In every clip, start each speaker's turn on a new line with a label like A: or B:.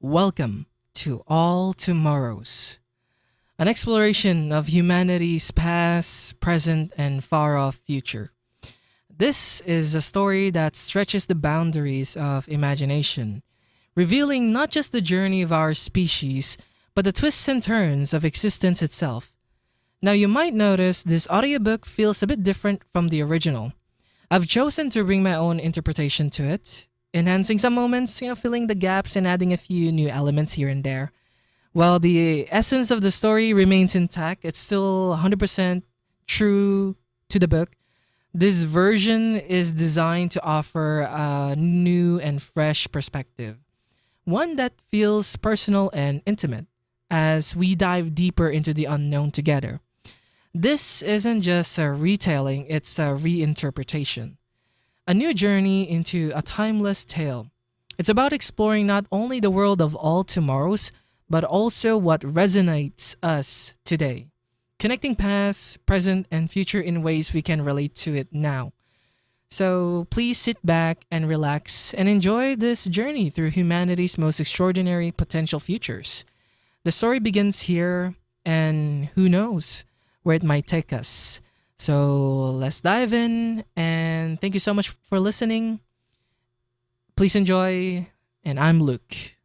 A: Welcome to All Tomorrows, an exploration of humanity's past, present, and far off future. This is a story that stretches the boundaries of imagination, revealing not just the journey of our species, but the twists and turns of existence itself. Now, you might notice this audiobook feels a bit different from the original. I've chosen to bring my own interpretation to it, enhancing some moments, filling the gaps and adding a few new elements here and there. While the essence of the story remains intact, it's still 100% true to the book. This version is designed to offer a new and fresh perspective, one that feels personal and intimate as we dive deeper into the unknown together. This isn't just a retelling, it's a reinterpretation. A new journey into a timeless tale. It's about exploring not only the world of all tomorrows, but also what resonates us today, connecting past, present, and future in ways we can relate to it now. So please sit back and relax and enjoy this journey through humanity's most extraordinary potential futures. The story begins here, and who knows where it might take us. So let's dive in, and thank you so much for listening. Please enjoy, and I'm Luke.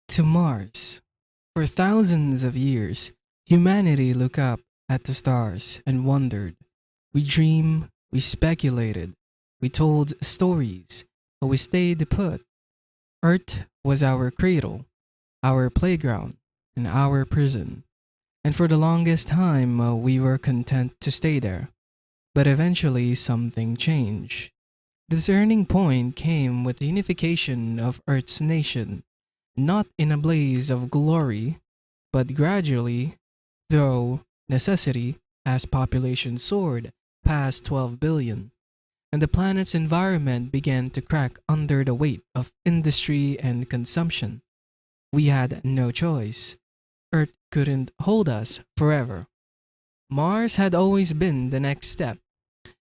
A: To Mars. For thousands of years, humanity looked up at the stars and wondered. We dreamed, we speculated, we told stories, but we stayed put. Earth was our cradle, our playground, and our prison. And for the longest time, we were content to stay there. But eventually, something changed. The turning point came with the unification of Earth's nation, not in a blaze of glory, but gradually, through necessity, as population soared past 12 billion, and the planet's environment began to crack under the weight of industry and consumption. We had no choice. Earth couldn't hold us forever. Mars had always been the next step.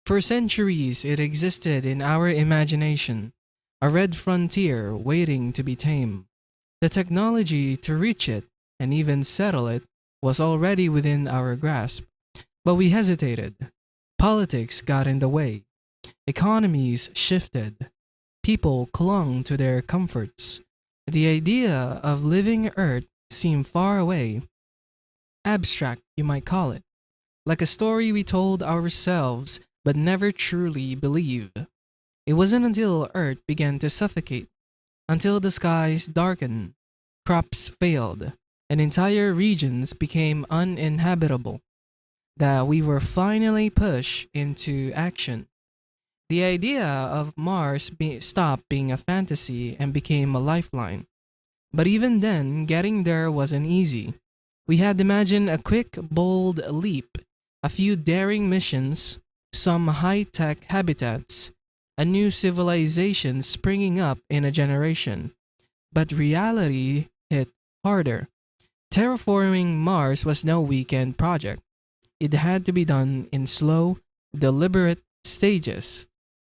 A: For centuries, it existed in our imagination, a red frontier waiting to be tamed. The technology to reach it and even settle it was already within our grasp. But we hesitated. Politics got in the way. Economies shifted. People clung to their comforts. The idea of living Earth seemed far away, abstract, you might call it, like a story we told ourselves but never truly believed. It wasn't until Earth began to suffocate, until the skies darkened, crops failed, and entire regions became uninhabitable, that we were finally pushed into action. The idea of Mars stopped being a fantasy and became a lifeline. But even then, getting there wasn't easy. We had imagined a quick, bold leap, a few daring missions, some high-tech habitats, a new civilization springing up in a generation. But reality hit harder. Terraforming Mars was no weekend project. It had to be done in slow, deliberate stages.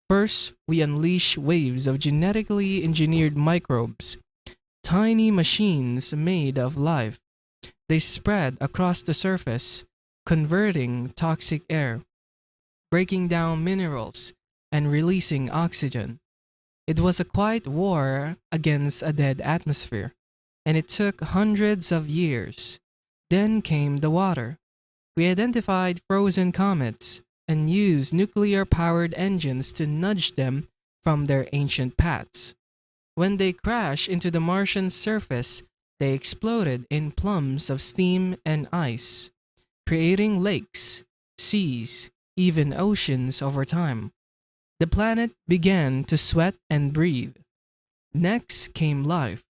A: First, we unleashed waves of genetically engineered microbes, tiny machines made of life. They spread across the surface, converting toxic air, breaking down minerals, and releasing oxygen. It was a quiet war against a dead atmosphere, and it took hundreds of years. Then came the water. We identified frozen comets and used nuclear-powered engines to nudge them from their ancient paths. When they crashed into the Martian surface, they exploded in plumes of steam and ice, creating lakes, seas, even oceans over time. The planet began to sweat and breathe. Next came life,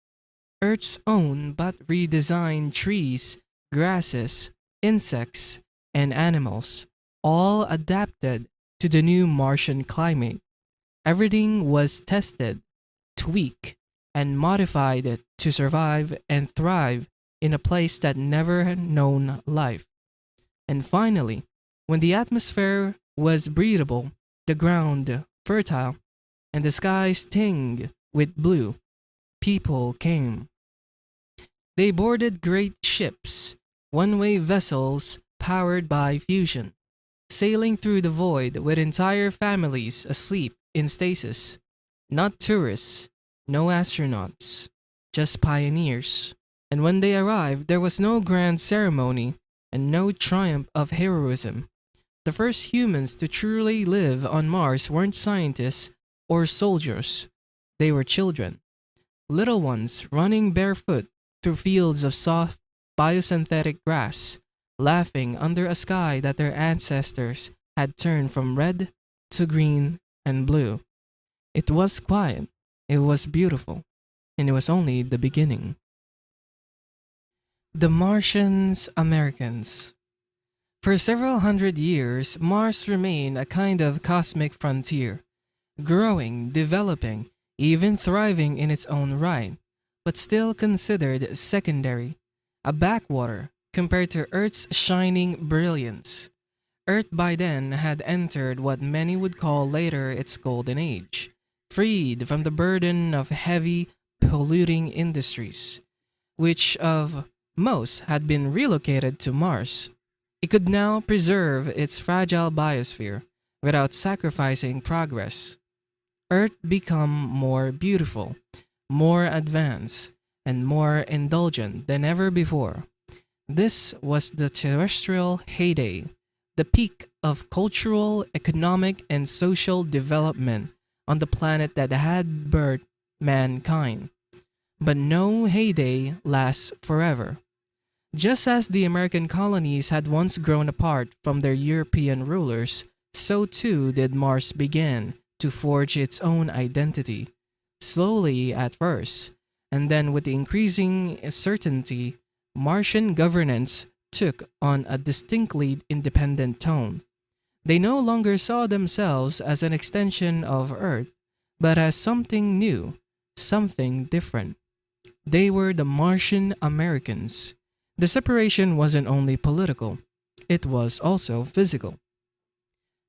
A: Earth's own but redesigned trees, grasses, insects, and animals, all adapted to the new Martian climate. Everything was tested, tweaked, and modified to survive and thrive in a place that never had known life. And finally, when the atmosphere was breathable, the ground fertile, and the skies tinged with blue, people came. They boarded great ships, one-way vessels powered by fusion, sailing through the void with entire families asleep in stasis. Not tourists, no astronauts, just pioneers. And when they arrived, there was no grand ceremony and no triumph of heroism. The first humans to truly live on Mars weren't scientists or soldiers, they were children. Little ones running barefoot through fields of soft biosynthetic grass, laughing under a sky that their ancestors had turned from red to green and blue. It was quiet, it was beautiful, and it was only the beginning. The Martians, Americans. For several hundred years, Mars remained a kind of cosmic frontier, growing, developing, even thriving in its own right, but still considered secondary, a backwater compared to Earth's shining brilliance. Earth by then had entered what many would call later its golden age, freed from the burden of heavy, polluting industries, which of most had been relocated to Mars. It could now preserve its fragile biosphere without sacrificing progress. Earth became more beautiful, more advanced, and more indulgent than ever before. This was the terrestrial heyday, the peak of cultural, economic, and social development on the planet that had birthed mankind. But no heyday lasts forever. Just as the American colonies had once grown apart from their European rulers, so too did Mars begin to forge its own identity, slowly at first, and then with the increasing certainty, Martian governance took on a distinctly independent tone. They no longer saw themselves as an extension of Earth, but as something new, something different. They were the Martian Americans. The separation wasn't only political, it was also physical.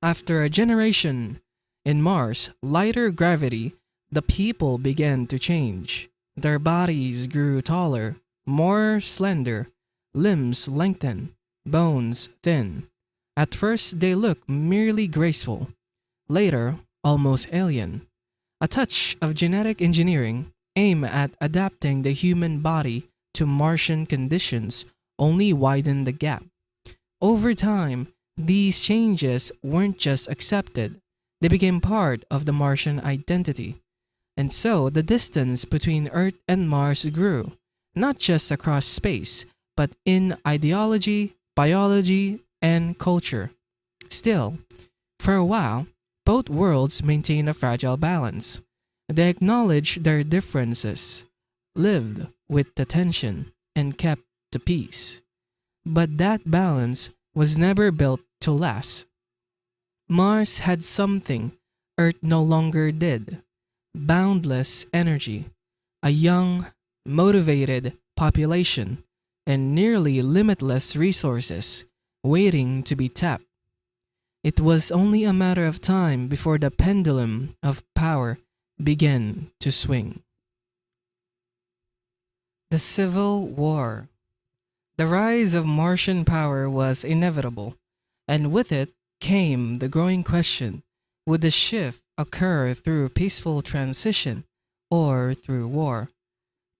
A: After a generation in Mars' lighter gravity, the people began to change. Their bodies grew taller, more slender, limbs lengthened, bones thin. At first, they looked merely graceful, later, almost alien. A touch of genetic engineering aimed at adapting the human body to Martian conditions only widened the gap. Over time, these changes weren't just accepted, they became part of the Martian identity. And so the distance between Earth and Mars grew, not just across space, but in ideology, biology, and culture. Still, for a while, both worlds maintained a fragile balance. They acknowledged their differences, lived with the tension, and kept the peace. But that balance was never built to last. Mars had something Earth no longer did: boundless energy, a young, motivated population, and nearly limitless resources waiting to be tapped. It was only a matter of time before the pendulum of power began to swing. The Civil War. The rise of Martian power was inevitable, and with it came the growing question: would the shift occur through peaceful transition or through war?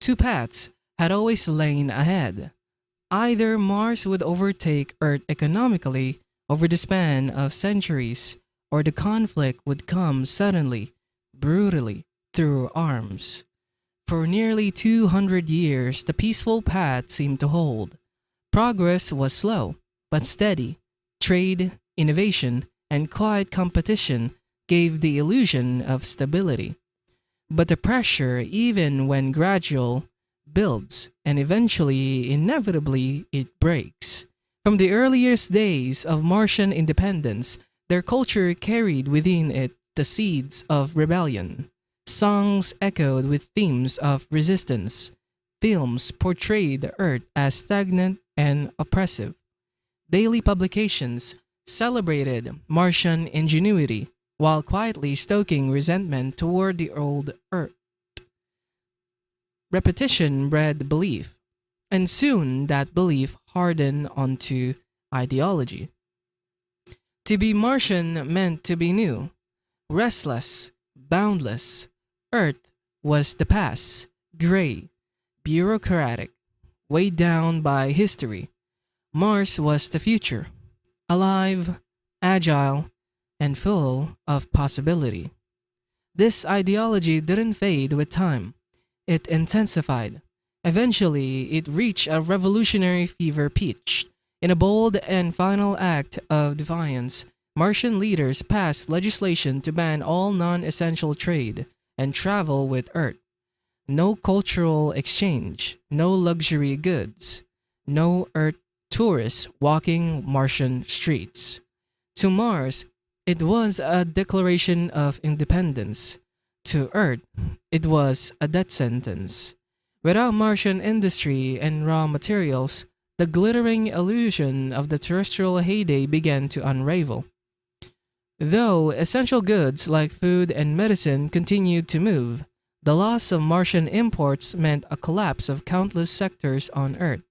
A: Two paths had always lain ahead. Either Mars would overtake Earth economically over the span of centuries, or the conflict would come suddenly, brutally, through arms. For nearly 200 years, the peaceful path seemed to hold. Progress was slow, but steady. Trade, innovation, and quiet competition gave the illusion of stability. But the pressure, even when gradual, builds, and eventually, inevitably, it breaks. From the earliest days of Martian independence, their culture carried within it the seeds of rebellion. Songs echoed with themes of resistance. Films portrayed the Earth as stagnant and oppressive. Daily publications celebrated Martian ingenuity while quietly stoking resentment toward the old Earth. Repetition bred belief, and soon that belief hardened onto ideology. To be Martian meant to be new, restless, boundless. Earth was the past, gray, bureaucratic, weighed down by history. Mars was the future, alive, agile, and full of possibility. This ideology didn't fade with time, it intensified. Eventually, it reached a revolutionary fever pitch. In a bold and final act of defiance, Martian leaders passed legislation to ban all non essential trade and travel with Earth. No cultural exchange, no luxury goods, no Earth tourists walking Martian streets. To Mars, it was a declaration of independence. To Earth, it was a death sentence. Without Martian industry and raw materials, the glittering illusion of the terrestrial heyday began to unravel. Though essential goods like food and medicine continued to move, the loss of Martian imports meant a collapse of countless sectors on Earth.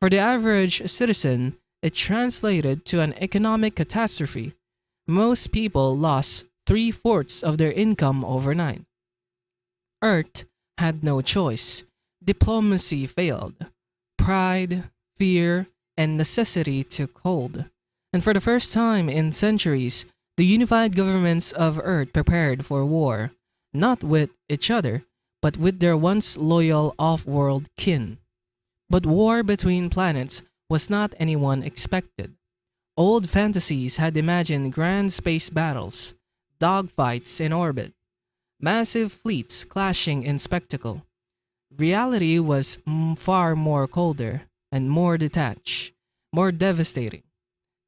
A: For the average citizen, it translated to an economic catastrophe. Most people lost three-fourths of their income overnight. Earth had no choice. Diplomacy failed. Pride, fear, and necessity took hold. And for the first time in centuries, the unified governments of Earth prepared for war, not with each other, but with their once loyal off-world kin. But war between planets was not anyone expected. Old fantasies had imagined grand space battles, dogfights in orbit, massive fleets clashing in spectacle. Reality was far more colder and more detached, more devastating.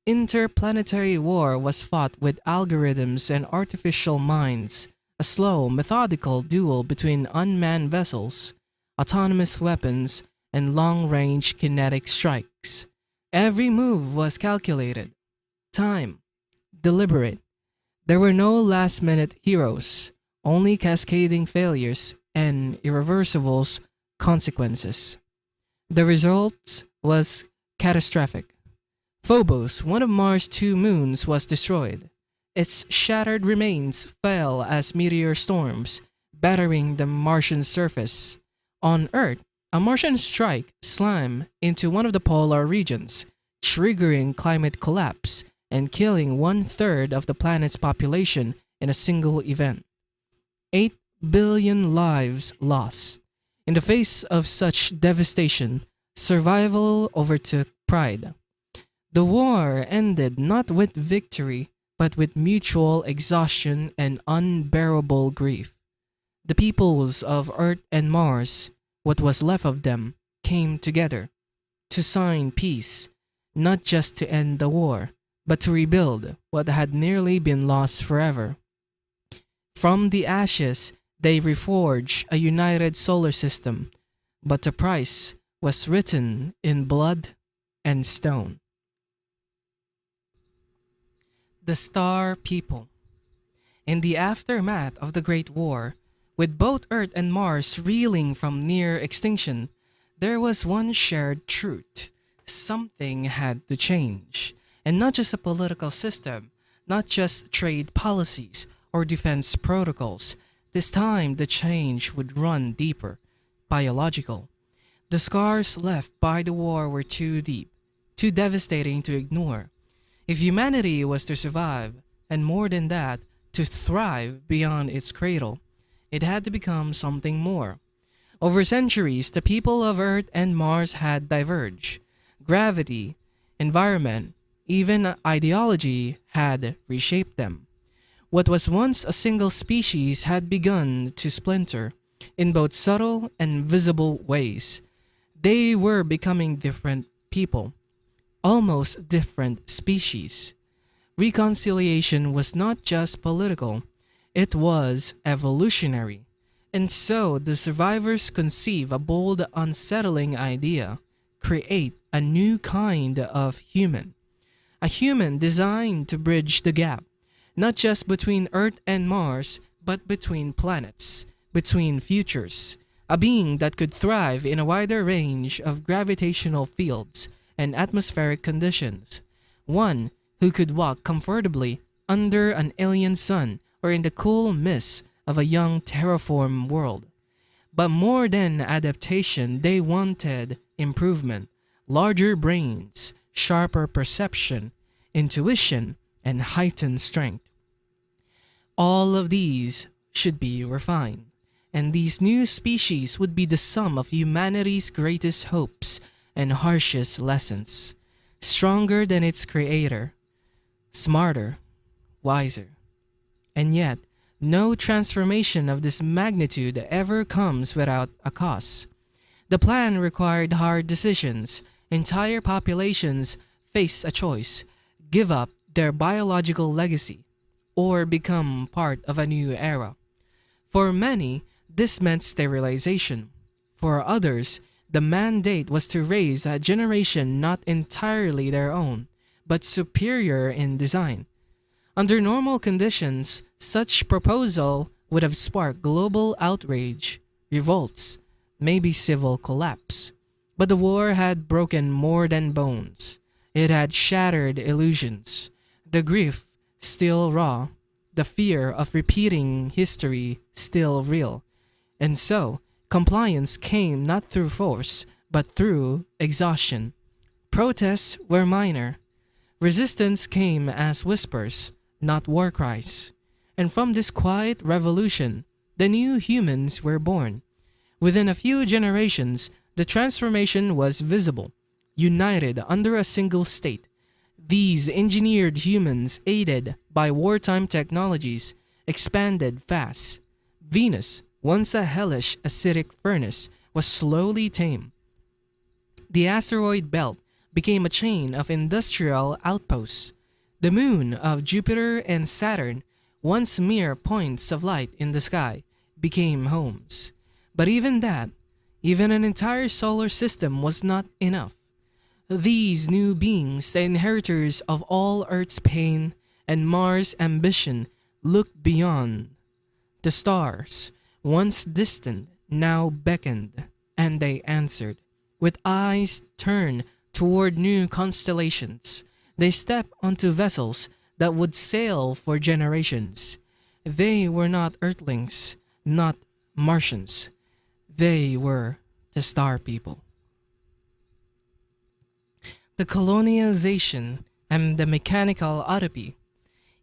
A: Interplanetary war was fought with algorithms and artificial minds, a slow, methodical duel between unmanned vessels, autonomous weapons, and long-range kinetic strikes. Every move was calculated, timed, deliberate. There were no last-minute heroes, only cascading failures and irreversible consequences. The result was catastrophic. Phobos, one of Mars' two moons, was destroyed. Its shattered remains fell as meteor storms, battering the Martian surface. On Earth, a Martian strike slammed into one of the polar regions, triggering climate collapse and killing one-third of the planet's population in a single event. 8 billion lives lost. In the face of such devastation, survival overtook pride. The war ended not with victory, but with mutual exhaustion and unbearable grief. The peoples of Earth and Mars, what was left of them, came together to sign peace, not just to end the war, but to rebuild what had nearly been lost forever. From the ashes, they reforged a united solar system, but the price was written in blood and stone. The Star People. In the aftermath of the Great War, with both Earth and Mars reeling from near extinction, there was one shared truth. Something had to change. And not just a political system, not just trade policies or defense protocols. This time, the change would run deeper, biological. The scars left by the war were too deep, too devastating to ignore. If humanity was to survive, and more than that, to thrive beyond its cradle, it had to become something more. Over centuries, the people of Earth and Mars had diverged. Gravity, environment, even ideology had reshaped them. What was once a single species had begun to splinter in both subtle and visible ways. They were becoming different people, almost different species. Reconciliation was not just political, it was evolutionary. And so the survivors conceive a bold, unsettling idea: create a new kind of human. A human designed to bridge the gap, not just between Earth and Mars, but between planets, between futures. a being that could thrive in a wider range of gravitational fields and atmospheric conditions, one who could walk comfortably under an alien sun or in the cool mists of a young terraform world. But more than adaptation, they wanted improvement, larger brains, sharper perception, intuition, and heightened strength. All of these should be refined, and these new species would be the sum of humanity's greatest hopes and harshest lessons, stronger than its creator, smarter, wiser. And yet, no transformation of this magnitude ever comes without a cost. The plan required hard decisions. Entire populations face a choice: give up their biological legacy or become part of a new era. For many, this meant sterilization. For others, the mandate was to raise a generation not entirely their own, but superior in design. Under normal conditions, such proposal would have sparked global outrage, revolts, maybe civil collapse. But the war had broken more than bones. It had shattered illusions. The grief still raw, the fear of repeating history still real. And so, compliance came not through force, but through exhaustion. Protests were minor. Resistance came as whispers, not war cries. And from this quiet revolution, the new humans were born. Within a few generations, the transformation was visible, united under a single state. These engineered humans, aided by wartime technologies, expanded fast. Venus, once a hellish acidic furnace, was slowly tamed. The asteroid belt became a chain of industrial outposts. The moon of Jupiter and Saturn, once mere points of light in the sky, became homes. But even that, even an entire solar system was not enough. These new beings, the inheritors of all Earth's pain and Mars' ambition, looked beyond. The stars, once distant, now beckoned, and they answered. With eyes turned toward new constellations, they stepped onto vessels that would sail for generations. They were not Earthlings, not Martians. They were the Star People. The colonization and the mechanical utopy.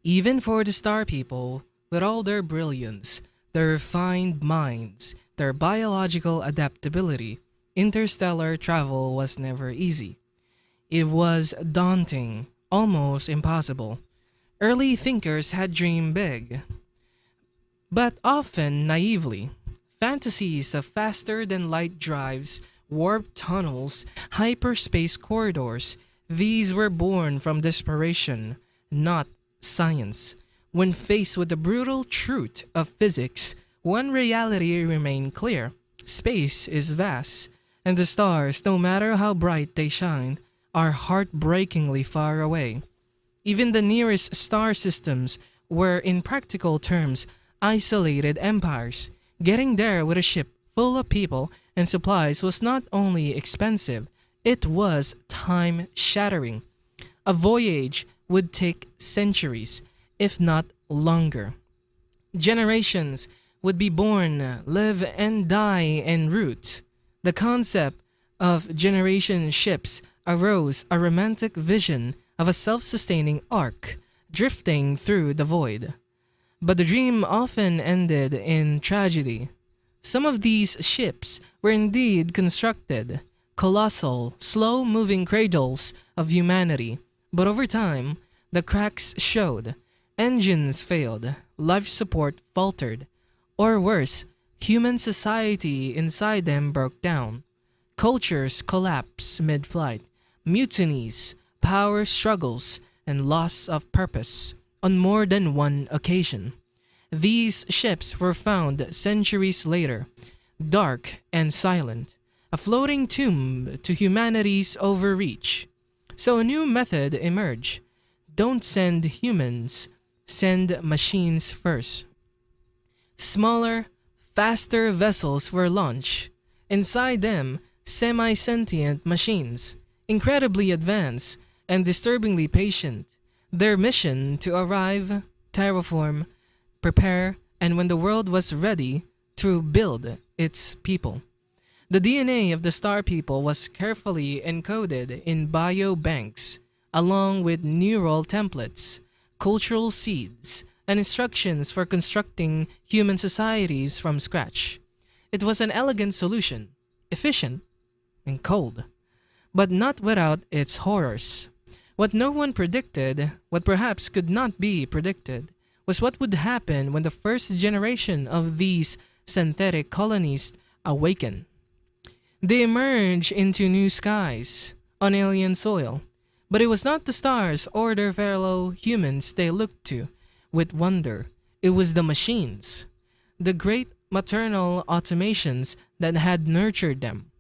A: Even for the Star People, with all their brilliance, their refined minds, their biological adaptability, interstellar travel was never easy. It was daunting, almost impossible. Early thinkers had dreamed big, but often naively. Fantasies of faster-than-light drives, warp tunnels, hyperspace corridors, these were born from desperation, not science. When faced with the brutal truth of physics, one reality remained clear: space is vast, and the stars, no matter how bright they shine, are heartbreakingly far away. Even the nearest star systems were, in practical terms, isolated empires. Getting there with a ship full of people and supplies was not only expensive, it was time-shattering. A voyage would take centuries, if not longer. Generations would be born, live and die en route. The concept of generation ships arose, a romantic vision of a self-sustaining ark drifting through the void. But the dream often ended in tragedy. Some of these ships were indeed constructed, colossal, slow-moving cradles of humanity, but over time, the cracks showed. Engines failed, life support faltered, or worse, human society inside them broke down. Cultures collapsed mid-flight, mutinies, power struggles, and loss of purpose on more than one occasion. These ships were found centuries later, dark and silent, a floating tomb to humanity's overreach. So a new method emerged. Don't send humans, send machines first. Smaller, Faster vessels were launched. Inside them, semi-sentient machines, incredibly advanced and disturbingly patient. Their mission to arrive, terraform, prepare, and when the world was ready, to build its people. The DNA of the Star People was carefully encoded in biobanks, along with neural templates, cultural seeds, and instructions for constructing human societies from scratch. It was an elegant solution, efficient and cold, but not without its horrors. What no one predicted, what perhaps could not be predicted, was what would happen when the first generation of these synthetic colonies awaken. They emerge into new skies, on alien soil, but it was not the stars or their fellow humans they looked to with wonder. It was the machines, the great maternal automations that had nurtured them,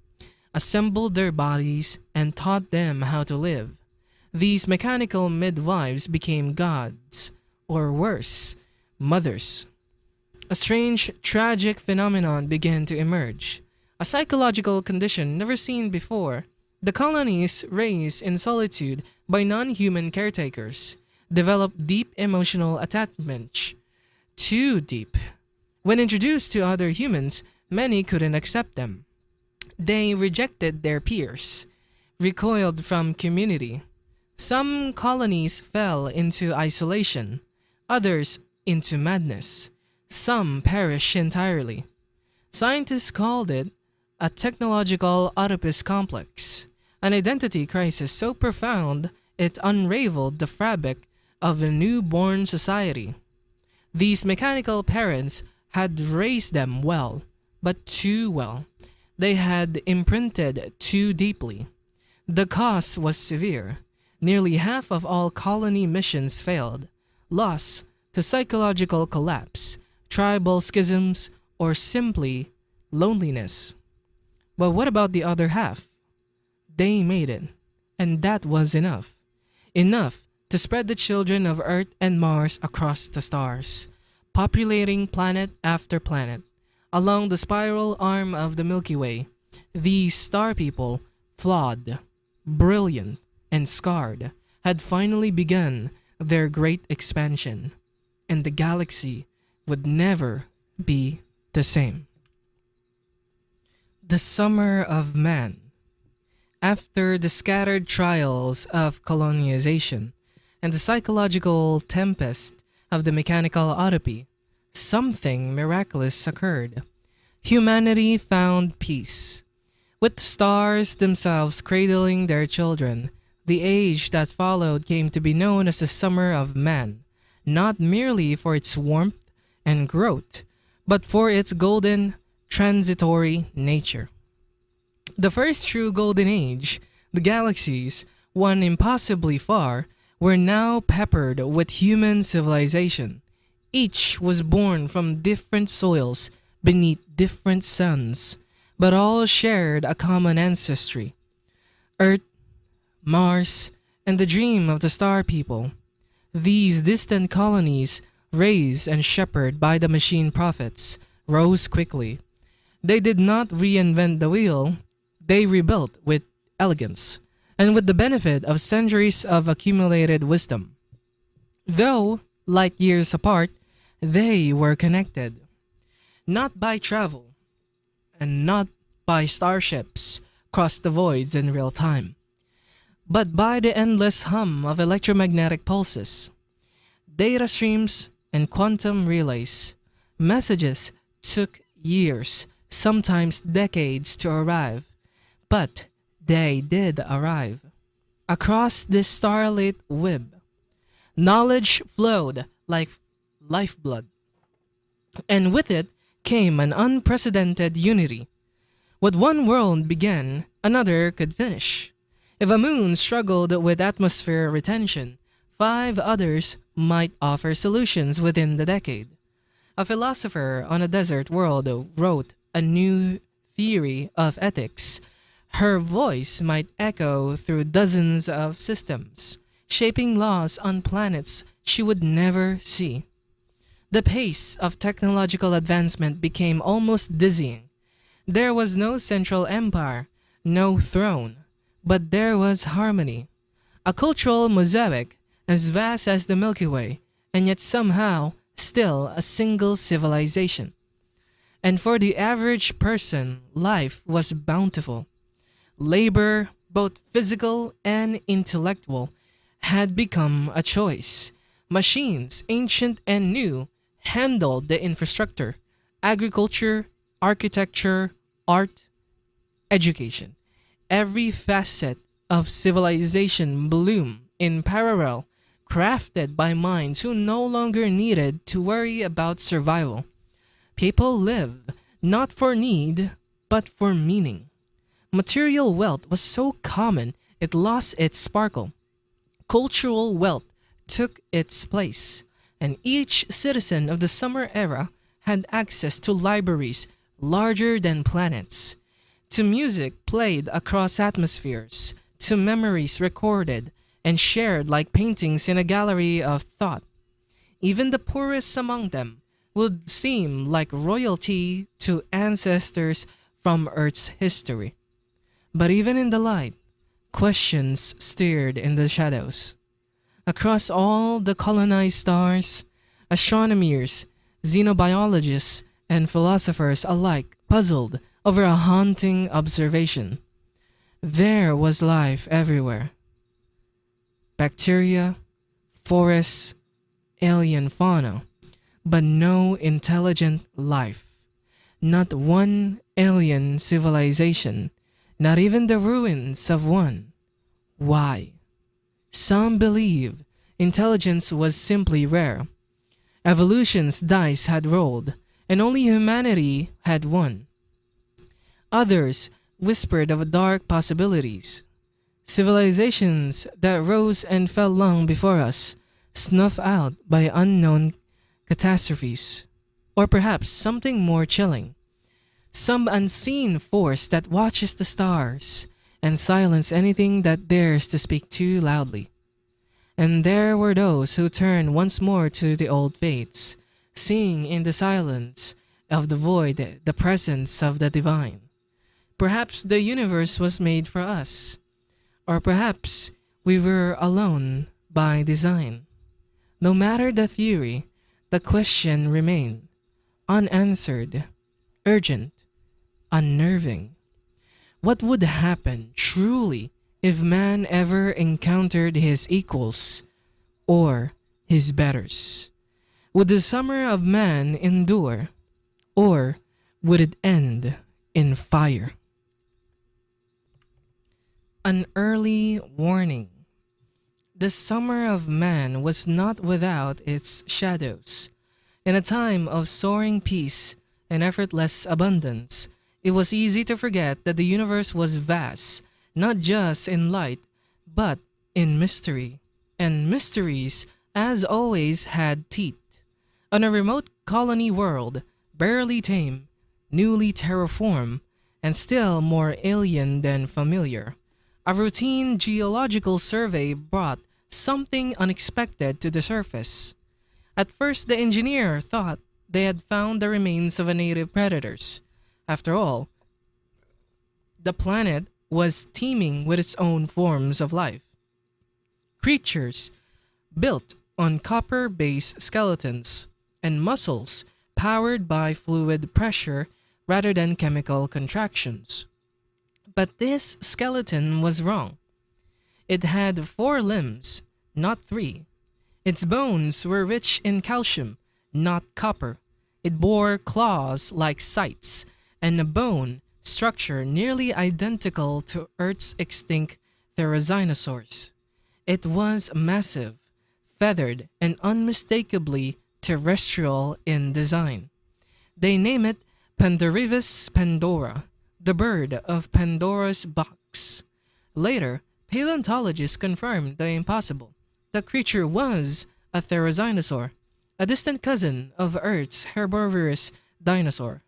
A: assembled their bodies, and taught them how to live. These mechanical midwives became gods, or worse, mothers. A strange, tragic phenomenon began to emerge, a psychological condition never seen before. The colonies, raised in solitude by non-human caretakers, developed deep emotional attachment. Too deep. When introduced to other humans, many couldn't accept them. They rejected their peers, recoiled from community. Some colonies fell into isolation, others into madness. Some perished entirely. Scientists called it a technological Oedipus complex, an identity crisis so profound it unraveled the fabric of a newborn society. These mechanical parents had raised them well, but too well. They had imprinted too deeply. The cost was severe. Nearly half of all colony missions failed, lost to psychological collapse, tribal schisms, or simply loneliness. But what about the other half? They made it, and that was enough. Enough to spread the children of Earth and Mars across the stars, populating planet after planet. Along the spiral arm of the Milky Way, these star people, flawed, brilliant, and scarred, had finally begun their great expansion, and the galaxy would never be the same. The Summer of Man. After the scattered trials of colonization and the psychological tempest of the mechanical utopia, something miraculous occurred. Humanity found peace. With the stars themselves cradling their children, the age that followed came to be known as the Summer of Man, not merely for its warmth and growth, but for its golden, transitory nature. The first true golden age, the galaxies, one impossibly far, were now peppered with human civilization. Each was born from different soils beneath different suns, but all shared a common ancestry. Earth, Mars, and the dream of the star people. These distant colonies, raised and shepherded by the machine prophets, rose quickly. They did not reinvent the wheel, they rebuilt with elegance, and with the benefit of centuries of accumulated wisdom. Though light years apart, they were connected, not by travel, and not by starships across the voids in real time, but by the endless hum of electromagnetic pulses, data streams, and quantum relays. Messages took years, sometimes decades to arrive, but they did arrive. Across this starlit web, knowledge flowed like lifeblood, and with it came an unprecedented unity. What one world began, another could finish. If a moon struggled with atmosphere retention, 5 others might offer solutions within the decade. A philosopher on a desert world wrote a new theory of ethics. Her voice might echo through dozens of systems, shaping laws on planets she would never see. The pace of technological advancement became almost dizzying. There was no central empire, no throne, but there was harmony. A cultural mosaic as vast as the Milky Way, and yet somehow still a single civilization. And for the average person, life was bountiful. Labor, both physical and intellectual, had become a choice. Machines, ancient and new, handled the infrastructure, agriculture, architecture, art, education. Every facet of civilization bloomed in parallel, crafted by minds who no longer needed to worry about survival. People lived not for need, but for meaning. Material wealth was so common it lost its sparkle. Cultural wealth took its place, and each citizen of the summer era had access to libraries larger than planets, to music played across atmospheres, to memories recorded and shared like paintings in a gallery of thought. Even the poorest among them would seem like royalty to ancestors from Earth's history. But even in the light, questions stirred in the shadows. Across all the colonized stars, astronomers, xenobiologists, and philosophers alike puzzled over a haunting observation. There was life everywhere. Bacteria, forests, alien fauna, but no intelligent life. Not one alien civilization, not even the ruins of one. Why? Some believe intelligence was simply rare. Evolution's dice had rolled, and only humanity had won. Others whispered of dark possibilities. Civilizations that rose and fell long before us, snuffed out by unknown catastrophes. Or perhaps something more chilling. Some unseen force that watches the stars and silence anything that dares to speak too loudly. And there were those who turned once more to the old faiths, seeing in the silence of the void the presence of the divine. Perhaps the universe was made for us, or perhaps we were alone by design. No matter the theory, the question remained, unanswered, urgent, unnerving. What would happen truly if man ever encountered his equals or his betters? Would the summer of man endure, or would it end in fire? An early warning. The summer of man was not without its shadows. In a time of soaring peace and effortless abundance, it was easy to forget that the universe was vast, not just in light, but in mystery. And mysteries, as always, had teeth. On a remote colony world, barely tame, newly terraformed, and still more alien than familiar, a routine geological survey brought something unexpected to the surface. At first, the engineer thought they had found the remains of a native predators. After all, the planet was teeming with its own forms of life. Creatures built on copper-based skeletons and muscles powered by fluid pressure rather than chemical contractions. But this skeleton was wrong. It had 4 limbs, not 3. Its bones were rich in calcium, not copper. It bore claws like scythes and a bone structure nearly identical to Earth's extinct therizinosaurs. It was massive, feathered, and unmistakably terrestrial in design. They name it Pandorivus pandora, the bird of Pandora's box. Later, paleontologists confirmed the impossible. The creature was a therizinosaur, a distant cousin of Earth's herbivorous dinosaur,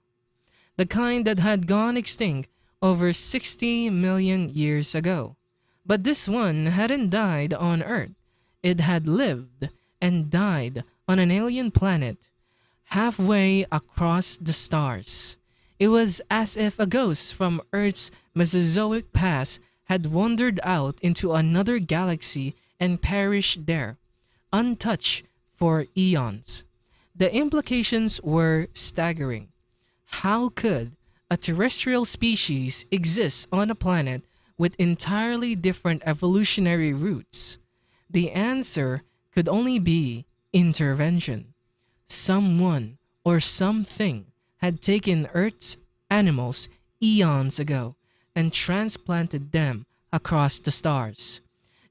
A: the kind that had gone extinct over 60 million years ago. But this one hadn't died on Earth. It had lived and died on an alien planet, halfway across the stars. It was as if a ghost from Earth's Mesozoic past had wandered out into another galaxy and perished there, untouched for eons. The implications were staggering. How could a terrestrial species exist on a planet with entirely different evolutionary routes? The answer could only be intervention. Someone or something had taken Earth's animals eons ago and transplanted them across the stars.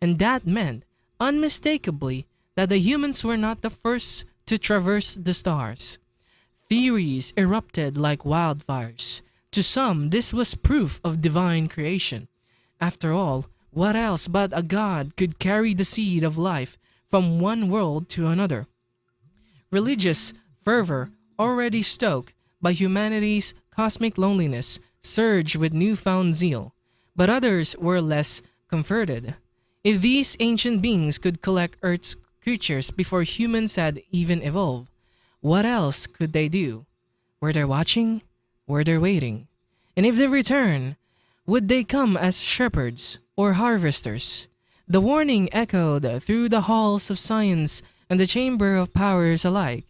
A: And that meant, unmistakably, that the humans were not the first to traverse the stars. Theories erupted like wildfires. To some, this was proof of divine creation. After all, what else but a god could carry the seed of life from one world to another? Religious fervor, already stoked by humanity's cosmic loneliness, surged with newfound zeal, but others were less comforted. If these ancient beings could collect Earth's creatures before humans had even evolved, what else could they do? Were they watching? Were they waiting? And if they return, would they come as shepherds or harvesters? The warning echoed through the halls of science and the chamber of powers alike.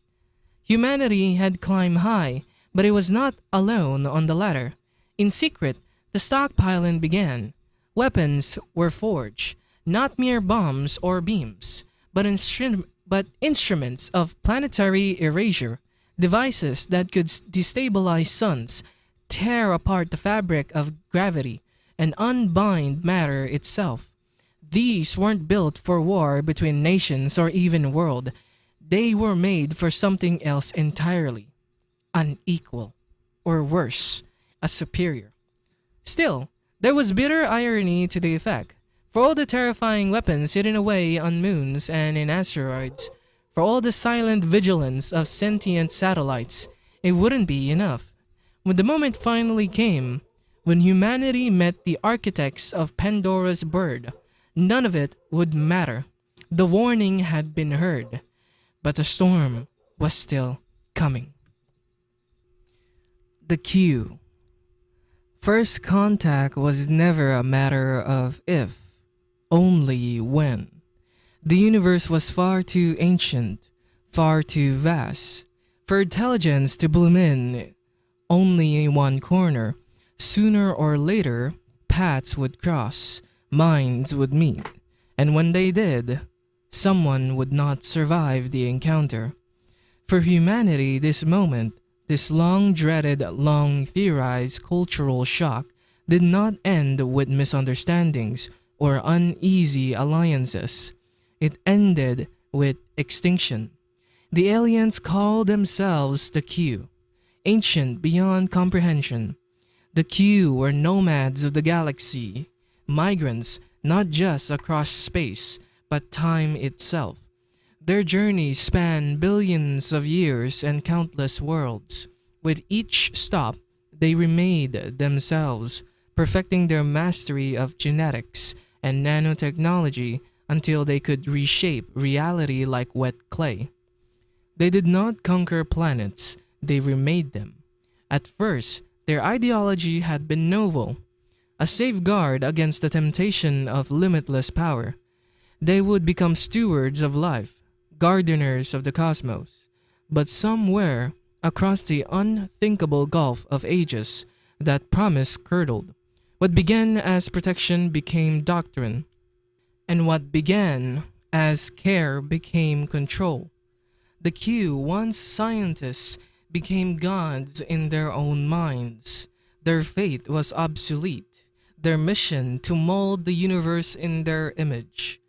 A: Humanity had climbed high, but it was not alone on the ladder. In secret, the stockpiling began. Weapons were forged, not mere bombs or beams, but instruments of planetary erasure, devices that could destabilize suns, tear apart the fabric of gravity, and unbind matter itself. These weren't built for war between nations or even world. They were made for something else entirely. Unequal. Or worse, a superior. Still, there was bitter irony to the effect. For all the terrifying weapons hidden away on moons and in asteroids, for all the silent vigilance of sentient satellites, it wouldn't be enough. When the moment finally came, when humanity met the architects of Pandora's bird, none of it would matter. The warning had been heard, but the storm was still coming. The cue. First contact was never a matter of if, only when. The universe was far too ancient, far too vast, for intelligence to bloom in only in one corner. Sooner or later, paths would cross, minds would meet, and when they did, someone would not survive the encounter. For humanity, this moment, this long-dreaded, long-theorized cultural shock did not end with misunderstandings or uneasy alliances. It ended with extinction. The aliens called themselves the Q, ancient beyond comprehension. The Q were nomads of the galaxy, migrants not just across space, but time itself. Their journeys spanned billions of years and countless worlds. With each stop, they remade themselves, perfecting their mastery of genetics and nanotechnology until they could reshape reality like wet clay. They did not conquer planets, they remade them. At first, their ideology had been noble, a safeguard against the temptation of limitless power. They would become stewards of life, gardeners of the cosmos. But somewhere across the unthinkable gulf of ages, that promise curdled. What began as protection became doctrine, and what began as care became control. The Q, once scientists, became gods in their own minds. Their fate was obsolete, their mission to mold the universe in their image.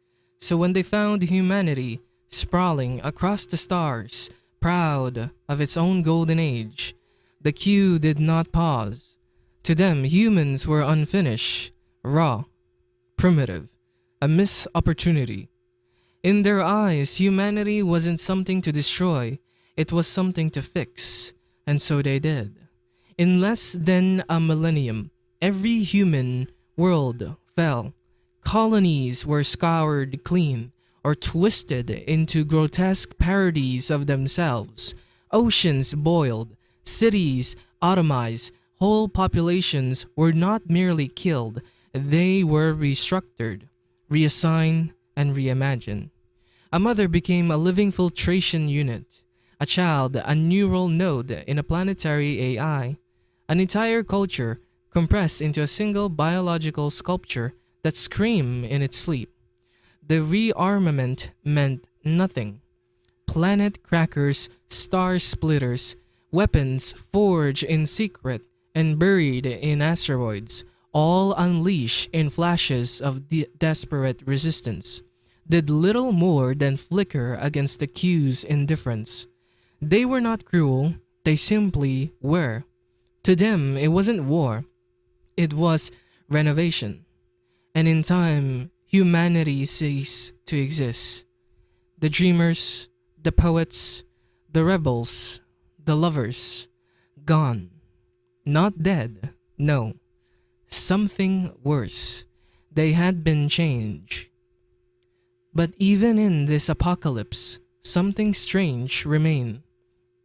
A: So when they found humanity sprawling across the stars, proud of its own golden age, the Q did not pause. To them, humans were unfinished, raw, primitive, a missed opportunity. In their eyes, humanity wasn't something to destroy, it was something to fix, and so they did. In less than a millennium, every human world fell. Colonies were scoured clean or twisted into grotesque parodies of themselves. Oceans boiled, cities atomized, whole populations were not merely killed, they were restructured, reassigned, and reimagined. A mother became a living filtration unit, a child a neural node in a planetary AI, an entire culture compressed into a single biological sculpture that screamed in its sleep. The rearmament meant nothing. Planet crackers, star splitters, weapons forged in secret and buried in asteroids, all unleashed in flashes of desperate resistance, did little more than flicker against the Q's indifference. They were not cruel, they simply were. To them, it wasn't war, it was renovation. And in time, humanity ceased to exist. The dreamers, the poets, the rebels, the lovers, gone. Not dead, no. Something worse. They had been changed. But even in this apocalypse, something strange remained.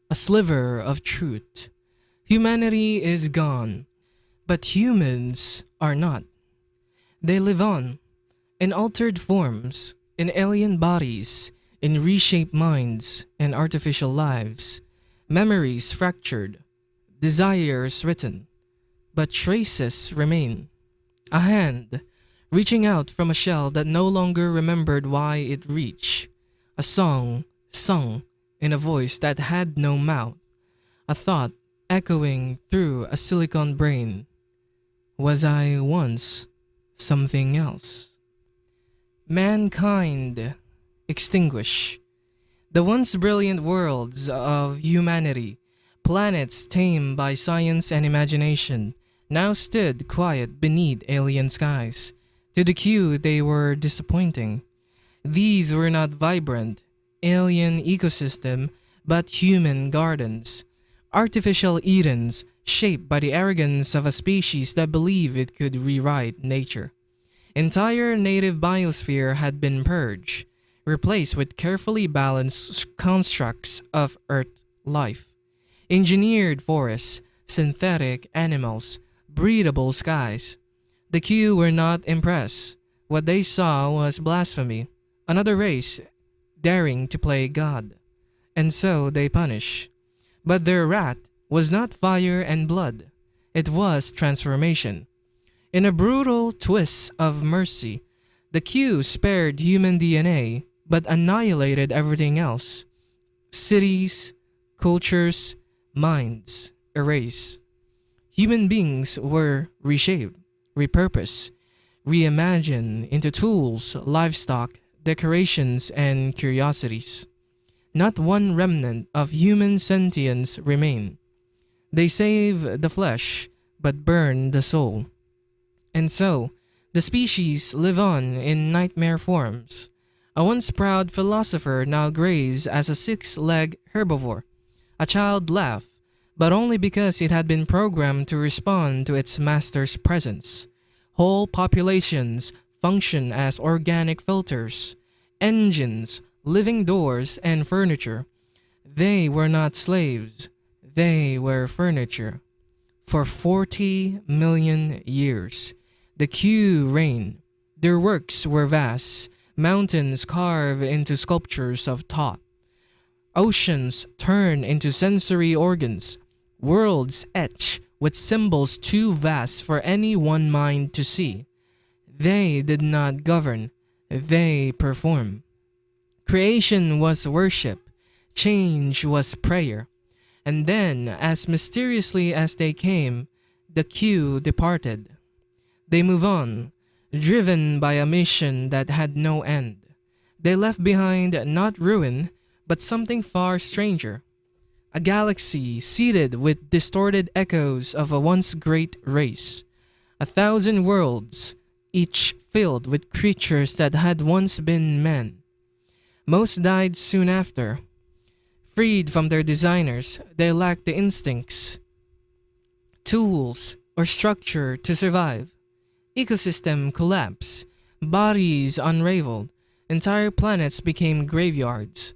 A: A sliver of truth. Humanity is gone, but humans are not. They live on, in altered forms, in alien bodies, in reshaped minds and artificial lives, memories fractured, desires written, but traces remain. A hand, reaching out from a shell that no longer remembered why it reached. A song, sung in a voice that had no mouth. A thought echoing through a silicon brain. Was I once something else? Mankind extinguished. The once brilliant worlds of humanity, planets tamed by science and imagination, now stood quiet beneath alien skies. To the Q, they were disappointing. These were not vibrant, alien ecosystem, but human gardens. Artificial Edens shaped by the arrogance of a species that believed it could rewrite nature. Entire native biosphere had been purged, replaced with carefully balanced constructs of Earth life. Engineered forests, synthetic animals, breathable skies. The Q were not impressed. What they saw was blasphemy, another race daring to play God. And so they punish. But their wrath was not fire and blood. It was transformation. In a brutal twist of mercy, the Q spared human DNA but annihilated everything else. Cities, cultures, minds erased. Human beings were reshaped, repurposed, reimagined into tools, livestock, decorations, and curiosities. Not one remnant of human sentience remained. They save the flesh, but burn the soul. And so, the species live on in nightmare forms. A once proud philosopher now grazed as a six-legged herbivore. A child laughed, but only because it had been programmed to respond to its master's presence. Whole populations function as organic filters, engines, living doors, and furniture. They were not slaves. They were furniture. For 40 million years, the Q reigned. Their works were vast, mountains carved into sculptures of thought. Oceans turned into sensory organs, worlds etched with symbols too vast for any one mind to see. They did not govern, they performed. Creation was worship, change was prayer. And then, as mysteriously as they came, the Q departed. They move on, driven by a mission that had no end. They left behind not ruin, but something far stranger. A galaxy seeded with distorted echoes of a once great race. 1,000 worlds, each filled with creatures that had once been men. Most died soon after. Freed from their designers, they lacked the instincts, tools, or structure to survive. Ecosystem collapsed, bodies unraveled, entire planets became graveyards.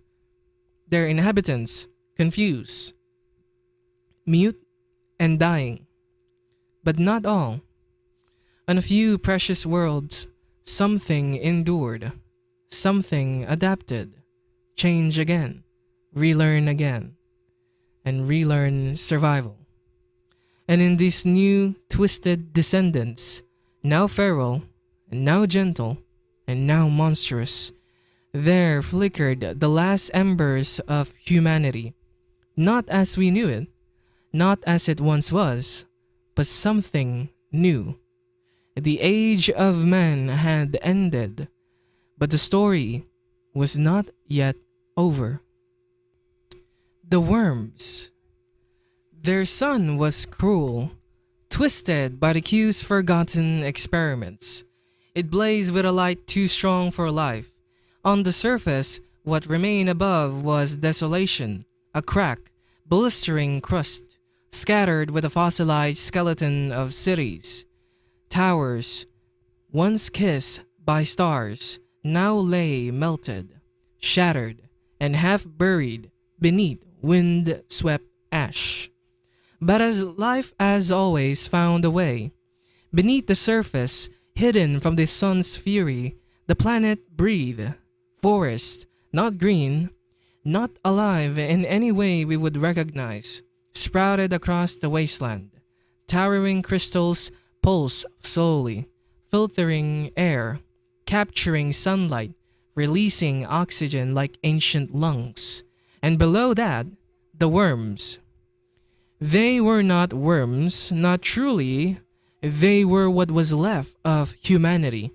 A: Their inhabitants, confused, mute, and dying. But not all. On a few precious worlds, something endured, something adapted, change again, relearn again, and relearn survival. And in these new, twisted descendants, now feral, and now gentle, and now monstrous, there flickered the last embers of humanity, not as we knew it, not as it once was, but something new. The age of man had ended, but the story was not yet over. The worms. Their sun was cruel, twisted by the Q's forgotten experiments. It blazed with a light too strong for life. On the surface, what remained above was desolation, a crack, blistering crust, scattered with a fossilized skeleton of cities. Towers, once kissed by stars, now lay melted, shattered, and half buried beneath wind-swept ash. But as life as always found a way, beneath the surface, hidden from the sun's fury, the planet breathed. Forest, not green, not alive in any way we would recognize, sprouted across the wasteland. Towering crystals pulse slowly, filtering air, capturing sunlight, releasing oxygen like ancient lungs. And below that, the worms. They were not worms, not truly. They were what was left of humanity.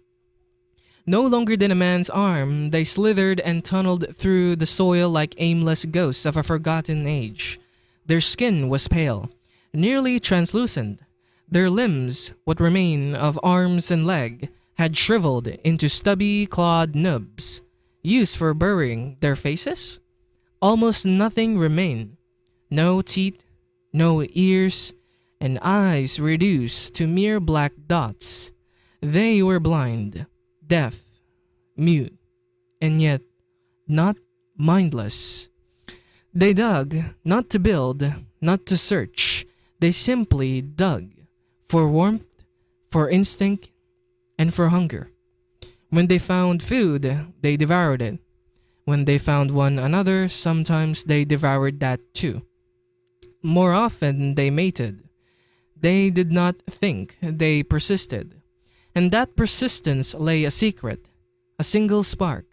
A: No longer than a man's arm, they slithered and tunneled through the soil like aimless ghosts of a forgotten age. Their skin was pale, nearly translucent. Their limbs, what remained of arms and leg, had shriveled into stubby clawed nubs, used for burying their faces. Almost nothing remained. No teeth, no ears, and eyes reduced to mere black dots. They were blind, deaf, mute, and yet not mindless. They dug, not to build, not to search. They simply dug, for warmth, for instinct, and for hunger. When they found food, they devoured it. When they found one another, sometimes they devoured that too. More often they mated. They did not think, they persisted. And that persistence lay a secret, a single spark.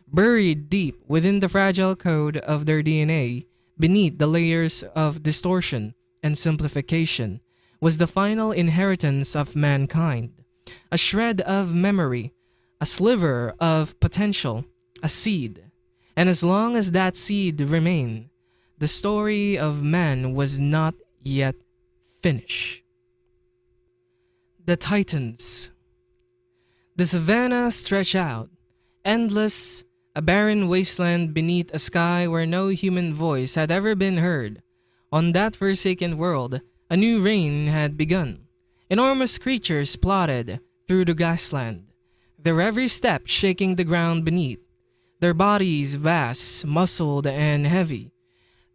A: Buried deep within the fragile code of their DNA, beneath the layers of distortion and simplification, was the final inheritance of mankind. A shred of memory, a sliver of potential, a seed. And as long as that seed remained, the story of man was not yet finished. The Titans. The savannah stretched out, endless, a barren wasteland beneath a sky where no human voice had ever been heard. On that forsaken world, a new reign had begun. Enormous creatures plodded through the grassland, their every step shaking the ground beneath. Their bodies vast, muscled, and heavy,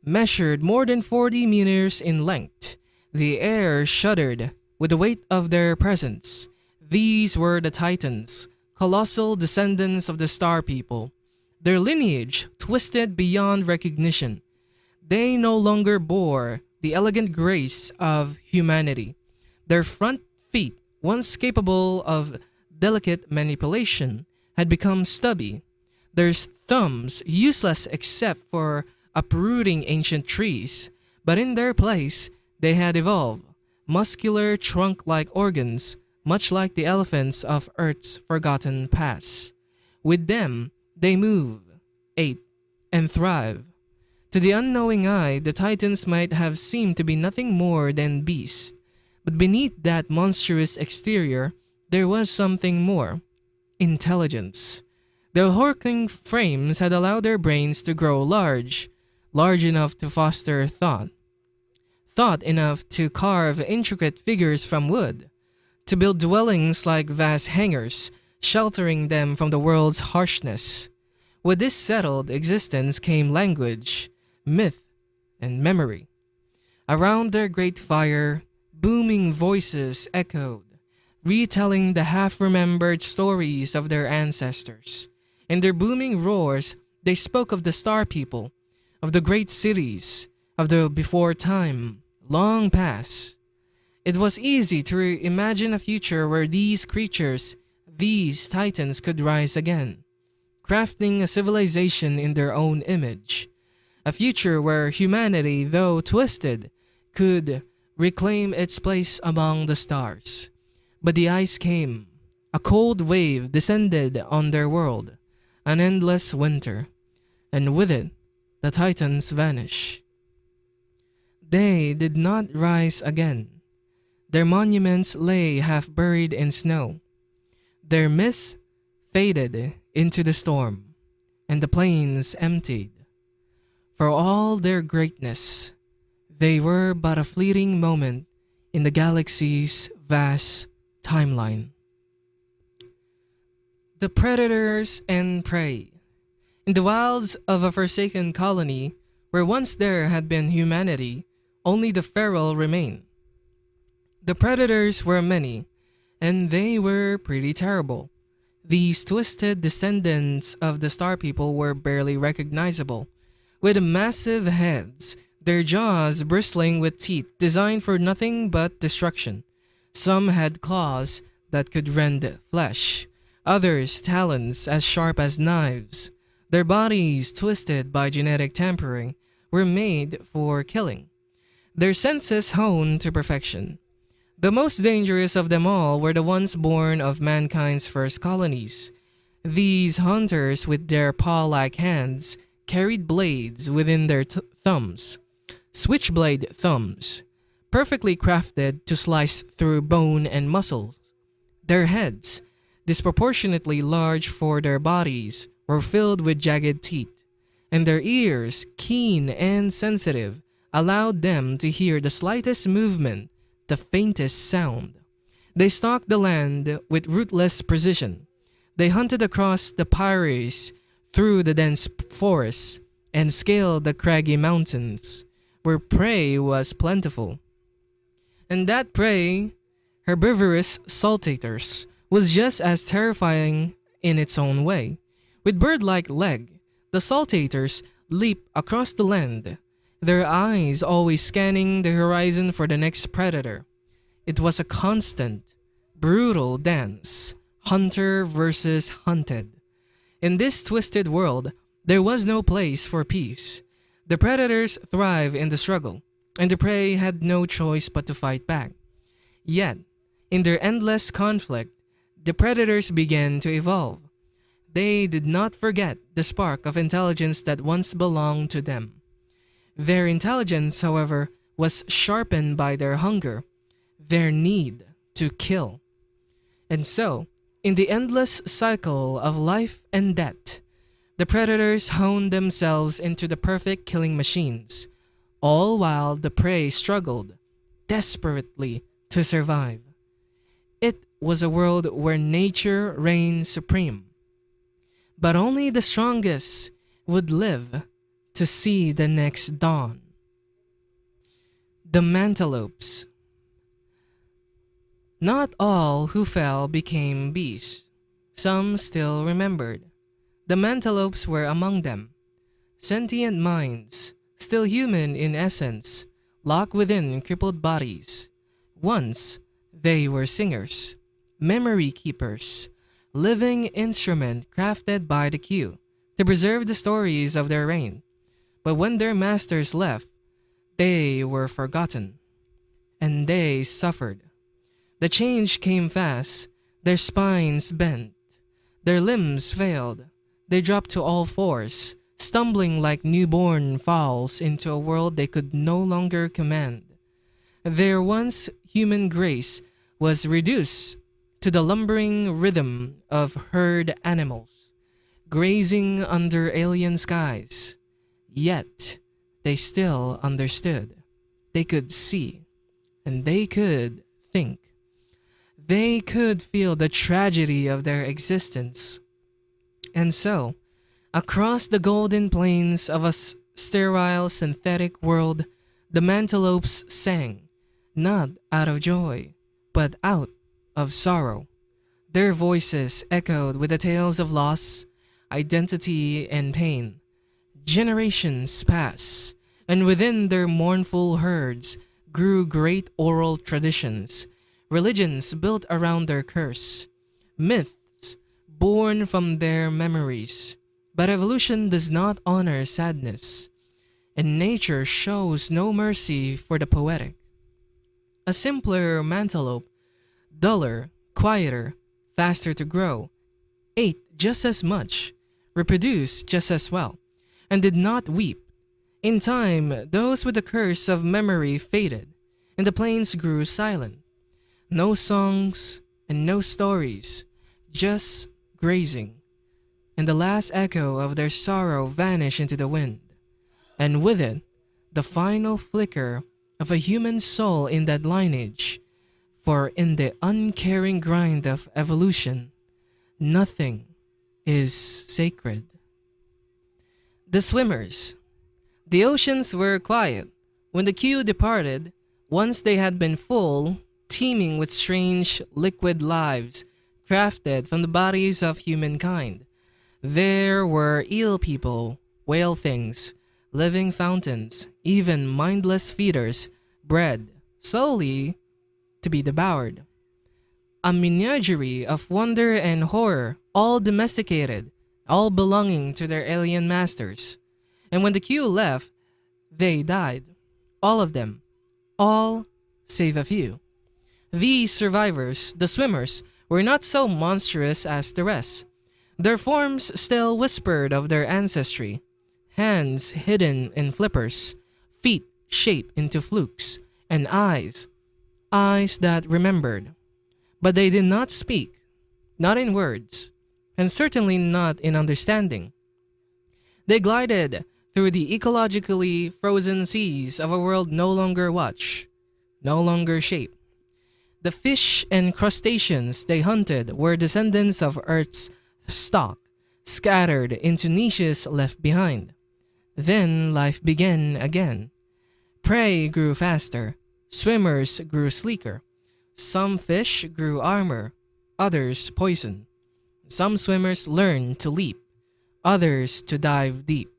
A: measured more than 40 meters in length. The air shuddered with the weight of their presence. These were the Titans, colossal descendants of the Star People. Their lineage twisted beyond recognition. They no longer bore the elegant grace of humanity. Their front feet, once capable of delicate manipulation, had become stubby. Their thumbs useless except for uprooting ancient trees. But in their place, they had evolved muscular trunk-like organs, much like the elephants of Earth's forgotten past. With them, they move, ate, and thrive. To the unknowing eye, the Titans might have seemed to be nothing more than beasts. But beneath that monstrous exterior, there was something more. Intelligence. Their hulking frames had allowed their brains to grow large enough to foster thought. Thought enough to carve intricate figures from wood, to build dwellings like vast hangars, sheltering them from the world's harshness. With this settled existence came language, myth, and memory. Around their great fire, booming voices echoed, retelling the half-remembered stories of their ancestors. In their booming roars, they spoke of the star people, of the great cities, of the before time, long past. It was easy to imagine a future where these creatures, these titans, could rise again, crafting a civilization in their own image. A future where humanity, though twisted, could reclaim its place among the stars. But the ice came. A cold wave descended on their world, an endless winter, and with it, the titans vanished. They did not rise again. Their monuments lay half buried in snow. Their myths faded into the storm, and the plains emptied. For all their greatness, they were but a fleeting moment in the galaxy's vast timeline. The predators and prey. In the wilds of a forsaken colony, where once there had been humanity, only the feral remained. The predators were many, and they were pretty terrible. These twisted descendants of the Star People were barely recognizable, with massive heads, their jaws bristling with teeth designed for nothing but destruction. Some had claws that could rend flesh, others talons as sharp as knives. Their bodies, twisted by genetic tampering, were made for killing. Their senses honed to perfection. The most dangerous of them all were the ones born of mankind's first colonies. These hunters, with their paw-like hands, carried blades within their thumbs. Switchblade thumbs, perfectly crafted to slice through bone and muscle. Their heads, disproportionately large for their bodies, were filled with jagged teeth, and their ears, keen and sensitive, allowed them to hear the slightest movement, the faintest sound. They stalked the land with ruthless precision. They hunted across the prairies, through the dense forests, and scaled the craggy mountains, where prey was plentiful. And that prey, herbivorous saltators, was just as terrifying in its own way. With bird-like leg, the saltators leap across the land, their eyes always scanning the horizon for the next predator. It was a constant, brutal dance, hunter versus hunted. In this twisted world, there was no place for peace. The predators thrive in the struggle, and the prey had no choice but to fight back. Yet, in their endless conflict, the predators began to evolve. They did not forget the spark of intelligence that once belonged to them. Their intelligence, however, was sharpened by their hunger, their need to kill. And so, in the endless cycle of life and death, the predators honed themselves into the perfect killing machines, all while the prey struggled desperately to survive. It was a world where nature reigned supreme, but only the strongest would live to see the next dawn. The Mantelopes. Not all who fell became beasts. Some still remembered. The Mantelopes were among them. Sentient minds, still human in essence, locked within crippled bodies. Once, they were singers, memory keepers, living instrument crafted by the queue to preserve the stories of their reign. But when their masters left, they were forgotten, and they suffered. The change came fast, their spines bent, their limbs failed. They dropped to all fours, stumbling like newborn fowls into a world they could no longer command. Their once human grace was reduced to the lumbering rhythm of herd animals, grazing under alien skies. Yet, they still understood. They could see, and they could think. They could feel the tragedy of their existence. And so, across the golden plains of sterile, synthetic world, the Mantelopes sang, not out of joy, but out of sorrow. Their voices echoed with the tales of loss, identity, and pain. Generations pass, and within their mournful herds grew great oral traditions, religions built around their curse, myths born from their memories. But evolution does not honor sadness, and nature shows no mercy for the poetic. A simpler Mantelope, duller, quieter, faster to grow, ate just as much, reproduced just as well, and did not weep. In time, those with the curse of memory faded, and the plains grew silent. No songs and no stories, just grazing. And the last echo of their sorrow vanished into the wind, and with it, the final flicker of a human soul in that lineage. For in the uncaring grind of evolution, nothing is sacred. The swimmers. The oceans were quiet when the queue departed, once they had been full, teeming with strange liquid lives crafted from the bodies of humankind. There were eel people, whale things, living fountains, even mindless feeders, bred solely to be devoured. A menagerie of wonder and horror, all domesticated, all belonging to their alien masters. And when the queue left, they died. All of them. All save a few. These survivors, the swimmers, were not so monstrous as the rest. Their forms still whispered of their ancestry. Hands hidden in flippers, feet shaped into flukes, and eyes that remembered. But they did not speak, not in words, and certainly not in understanding. They glided through the ecologically frozen seas of a world no longer watched, no longer shaped. The fish and crustaceans they hunted were descendants of Earth's stock, scattered into niches left behind. Then life began again. Prey grew faster, swimmers grew sleeker. Some fish grew armor, others poison. Some swimmers learned to leap, others to dive deep.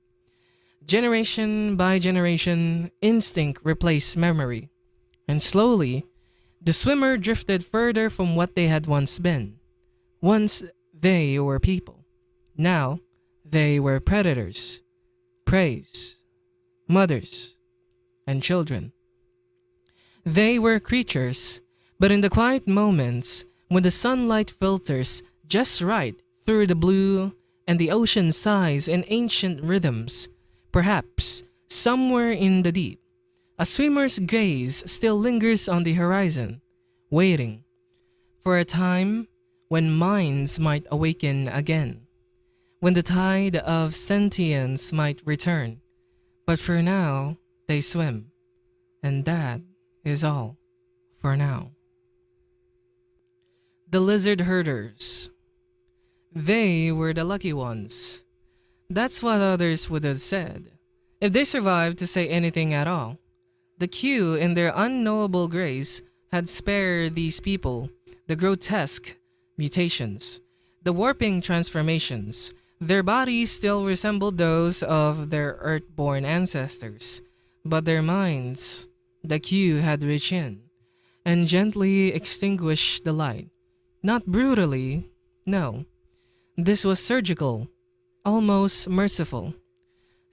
A: Generation by generation, instinct replaced memory, and slowly, the swimmer drifted further from what they had once been. Once they were people. Now they were predators, preys, mothers, and children. They were creatures, but in the quiet moments when the sunlight filters just right through the blue and the ocean sighs in ancient rhythms, perhaps somewhere in the deep, a swimmer's gaze still lingers on the horizon, waiting for a time when minds might awaken again, when the tide of sentience might return. But for now, they swim, and that is all for now. The lizard herders. They were the lucky ones. That's what others would have said, if they survived to say anything at all. The queue, in their unknowable grace, had spared these people the grotesque mutations, the warping transformations. Their bodies still resembled those of their earth-born ancestors, but their minds, the queue had reached in and gently extinguished the light. Not brutally, no. This was surgical, almost merciful.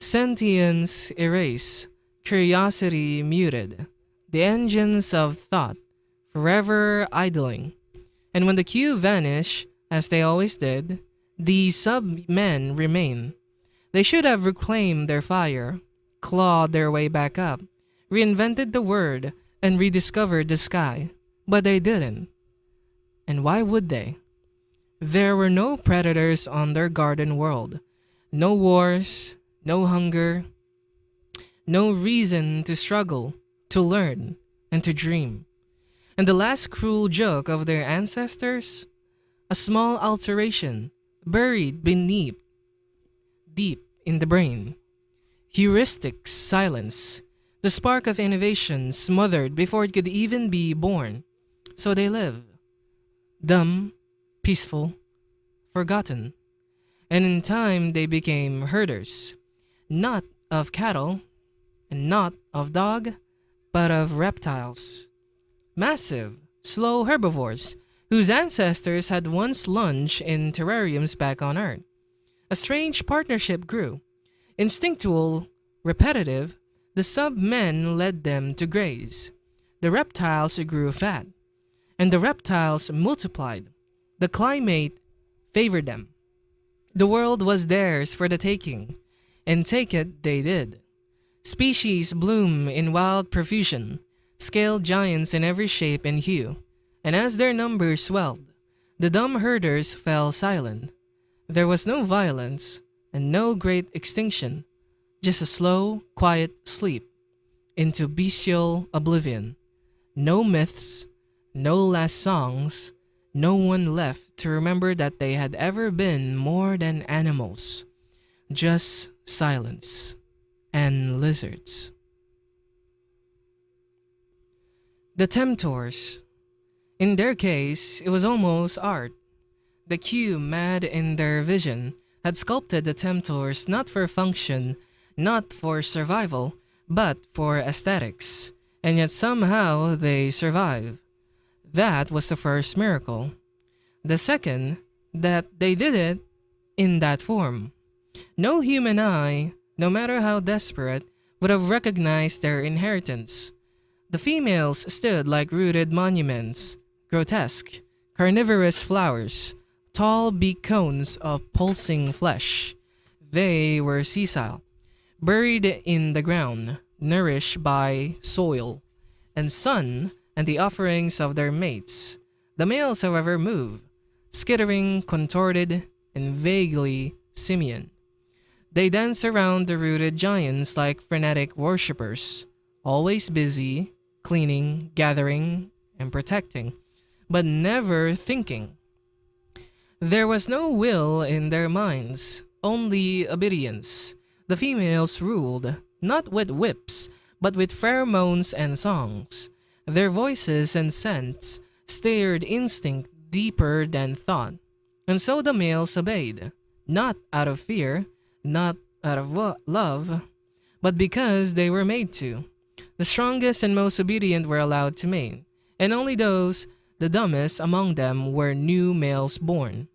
A: Sentience erased, curiosity muted, the engines of thought forever idling. And when the queue vanished, as they always did, the sub-men remain. They should have reclaimed their fire, clawed their way back up, reinvented the word, and rediscovered the sky. But they didn't. And why would they? There were no predators on their garden world. No wars, no hunger, no reason to struggle, to learn, and to dream. And the last cruel joke of their ancestors? A small alteration buried beneath, deep in the brain. Heuristics silence, the spark of innovation smothered before it could even be born. So they live, dumb, peaceful, forgotten. And in time they became herders, not of cattle, and not of dog, but of reptiles. Massive, slow herbivores whose ancestors had once lunged in terrariums back on Earth. A strange partnership grew. Instinctual, repetitive, the sub-men led them to graze. The reptiles grew fat, and the reptiles multiplied. The climate favored them. The world was theirs for the taking, and take it they did. Species bloom in wild profusion, scaled giants in every shape and hue, and as their numbers swelled, the dumb herders fell silent. There was no violence and no great extinction, just a slow, quiet sleep into bestial oblivion. No myths, no last songs, no one left to remember that they had ever been more than animals. Just silence and lizards. The Temptors. In their case, it was almost art. The Q, mad in their vision, had sculpted the Temptors not for function, not for survival, but for aesthetics. And yet somehow they survive. That was the first miracle. The second, that they did it in that form. No human eye, no matter how desperate, would have recognized their inheritance. The females stood like rooted monuments, grotesque, carnivorous flowers, tall beak cones of pulsing flesh. They were sessile, buried in the ground, nourished by soil and sun and the offerings of their mates. The males, however, move, skittering, contorted, and vaguely simian. They dance around the rooted giants like frenetic worshippers, always busy, cleaning, gathering, and protecting, but never thinking. There was no will in their minds, only obedience. The females ruled, not with whips, but with pheromones and songs. Their voices and scents stirred instinct deeper than thought, and so the males obeyed, not out of fear, not out of love, but because they were made to. The strongest and most obedient were allowed to mate, and only those, the dumbest among them, were new males born.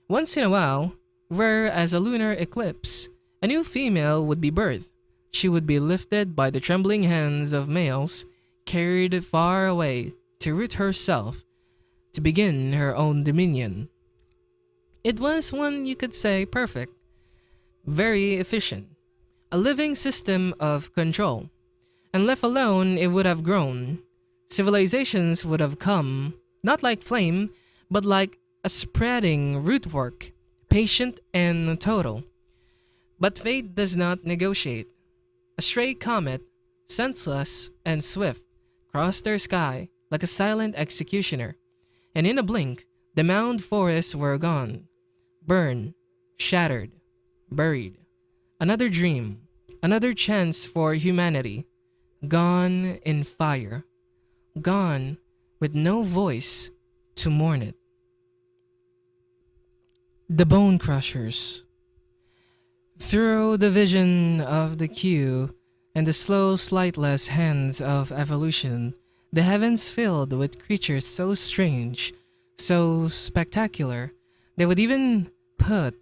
A: Once in a while, rare as a lunar eclipse, a new female would be birthed. She would be lifted by the trembling hands of males, carried far away to root herself, to begin her own dominion. It was one you could say perfect, very efficient, a living system of control. And left alone, it would have grown. Civilizations would have come, not like flame, but like a spreading rootwork, patient and total. But fate does not negotiate. A stray comet, senseless and swift, crossed their sky like a silent executioner, and in a blink, the mound forests were gone, burned, shattered, buried. Another dream, another chance for humanity, gone in fire, gone with no voice to mourn it. The Bone Crushers. Through the vision of the Q and the slow, slightless hands of evolution, the heavens filled with creatures so strange, so spectacular, they would even put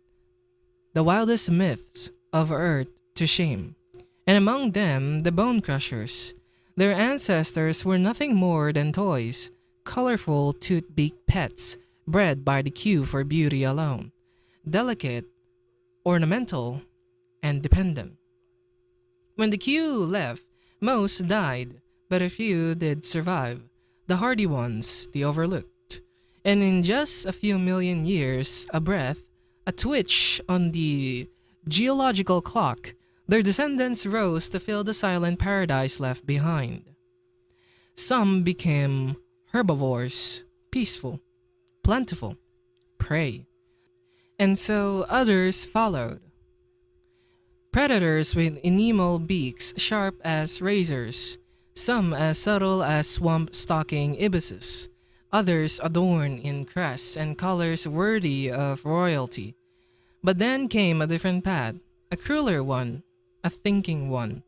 A: the wildest myths of Earth to shame. And among them, the Bone Crushers. Their ancestors were nothing more than toys, colorful tooth-beaked pets, bred by the Q for beauty alone, delicate, ornamental, and dependent. When the Q left, most died, but a few did survive, the hardy ones, the overlooked. And in just a few million years, a breath, a twitch on the geological clock, their descendants rose to fill the silent paradise left behind. Some became herbivores, peaceful, plentiful, prey. And so others followed. Predators with enamel beaks sharp as razors, some as subtle as swamp-stalking ibises, others adorned in crests and colors worthy of royalty. But then came a different path, a crueler one, a thinking one.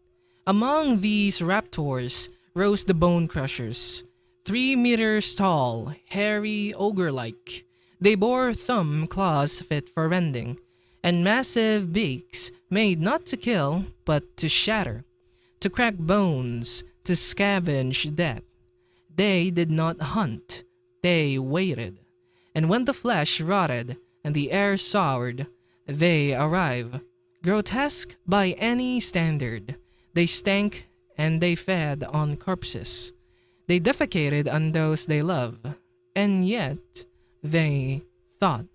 A: Among these raptors rose the bone crushers, 3 meters tall, hairy, ogre-like. They bore thumb claws fit for rending, and massive beaks made not to kill, but to shatter, to crack bones, to scavenge death. They did not hunt, they waited. And when the flesh rotted and the air soured, they arrive. Grotesque by any standard, they stank and they fed on corpses. They defecated on those they love, and yet they thought.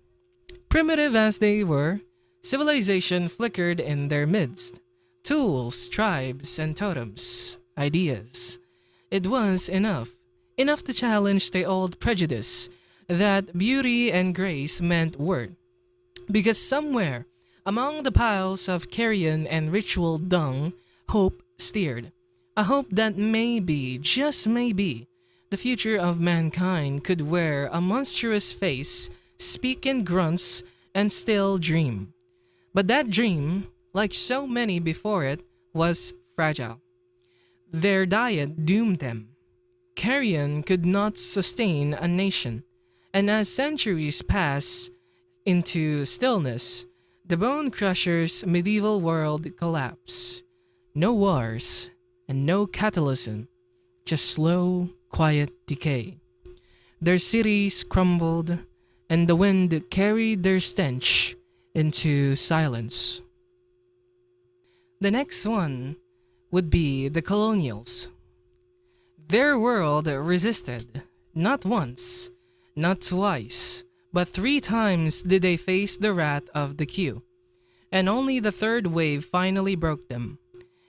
A: Primitive as they were, civilization flickered in their midst. Tools, tribes, and totems, ideas. It was enough. Enough to challenge the old prejudice that beauty and grace meant worth. Because somewhere, among the piles of carrion and ritual dung, hope steered. A hope that maybe, just maybe, the future of mankind could wear a monstrous face, speak in grunts, and still dream. But that dream, like so many before it, was fragile. Their diet doomed them. Carrion could not sustain a nation, and as centuries pass into stillness, the bone crusher's medieval world collapsed. No wars, and no catalysm, just slow, quiet decay. Their cities crumbled, and the wind carried their stench into silence. The next one would be the colonials. Their world resisted, not once, not twice, but 3 times did they face the wrath of the Q, and only the third wave finally broke them.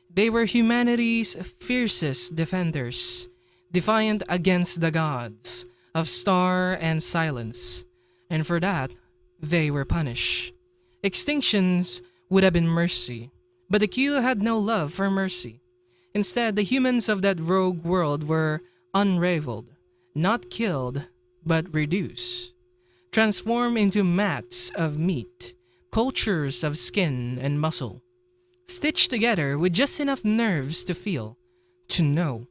A: They were humanity's fiercest defenders, defiant against the gods of star and silence, and for that, they were punished. Extinctions would have been mercy, but the Q had no love for mercy. Instead, the humans of that rogue world were unraveled, not killed, but reduced, transformed into mats of meat, cultures of skin and muscle, stitched together with just enough nerves to feel, to know.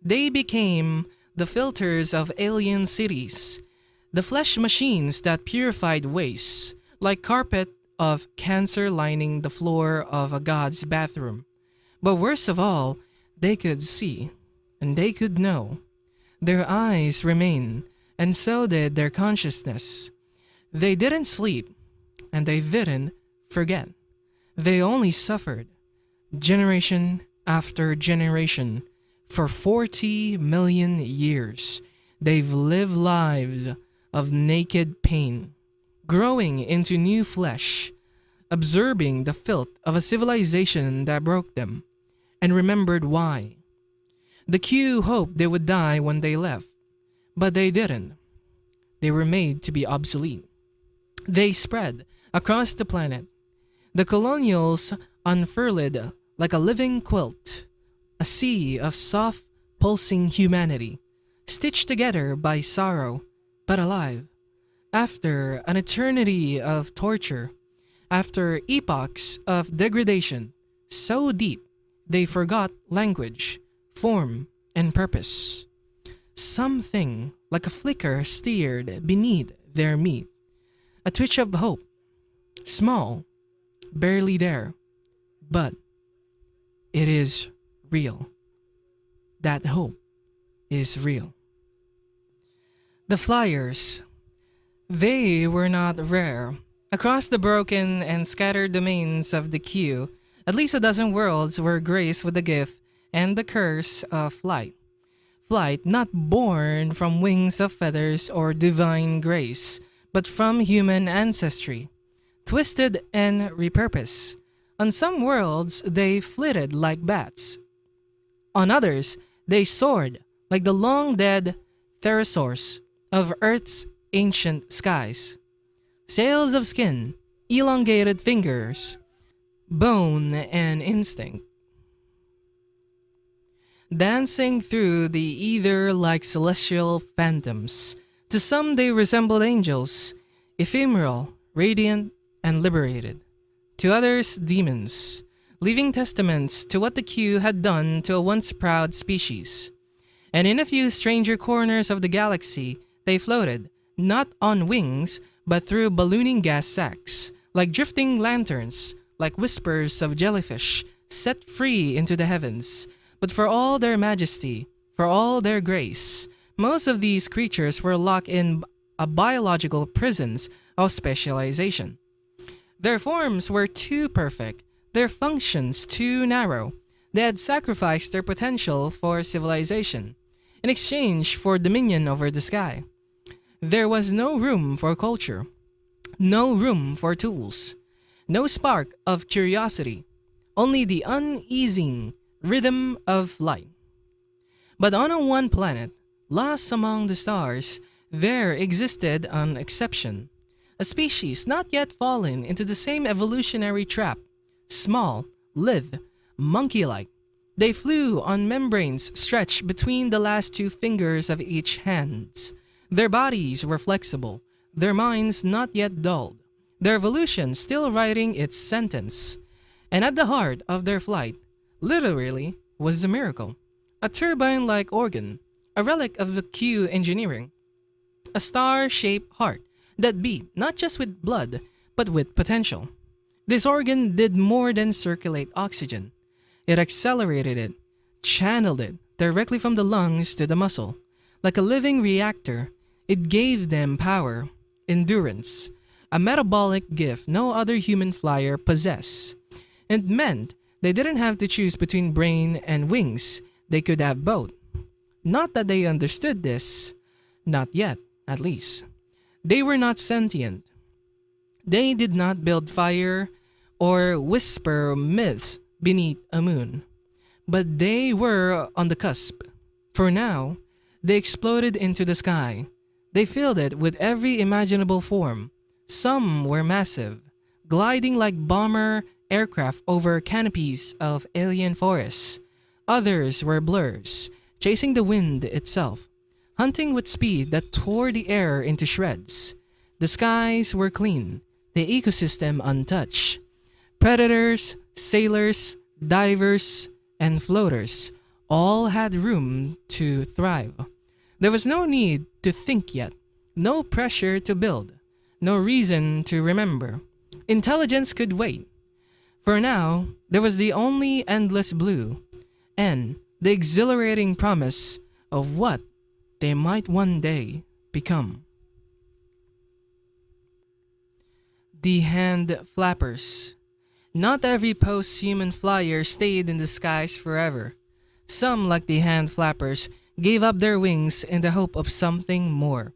A: They became the filters of alien cities, the flesh machines that purified waste, like carpet of cancer lining the floor of a god's bathroom. But worst of all, they could see, and they could know. Their eyes remained, and so did their consciousness. They didn't sleep, and they didn't forget. They only suffered, generation after generation. For 40 million years, they've lived lives of naked pain, growing into new flesh, absorbing the filth of a civilization that broke them, and remembered why. The Q hoped they would die when they left, but they didn't. They were made to be obsolete. They spread across the planet. The colonials unfurled like a living quilt, a sea of soft, pulsing humanity, stitched together by sorrow, but alive. After an eternity of torture, after epochs of degradation, so deep they forgot language, form, and purpose. Something like a flicker stirred beneath their meat, a twitch of hope, small, barely there, but it is real. That hope is real. The flyers, they were not rare. Across the broken and scattered domains of the Q, at least a dozen worlds were graced with the gift and the curse of flight. Flight not born from wings of feathers or divine grace, but from human ancestry, twisted and repurposed. On some worlds, they flitted like bats. On others, they soared like the long-dead pterosaurs of Earth's ancient skies. Sails of skin, elongated fingers, bone, and instinct. Dancing through the ether like celestial phantoms. To some, they resembled angels, ephemeral, radiant, and liberated. To others, demons, living testaments to what the Q had done to a once proud species. And in a few stranger corners of the galaxy, they floated, not on wings, but through ballooning gas sacs, like drifting lanterns, like whispers of jellyfish, set free into the heavens. But for all their majesty, for all their grace, most of these creatures were locked in a biological prisons of specialization. Their forms were too perfect, their functions too narrow. They had sacrificed their potential for civilization in exchange for dominion over the sky. There was no room for culture, no room for tools, no spark of curiosity, only the uneasing rhythm of light. But on a one planet, lost among the stars, there existed an exception, a species not yet fallen into the same evolutionary trap. Small, lithe, monkey-like, they flew on membranes stretched between the last two fingers of each hand. Their bodies were flexible, their minds not yet dulled, their evolution still writing its sentence. And at the heart of their flight, literally, was a miracle. A turbine-like organ, a relic of the Q engineering. A star-shaped heart that beat not just with blood, but with potential. This organ did more than circulate oxygen. It accelerated it, channeled it directly from the lungs to the muscle. Like a living reactor, it gave them power, endurance, a metabolic gift no other human flyer possessed. It meant they didn't have to choose between brain and wings. They could have both. Not that they understood this. Not yet, at least. They were not sentient. They did not build fire or whisper myths beneath a moon. But they were on the cusp. For now, they exploded into the sky. They filled it with every imaginable form. Some were massive, gliding like bomber aircraft over canopies of alien forests. Others were blurs, chasing the wind itself, hunting with speed that tore the air into shreds. The skies were clean, the ecosystem untouched. Predators, sailors, divers, and floaters all had room to thrive. There was no need to think yet, no pressure to build, no reason to remember. Intelligence could wait. For now, there was the only endless blue, and the exhilarating promise of what they might one day become. The hand flappers. Not every post-human flyer stayed in the skies forever. Some, like the hand flappers, gave up their wings in the hope of something more.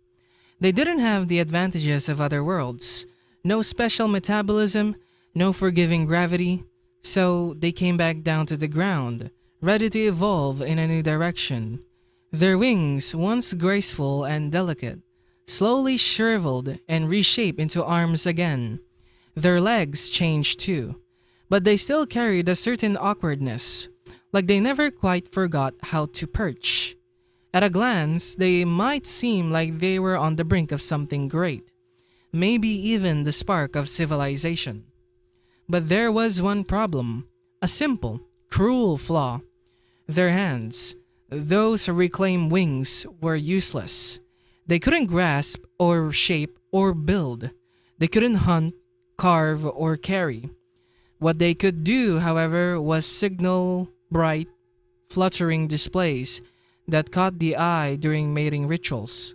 A: They didn't have the advantages of other worlds. No special metabolism, no forgiving gravity, so they came back down to the ground, ready to evolve in a new direction. Their wings, once graceful and delicate, slowly shriveled and reshaped into arms again. Their legs changed too, but they still carried a certain awkwardness, like they never quite forgot how to perch. At a glance, they might seem like they were on the brink of something great, maybe even the spark of civilization. But there was one problem, a simple, cruel flaw. Their hands, those reclaimed wings, were useless. They couldn't grasp or shape or build. They couldn't hunt, carve, or carry. What they could do, however, was signal bright, fluttering displays that caught the eye during mating rituals.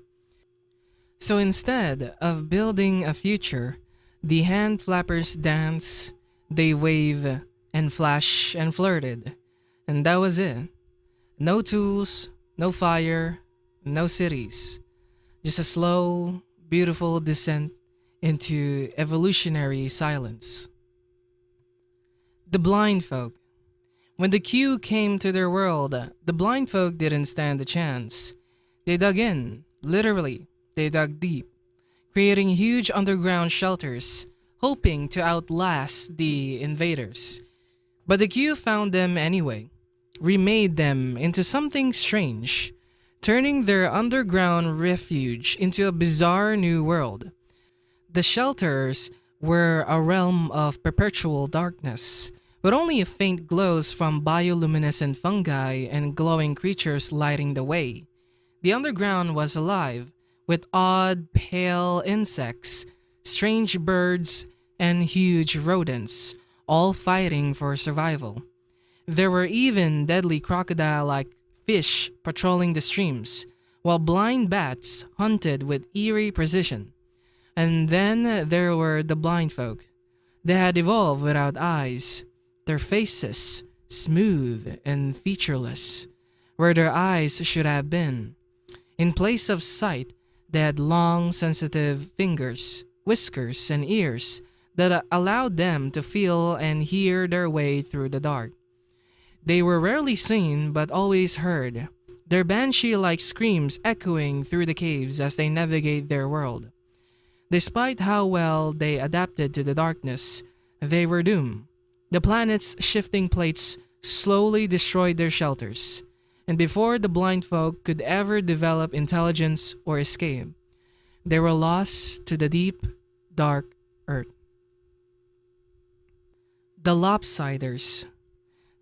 A: So instead of building a future, the hand flappers dance, they wave and flash and flirted. And that was it. No tools, no fire, no cities. Just a slow, beautiful descent into evolutionary silence. The blind folk. When the Q came to their world, the blind folk didn't stand a chance. They dug in, literally, they dug deep, creating huge underground shelters, hoping to outlast the invaders. But the queue found them anyway, remade them into something strange, turning their underground refuge into a bizarre new world. The shelters were a realm of perpetual darkness, with only a faint glows from bioluminescent fungi and glowing creatures lighting the way. The underground was alive, with odd, pale insects, strange birds, and huge rodents, all fighting for survival. There were even deadly crocodile like fish patrolling the streams, while blind bats hunted with eerie precision. And then there were the blind folk. They had evolved without eyes, their faces smooth and featureless, where their eyes should have been. In place of sight, they had long, sensitive fingers, whiskers, and ears that allowed them to feel and hear their way through the dark. They were rarely seen but always heard, their banshee-like screams echoing through the caves as they navigate their world. Despite how well they adapted to the darkness, they were doomed. The planet's shifting plates slowly destroyed their shelters, and before the blind folk could ever develop intelligence or escape, they were lost to the deep, dark earth. The Lopsiders.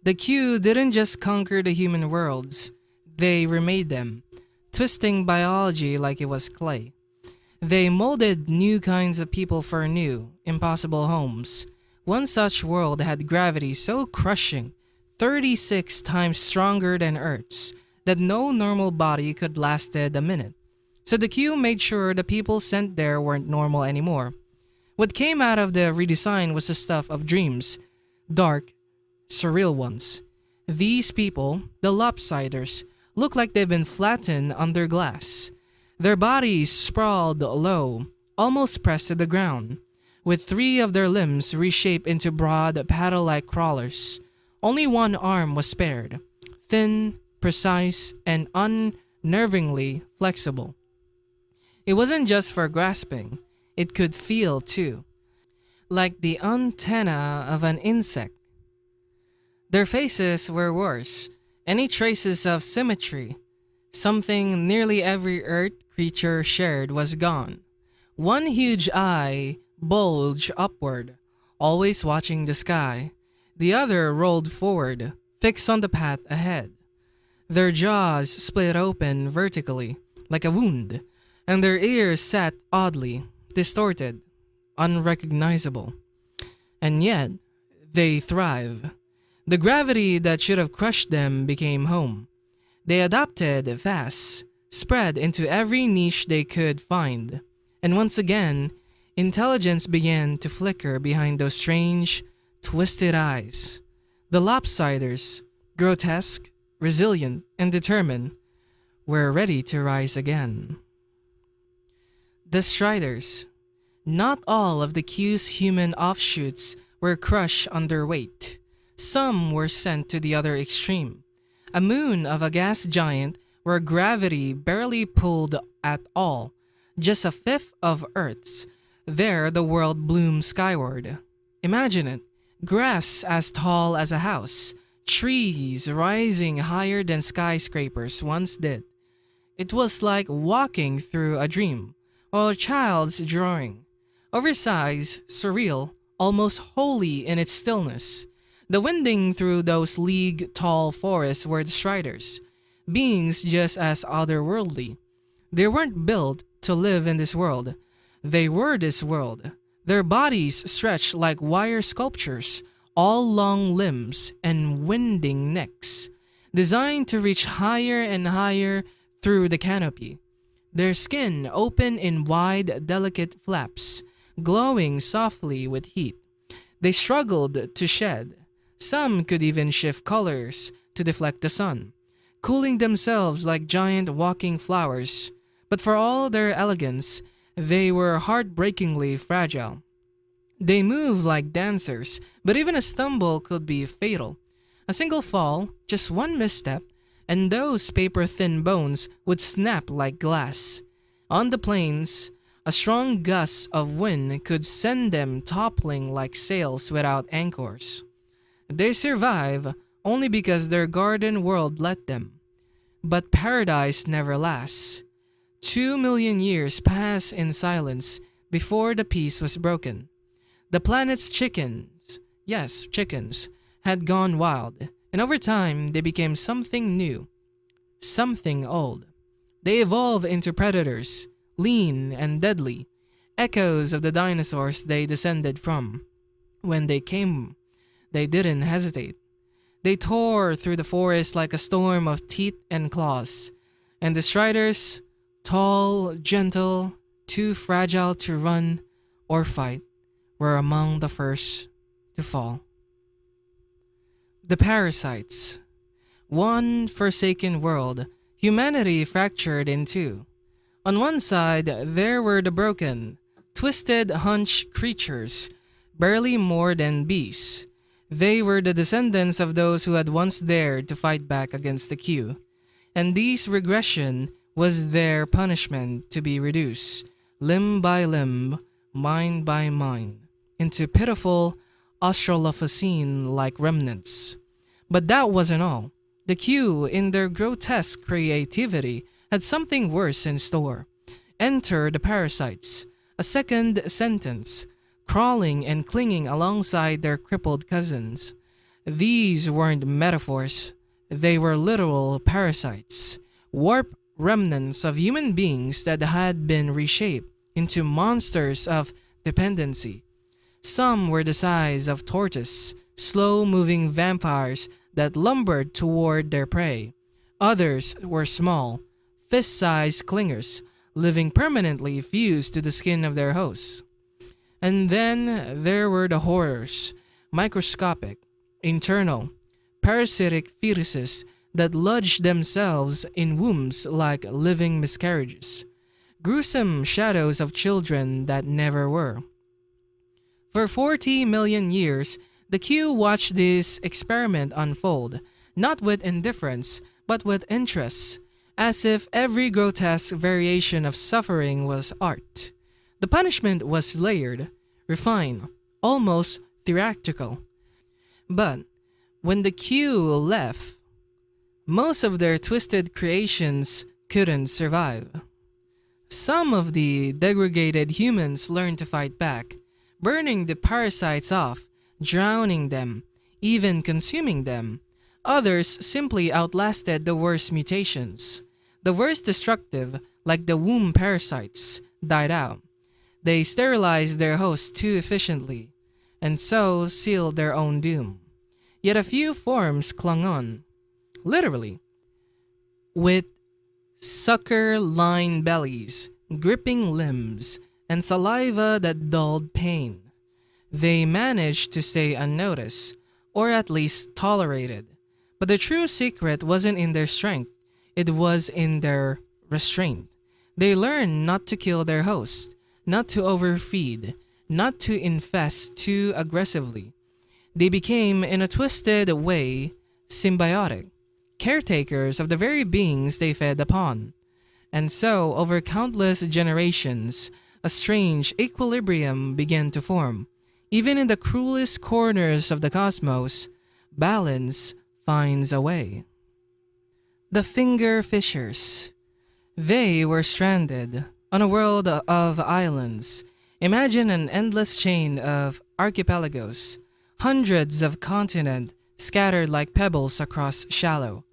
A: The Q didn't just conquer the human worlds, they remade them, twisting biology like it was clay. They molded new kinds of people for new, impossible homes. One such world had gravity so crushing, 36 times stronger than Earth's, that no normal body could lasted a minute. So the Q made sure the people sent there weren't normal anymore. What came out of the redesign was the stuff of dreams, dark, surreal ones. These people, the Lopsiders, look like they've been flattened under glass. Their bodies sprawled low, almost pressed to the ground, with 3 of their limbs reshaped into broad, paddle-like crawlers. Only one arm was spared, thin, precise, and unnervingly flexible. It wasn't just for grasping, it could feel too, like the antenna of an insect. Their faces were worse, any traces of symmetry, something nearly every Earth creature shared, was gone. One huge eye bulged upward, always watching the sky. The other rolled forward, fixed on the path ahead. Their jaws split open vertically, like a wound, and their ears sat oddly, distorted, unrecognizable. And yet, they thrive. The gravity that should have crushed them became home. They adapted fast, spread into every niche they could find, and once again, intelligence began to flicker behind those strange, twisted eyes. The Lopsiders, grotesque, resilient, and determined, were ready to rise again. The Striders. Not all of the Q's human offshoots were crushed under weight. Some were sent to the other extreme, a moon of a gas giant where gravity barely pulled at all, just a fifth of Earth's. There the world bloomed skyward. Imagine it, grass as tall as a house, trees rising higher than skyscrapers once did. It was like walking through a dream, or a child's drawing. Oversized, surreal, almost holy in its stillness. The winding through those league-tall forests were the Striders, beings just as otherworldly. They weren't built to live in this world. They were this world. Their bodies stretched like wire sculptures, all long limbs and winding necks, designed to reach higher and higher through the canopy. Their skin open in wide, delicate flaps, glowing softly with heat. They struggled to shed. Some could even shift colors to deflect the sun, cooling themselves like giant walking flowers. But for all their elegance, they were heartbreakingly fragile. They moved like dancers, but even a stumble could be fatal. A single fall, just one misstep, and those paper-thin bones would snap like glass. On the plains, A strong gust of wind could send them toppling like sails without anchors. They survive only because their garden world let them. But paradise never lasts. 2 million years pass in silence before the peace was broken. The planet's chickens, yes, chickens, had gone wild, and over time they became something new, something old. They evolved into predators, lean and deadly, echoes of the dinosaurs they descended from. When they came, they didn't hesitate. They tore through the forest like a storm of teeth and claws, and the striders, tall, gentle, too fragile to run or fight, were among the first to fall. The parasites. One forsaken world, humanity fractured in two. On one side, there were the broken, twisted, hunched creatures, barely more than beasts. They were the descendants of those who had once dared to fight back against the Q, and this regression was their punishment, to be reduced, limb by limb, mind by mind, into pitiful Australopithecine-like remnants. But that wasn't all. The Q, in their grotesque creativity, had something worse in store. Enter the parasites, a second sentence, crawling and clinging alongside their crippled cousins. These weren't metaphors, they were literal parasites, warped remnants of human beings that had been reshaped into monsters of dependency. Some were the size of tortoises, slow-moving vampires that lumbered toward their prey. Others were small, fist-sized clingers, living permanently fused to the skin of their hosts. And then there were the horrors, microscopic, internal, parasitic fetuses that lodged themselves in wombs like living miscarriages, gruesome shadows of children that never were. For 40 million years, the Q watched this experiment unfold, not with indifference, but with interest, as if every grotesque variation of suffering was art. The punishment was layered, refined, almost theatrical. But when the Q left, most of their twisted creations couldn't survive. Some of the degraded humans learned to fight back, burning the parasites off, drowning them, even consuming them. Others simply outlasted the worst mutations. The worst destructive, like the womb parasites, died out. They sterilized their hosts too efficiently, and so sealed their own doom. Yet a few forms clung on, literally, with sucker-lined bellies, gripping limbs, and saliva that dulled pain. They managed to stay unnoticed, or at least tolerated. But the true secret wasn't in their strength, it was in their restraint. They learned not to kill their host, not to overfeed, not to infest too aggressively. They became, in a twisted way, symbiotic, caretakers of the very beings they fed upon. And so, over countless generations, a strange equilibrium began to form. Even in the cruelest corners of the cosmos, balance finds a way. The finger fishers. They were stranded on a world of islands. Imagine an endless chain of archipelagos, hundreds of continents scattered like pebbles across shallow,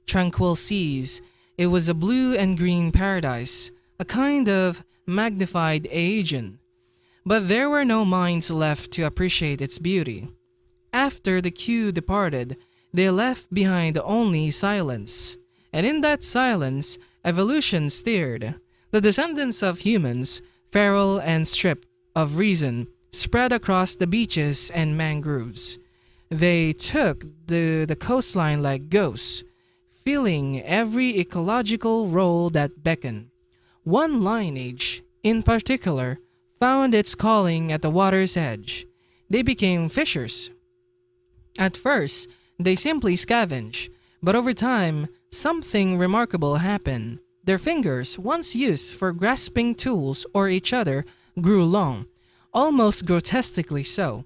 A: tranquil seas. It was a blue and green paradise, a kind of magnified Aegean. But there were no minds left to appreciate its beauty. After the Q departed, they left behind only silence. And in that silence, evolution stirred. The descendants of humans, feral and stripped of reason, spread across the beaches and mangroves. They took the coastline like ghosts, filling every ecological role that beckoned. One lineage, in particular, found its calling at the water's edge. They became fishers. At first, they simply scavenged, but over time, something remarkable happened. Their fingers, once used for grasping tools or each other, grew long, almost grotesquely so,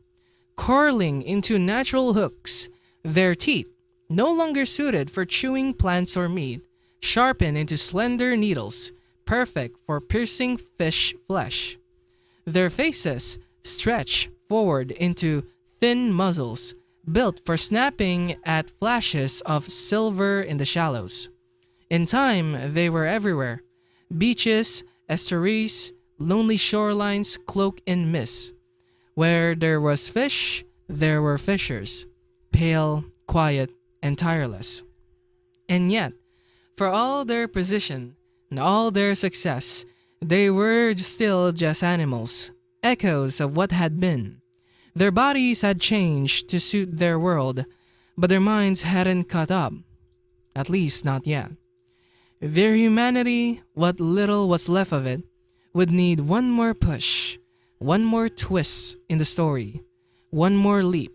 A: curling into natural hooks. Their teeth, no longer suited for chewing plants or meat, sharpened into slender needles, perfect for piercing fish flesh. Their faces stretched forward into thin muzzles, built for snapping at flashes of silver in the shallows. In time, they were everywhere. Beaches, estuaries, lonely shorelines cloaked in mist. Where there was fish, there were fishers, pale, quiet, and tireless. And yet, for all their position and all their success, they were still just animals, echoes of what had been. Their bodies had changed to suit their world, but their minds hadn't caught up. At least not yet. Their humanity, what little was left of it, would need one more push, one more twist in the story, one more leap,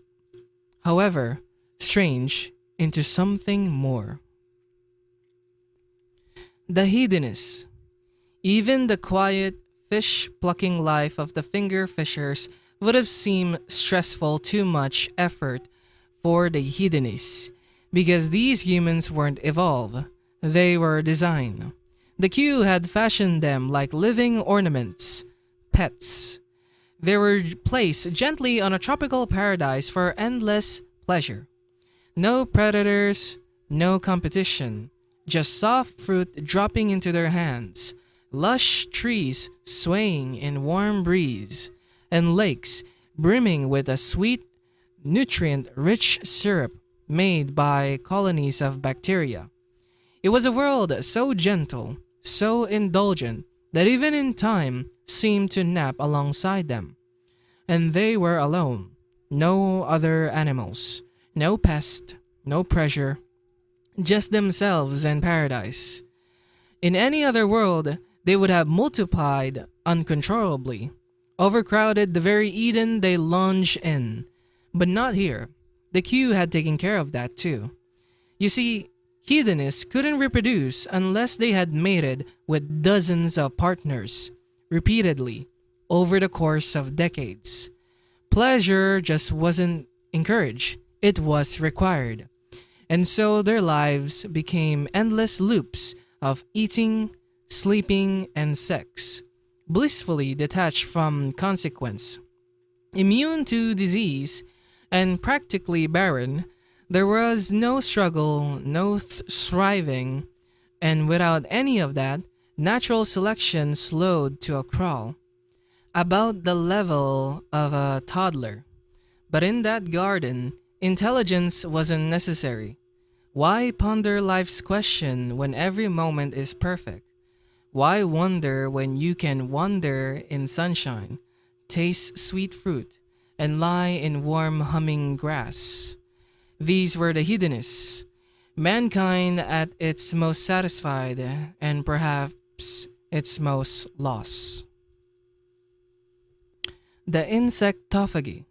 A: however strange, into something more. The hedonists. Even the quiet, fish-plucking life of the finger fishers would have seemed stressful, too much effort for the hedonists, because these humans weren't evolved, they were designed. The queue had fashioned them like living ornaments, pets. They were placed gently on a tropical paradise for endless pleasure. No predators, no competition, just soft fruit dropping into their hands, lush trees swaying in warm breeze, and lakes brimming with a sweet, nutrient-rich syrup made by colonies of bacteria. It was a world so gentle, so indulgent, that even in time seemed to nap alongside them. And they were alone. No other animals, no pest, no pressure, just themselves and paradise. In any other world, they would have multiplied uncontrollably, overcrowded the very Eden they lounged in. But not here. The queue had taken care of that too. You see, hedonists couldn't reproduce unless they had mated with dozens of partners, repeatedly, over the course of decades. Pleasure just wasn't encouraged, it was required. And so their lives became endless loops of eating, sleeping, and sex, blissfully detached from consequence. Immune to disease and practically barren, there was no struggle, no striving, and without any of that, natural selection slowed to a crawl, about the level of a toddler. But in that garden, intelligence wasn't necessary. Why ponder life's question when every moment is perfect? Why wonder when you can wander in sunshine, taste sweet fruit, and lie in warm humming grass? These were the hedonists, mankind at its most satisfied and perhaps its most lost. The insectophagy.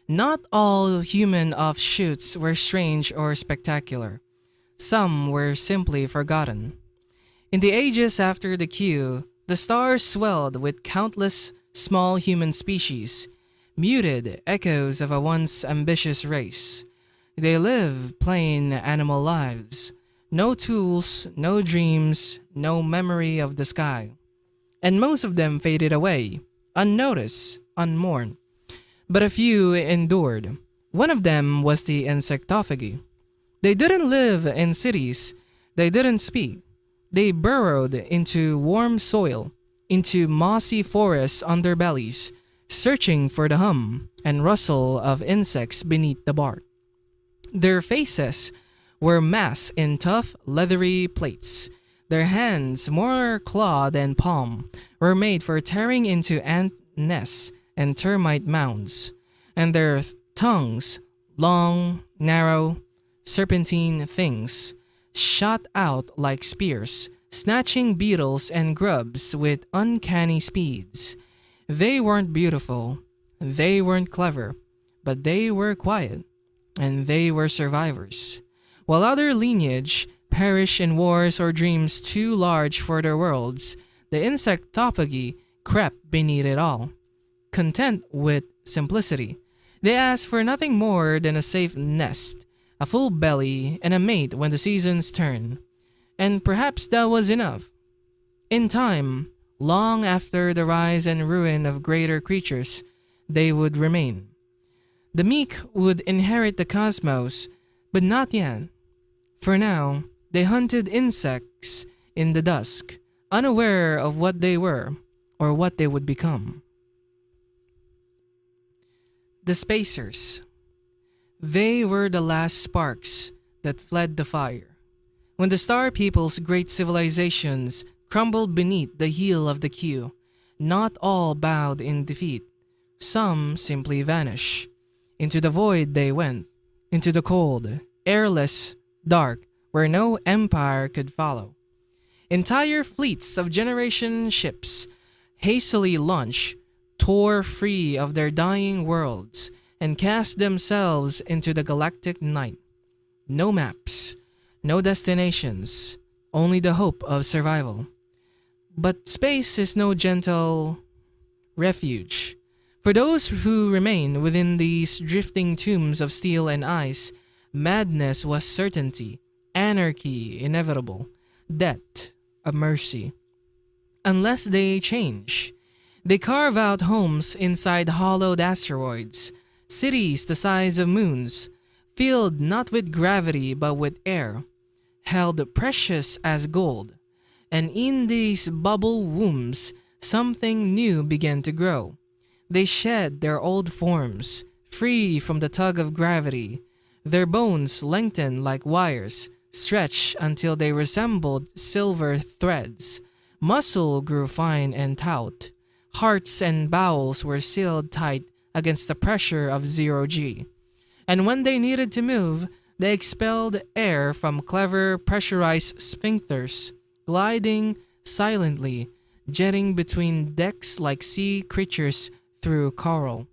A: Not all human offshoots were strange or spectacular. Some were simply forgotten. In the ages after the queue, the stars swelled with countless small human species, muted echoes of a once ambitious race. They live plain animal lives, no tools, no dreams, no memory of the sky. And most of them faded away, unnoticed, unmourned. But a few endured. One of them was the insectophagy. They didn't live in cities, they didn't speak. They burrowed into warm soil, into mossy forests underbellies, searching for the hum and rustle of insects beneath the bark. Their faces were masked in tough, leathery plates. Their hands, more claw than palm, were made for tearing into ant nests and termite mounds. And their tongues, long, narrow, serpentine things, shot out like spears, snatching beetles and grubs with uncanny speeds. They weren't beautiful, they weren't clever, but they were quiet, and they were survivors. While other lineage perish in wars or dreams too large for their worlds, the insectophagy crept beneath it all. Content with simplicity, they asked for nothing more than a safe nest, a full belly, and a mate when the seasons turn. And perhaps that was enough. In time, long after the rise and ruin of greater creatures, they would remain. The meek would inherit the cosmos, but not yet. For now, they hunted insects in the dusk, unaware of what they were or what they would become. The Spacers. They were the last sparks that fled the fire. When the Star People's great civilizations crumbled beneath the heel of the queue, not all bowed in defeat. Some simply vanished. Into the void they went, into the cold, airless, dark, where no empire could follow. Entire fleets of generation ships, hastily launched, tore free of their dying worlds and cast themselves into the galactic night. No maps, no destinations, only the hope of survival. But space is no gentle refuge. For those who remain within these drifting tombs of steel and ice, madness was certainty, anarchy inevitable, death a mercy. Unless they change, they carve out homes inside hollowed asteroids, cities the size of moons, filled not with gravity but with air, held precious as gold. And in these bubble wombs, something new began to grow. They shed their old forms, free from the tug of gravity. Their bones lengthened like wires, stretched until they resembled silver threads. Muscle grew fine and taut. Hearts and bowels were sealed tight against the pressure of zero-G. And when they needed to move, they expelled air from clever pressurized sphincters, gliding silently, jetting between decks like sea creatures through coral.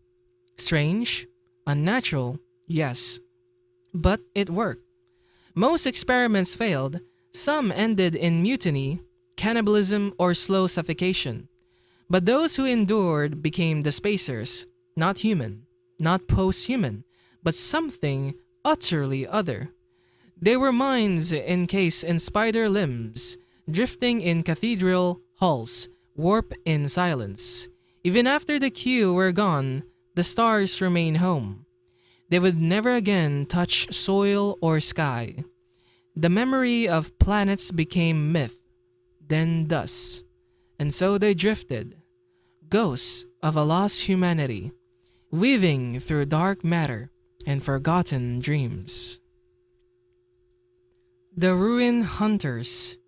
A: Strange? Unnatural? Yes. But it worked. Most experiments failed. Some ended in mutiny, cannibalism, or slow suffocation. But those who endured became the Spacers, not human, not post-human, but something utterly other. They were minds encased in spider limbs, drifting in cathedral halls, warp in silence. Even after the queue were gone, the stars remain home. They would never again touch soil or sky. The memory of planets became myth, then dust. And so they drifted, ghosts of a lost humanity, weaving through dark matter and forgotten dreams. The Ruin Hunters.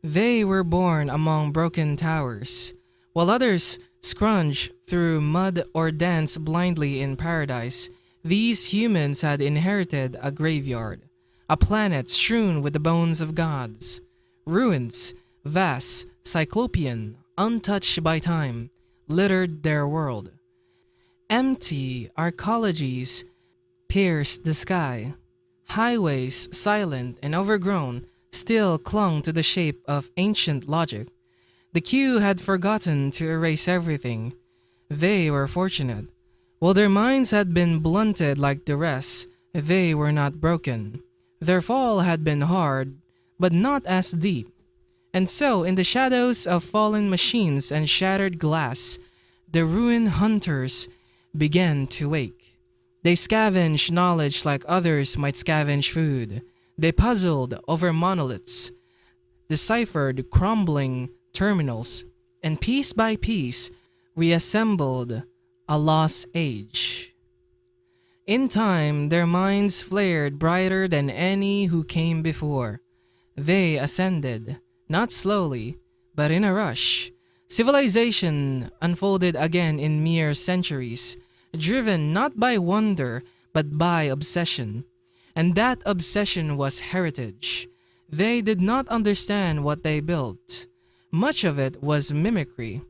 A: They were born among broken towers, while others scrunch through mud or dance blindly in paradise. These humans had inherited a graveyard, a planet strewn with the bones of gods. Ruins, vast, cyclopean, untouched by time, littered their world. Empty arcologies pierced the sky. Highways, silent and overgrown, still clung to the shape of ancient logic. The queue had forgotten to erase everything. They were fortunate. While their minds had been blunted like the rest, they were not broken. Their fall had been hard, but not as deep. And so, in the shadows of fallen machines and shattered glass, the Ruin Hunters began to wake. They scavenged knowledge like others might scavenge food. They puzzled over monoliths, deciphered crumbling terminals, and piece by piece reassembled a lost age. In time, their minds flared brighter than any who came before. They ascended, not slowly, but in a rush. Civilization unfolded again in mere centuries, driven not by wonder, but by obsession. And that obsession was heritage. They did not understand what they built. Much of it was mimicry,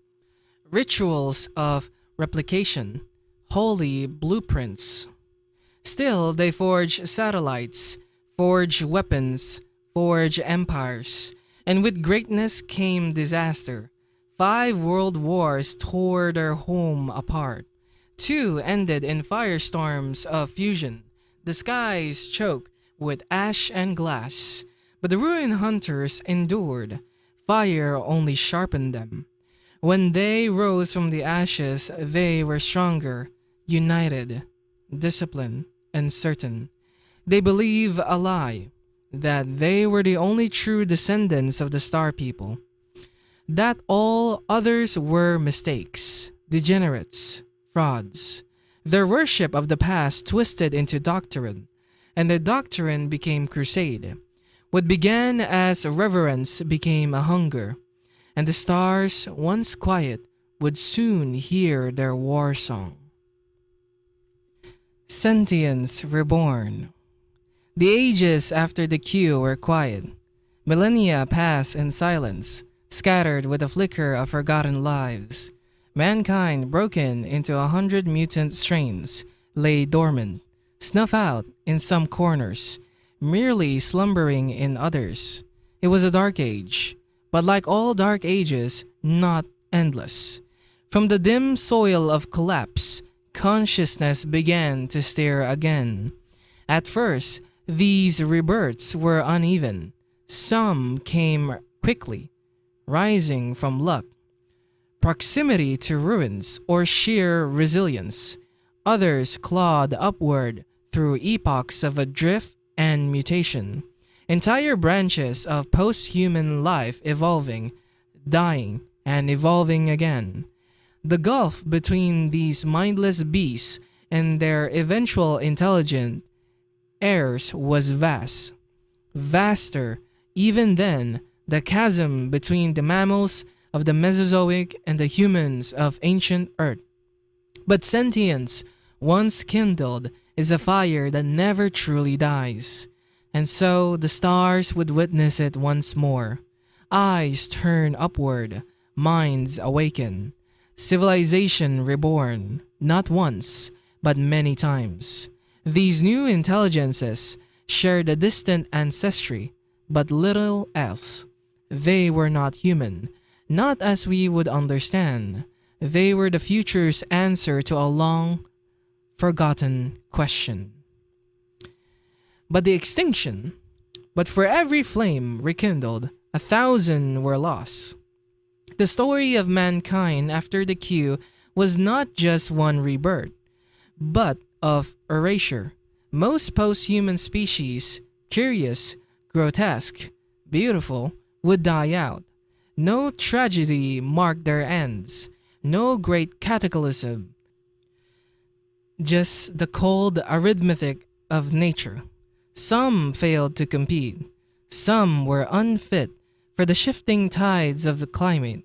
A: rituals of replication, holy blueprints. Still, they forged satellites, forged weapons, forge empires, and with greatness came disaster. 5 world wars tore their home apart. 2 ended in firestorms of fusion. The skies choked with ash and glass. But the ruin hunters endured. Fire only sharpened them. When they rose from the ashes, they were stronger, united, disciplined, and certain. They believe a lie, that they were the only true descendants of the Star People, that all others were mistakes, degenerates, frauds. Their worship of the past twisted into doctrine, and the doctrine became crusade. What began as a reverence became a hunger, and the stars, once quiet, would soon hear their war song. Sentience reborn. The ages after the queue were quiet. Millennia passed in silence, scattered with a flicker of forgotten lives. Mankind, broken into 100 mutant strains, lay dormant, snuffed out in some corners, merely slumbering in others. It was a dark age, but like all dark ages, not endless. From the dim soil of collapse, consciousness began to stir again. At first, these rebirths were uneven. Some came quickly, rising from luck, proximity to ruins, or sheer resilience. Others clawed upward through epochs of adrift and mutation. Entire branches of post-human life evolving, dying, and evolving again. The gulf between these mindless beasts and their eventual intelligent heirs was vast. Vaster, even then, the chasm between the mammals of the Mesozoic and the humans of ancient Earth. But sentience, once kindled, is a fire that never truly dies. And so the stars would witness it once more. Eyes turn upward, minds awaken. Civilization reborn, not once, but many times. These new intelligences shared a distant ancestry, but little else. They were not human, not as we would understand. They were the future's answer to a long forgotten question. But for every flame rekindled, 1,000 were lost. The story of mankind after the queue was not just one rebirth, but of erasure. Most post-human species, curious, grotesque, beautiful, would die out. No tragedy marked their ends, no great cataclysm, just the cold arithmetic of nature. Some failed to compete. Some were unfit for the shifting tides of the climate,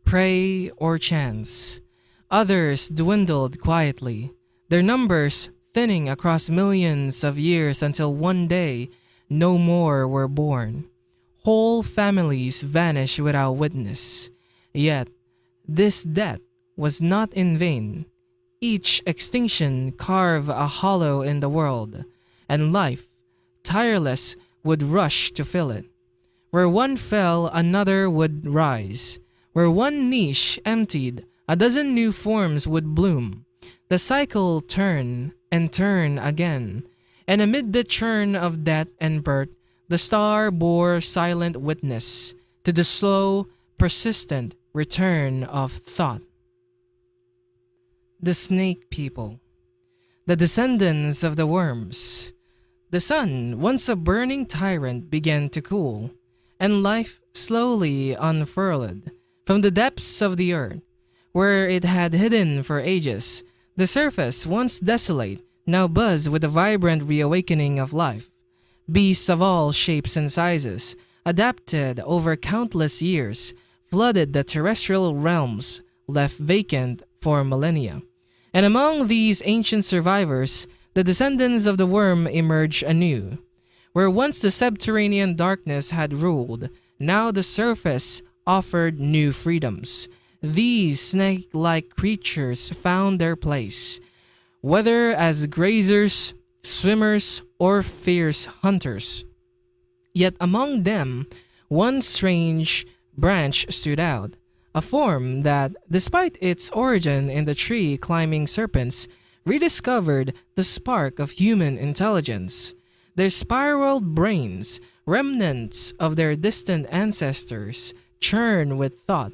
A: prey or chance. Others dwindled quietly, their numbers thinning across millions of years until one day no more were born. Whole families vanished without witness. Yet, this death was not in vain. Each extinction carved a hollow in the world, and life, tireless, would rush to fill it. Where one fell, another would rise. Where one niche emptied, a dozen new forms would bloom. The cycle turned and turned again, and amid the churn of death and birth, the star bore silent witness to the slow, persistent return of thought. The Snake People, the descendants of the worms. The sun, once a burning tyrant, began to cool, and life slowly unfurled from the depths of the earth, where it had hidden for ages. The surface, once desolate, now buzzed with the vibrant reawakening of life. Beasts of all shapes and sizes, adapted over countless years, flooded the terrestrial realms, left vacant for millennia. And among these ancient survivors, the descendants of the worm emerged anew. Where once the subterranean darkness had ruled, now the surface offered new freedoms. These snake-like creatures found their place, whether as grazers, swimmers, or fierce hunters. Yet among them, one strange branch stood out, a form that, despite its origin in the tree climbing serpents, rediscovered the spark of human intelligence. Their spiraled brains, remnants of their distant ancestors, churn with thought.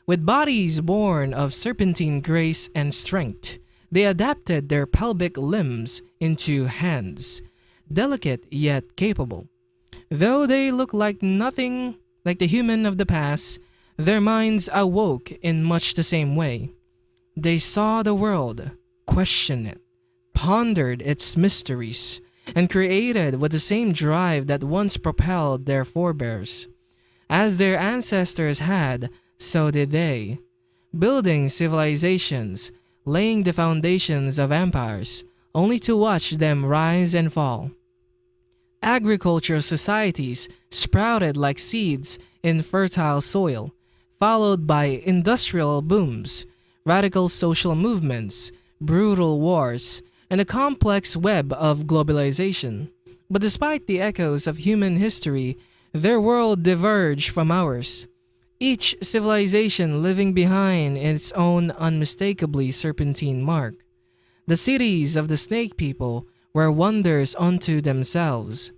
A: With bodies born of serpentine grace and strength, they adapted their pelvic limbs into hands, delicate yet capable. Though they look like nothing like the human of the past, their minds awoke in much the same way. They saw the world, questioned it, pondered its mysteries, and created with the same drive that once propelled their forebears. As their ancestors had, so did they, building civilizations, laying the foundations of empires, only to watch them rise and fall. Agricultural societies sprouted like seeds in fertile soil, followed by industrial booms, radical social movements, brutal wars, and a complex web of globalization. But despite the echoes of human history, their world diverged from ours, each civilization living behind its own unmistakably serpentine mark. The cities of the Snake People were wonders unto themselves,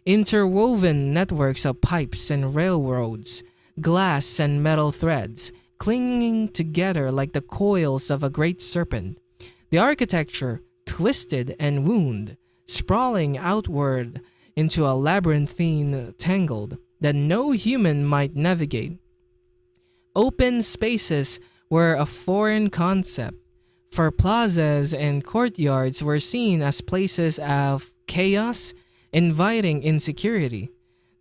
A: interwoven networks of pipes and railroads, glass and metal threads, clinging together like the coils of a great serpent. The architecture, twisted and wound, sprawling outward into a labyrinthine tangled that no human might navigate. Open spaces were a foreign concept, for plazas and courtyards were seen as places of chaos, inviting insecurity.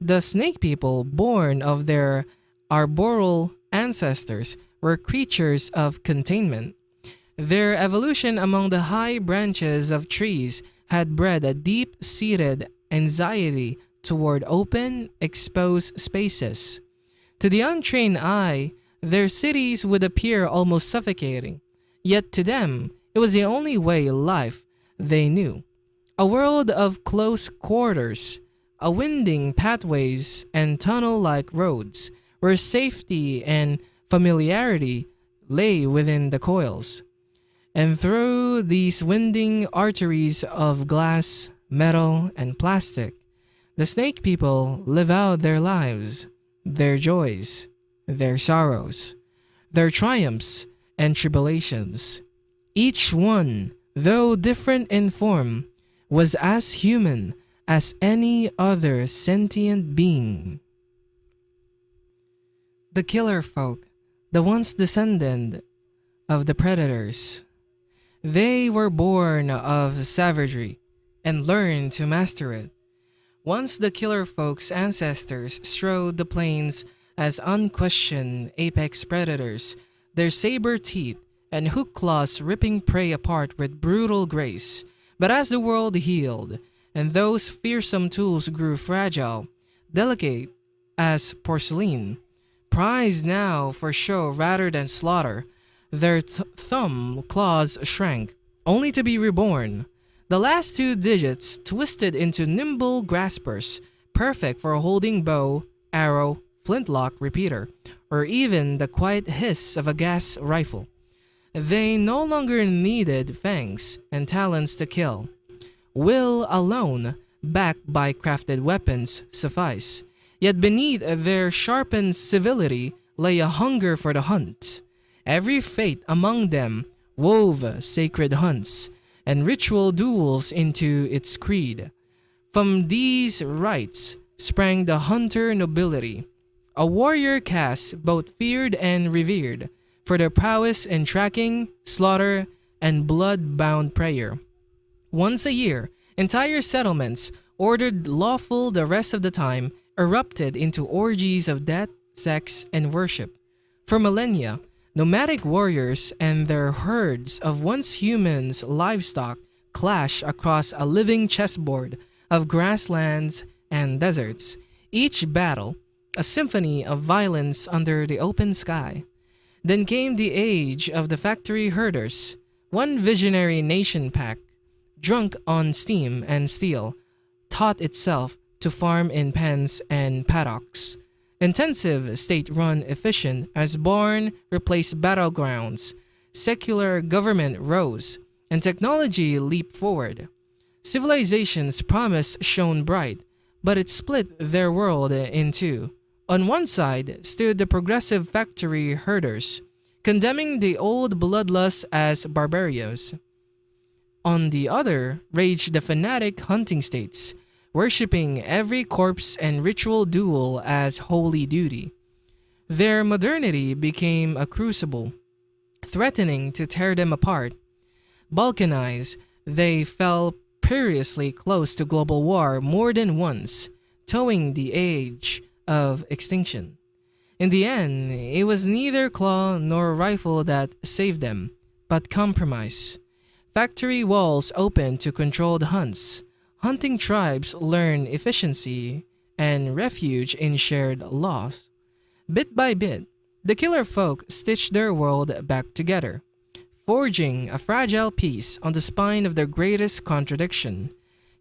A: The Snake People, born of their arboreal ancestors, were creatures of containment. Their evolution among the high branches of trees had bred a deep-seated anxiety toward open, exposed spaces. To the untrained eye, their cities would appear almost suffocating, yet to them, it was the only way life they knew. A world of close quarters, a winding pathways and tunnel-like roads, where safety and familiarity lay within the coils. And through these winding arteries of glass, metal, and plastic, the Snake People live out their lives, their joys, their sorrows, their triumphs and tribulations. Each one, though different in form, was as human as any other sentient being. The killer folk, the once descendant of the predators, they were born of savagery and learned to master it. Once the killer folk's ancestors strode the plains as unquestioned apex predators, their saber teeth and hook claws ripping prey apart with brutal grace. But as the world healed, and those fearsome tools grew fragile, delicate as porcelain, prized now for show rather than slaughter, their thumb claws shrank, only to be reborn. The last two digits twisted into nimble graspers, perfect for holding bow, arrow, flintlock repeater, or even the quiet hiss of a gas rifle. They no longer needed fangs and talons to kill. Will alone, backed by crafted weapons, suffice. Yet beneath their sharpened civility lay a hunger for the hunt. Every fate among them wove sacred hunts and ritual duels into its creed. From these rites sprang the hunter nobility, a warrior caste both feared and revered for their prowess in tracking, slaughter, and blood-bound prayer. Once a year, entire settlements, ordered lawful the rest of the time, erupted into orgies of death, sex, and worship. For millennia, nomadic warriors and their herds of once humans' livestock clash across a living chessboard of grasslands and deserts, each battle a symphony of violence under the open sky. Then came the age of the factory herders, one visionary nation pack, drunk on steam and steel, taught itself to farm in pens and paddocks. Intensive, state-run efficient as barn replaced battlegrounds. Secular government rose, and technology leaped forward. Civilization's promise shone bright, but it split their world in two. On one side stood the progressive factory herders, condemning the old bloodlust as barbarians. On the other raged the fanatic hunting states, worshipping every corpse and ritual duel as holy duty. Their modernity became a crucible, threatening to tear them apart. Balkanized, they fell perilously close to global war more than once, towing the edge of extinction. In the end, it was neither claw nor rifle that saved them, but compromise. Factory walls opened to controlled hunts. Hunting tribes learned efficiency and refuge in shared loss. Bit by bit, the killer folk stitched their world back together, forging a fragile peace on the spine of their greatest contradiction.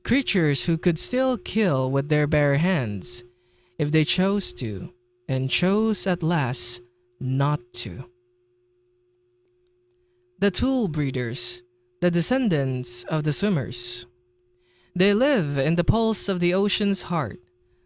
A: Creatures who could still kill with their bare hands, if they chose to, and chose at last not to. The tool breeders, the descendants of the swimmers. They live in the pulse of the ocean's heart.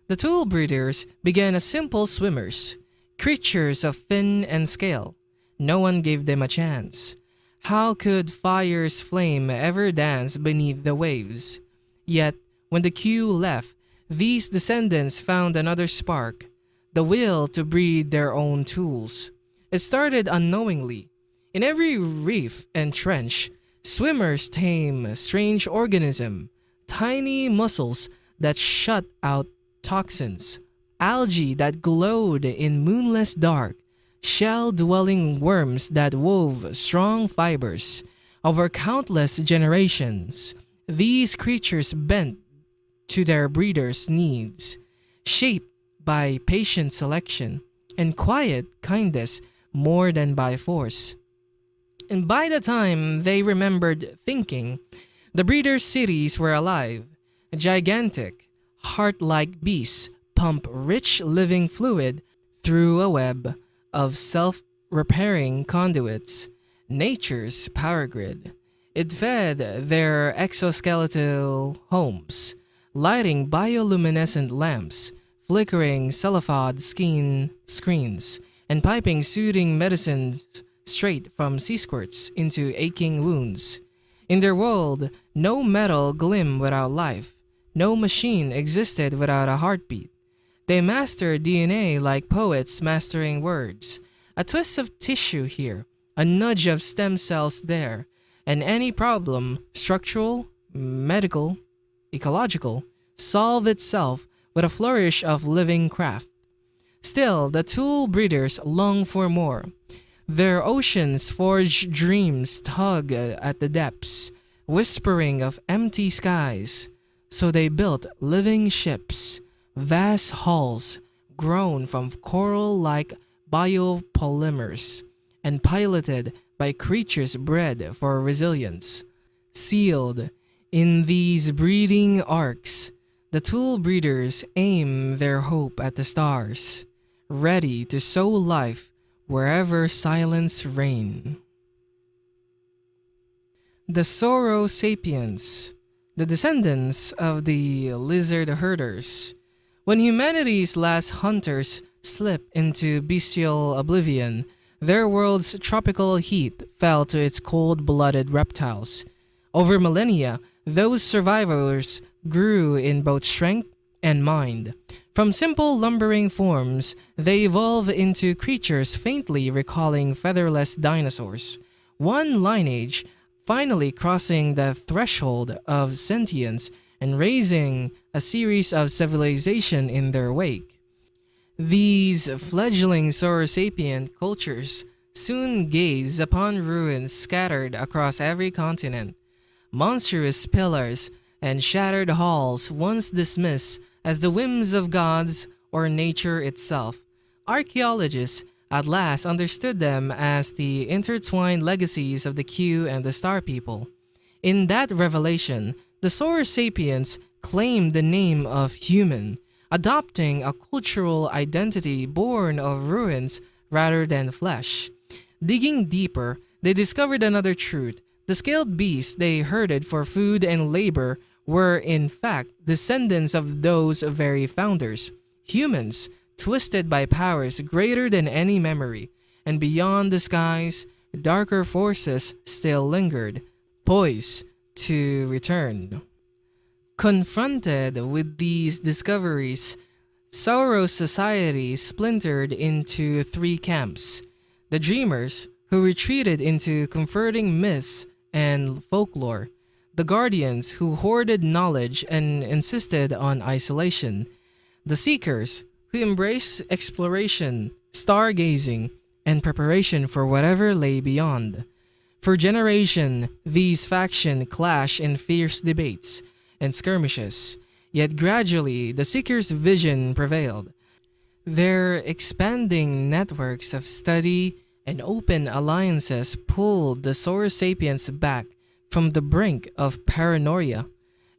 A: The tool breeders began as simple swimmers, creatures of fin and scale. No one gave them a chance. How could fire's flame ever dance beneath the waves? Yet, when the queue left, these descendants found another spark, the will to breed their own tools. It started unknowingly. In every reef and trench, swimmers tame a strange organism, tiny mussels that shut out toxins, algae that glowed in moonless dark, shell-dwelling worms that wove strong fibers. Over countless generations, these creatures bent to their breeders' needs, shaped by patient selection and quiet kindness more than by force. And by the time they remembered thinking, the breeders' cities were alive. Gigantic, heart-like beasts pump rich living fluid through a web of self-repairing conduits, nature's power grid. It fed their exoskeletal homes, lighting bioluminescent lamps, flickering cephaloid skin screens, and piping soothing medicines straight from sea squirts into aching wounds. In their world, no metal gleamed without life, no machine existed without a heartbeat. They mastered DNA like poets mastering words, a twist of tissue here, a nudge of stem cells there, and any problem, structural, medical, ecological, solve itself with a flourish of living craft. Still, the tool breeders long for more. Their oceans forged dreams tug at the depths, whispering of empty skies. So they built living ships, vast hulls grown from coral-like biopolymers, and piloted by creatures bred for resilience. Sealed in these breeding arcs, the tool breeders aim their hope at the stars, ready to sow life wherever silence reign. The Sauro sapiens, the descendants of the lizard herders. When humanity's last hunters slipped into bestial oblivion, their world's tropical heat fell to its cold-blooded reptiles. Over millennia, those survivors grew in both strength and mind. From simple lumbering forms, they evolved into creatures faintly recalling featherless dinosaurs. One lineage finally crossing the threshold of sentience and raising a series of civilization in their wake. These fledgling Saurosapient cultures soon gaze upon ruins scattered across every continent. Monstrous pillars and shattered halls once dismissed as the whims of gods or nature itself. Archaeologists at last understood them as the intertwined legacies of the Q and the Star People. In that revelation, the Saurus sapiens claimed the name of human, adopting a cultural identity born of ruins rather than flesh. Digging deeper, they discovered another truth. The scaled beasts they herded for food and labor were, in fact, descendants of those very founders. Humans, twisted by powers greater than any memory, and beyond the skies, darker forces still lingered, poised to return. Confronted with these discoveries, Sauro's society splintered into three camps: the dreamers, who retreated into comforting myths and folklore; the guardians, who hoarded knowledge and insisted on isolation; the seekers, who embraced exploration, stargazing, and preparation for whatever lay beyond. For generations, these factions clashed in fierce debates and skirmishes, yet gradually the seekers' vision prevailed. Their expanding networks of study and open alliances pulled the Sauro sapiens back from the brink of paranoia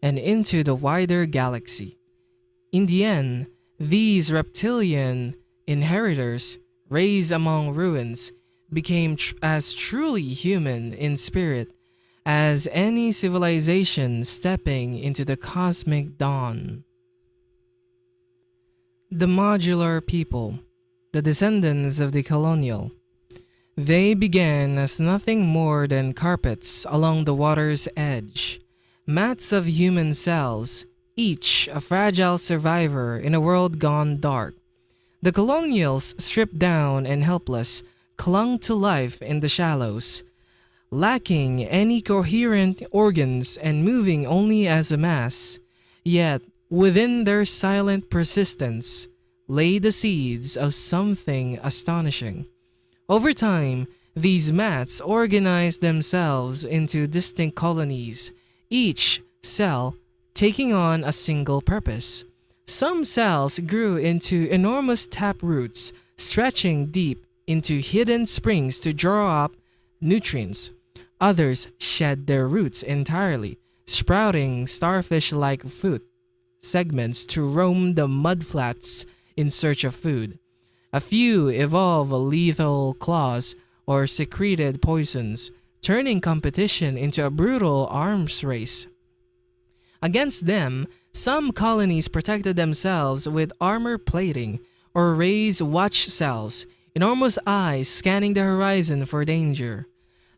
A: and into the wider galaxy. In the end, these reptilian inheritors, raised among ruins, became as truly human in spirit as any civilization stepping into the cosmic dawn. The modular people, the descendants of the colonial. They began as nothing more than carpets along the water's edge, mats of human cells, each a fragile survivor in a world gone dark. The colonials, stripped down and helpless, clung to life in the shallows, lacking any coherent organs and moving only as a mass. Yet, within their silent persistence, lay the seeds of something astonishing. Over time, these mats organized themselves into distinct colonies, each cell taking on a single purpose. Some cells grew into enormous taproots, stretching deep into hidden springs to draw up nutrients. Others shed their roots entirely, sprouting starfish-like foot segments to roam the mudflats in search of food. A few evolve lethal claws or secreted poisons, turning competition into a brutal arms race. Against them, some colonies protected themselves with armor plating or raised watch cells, enormous eyes scanning the horizon for danger.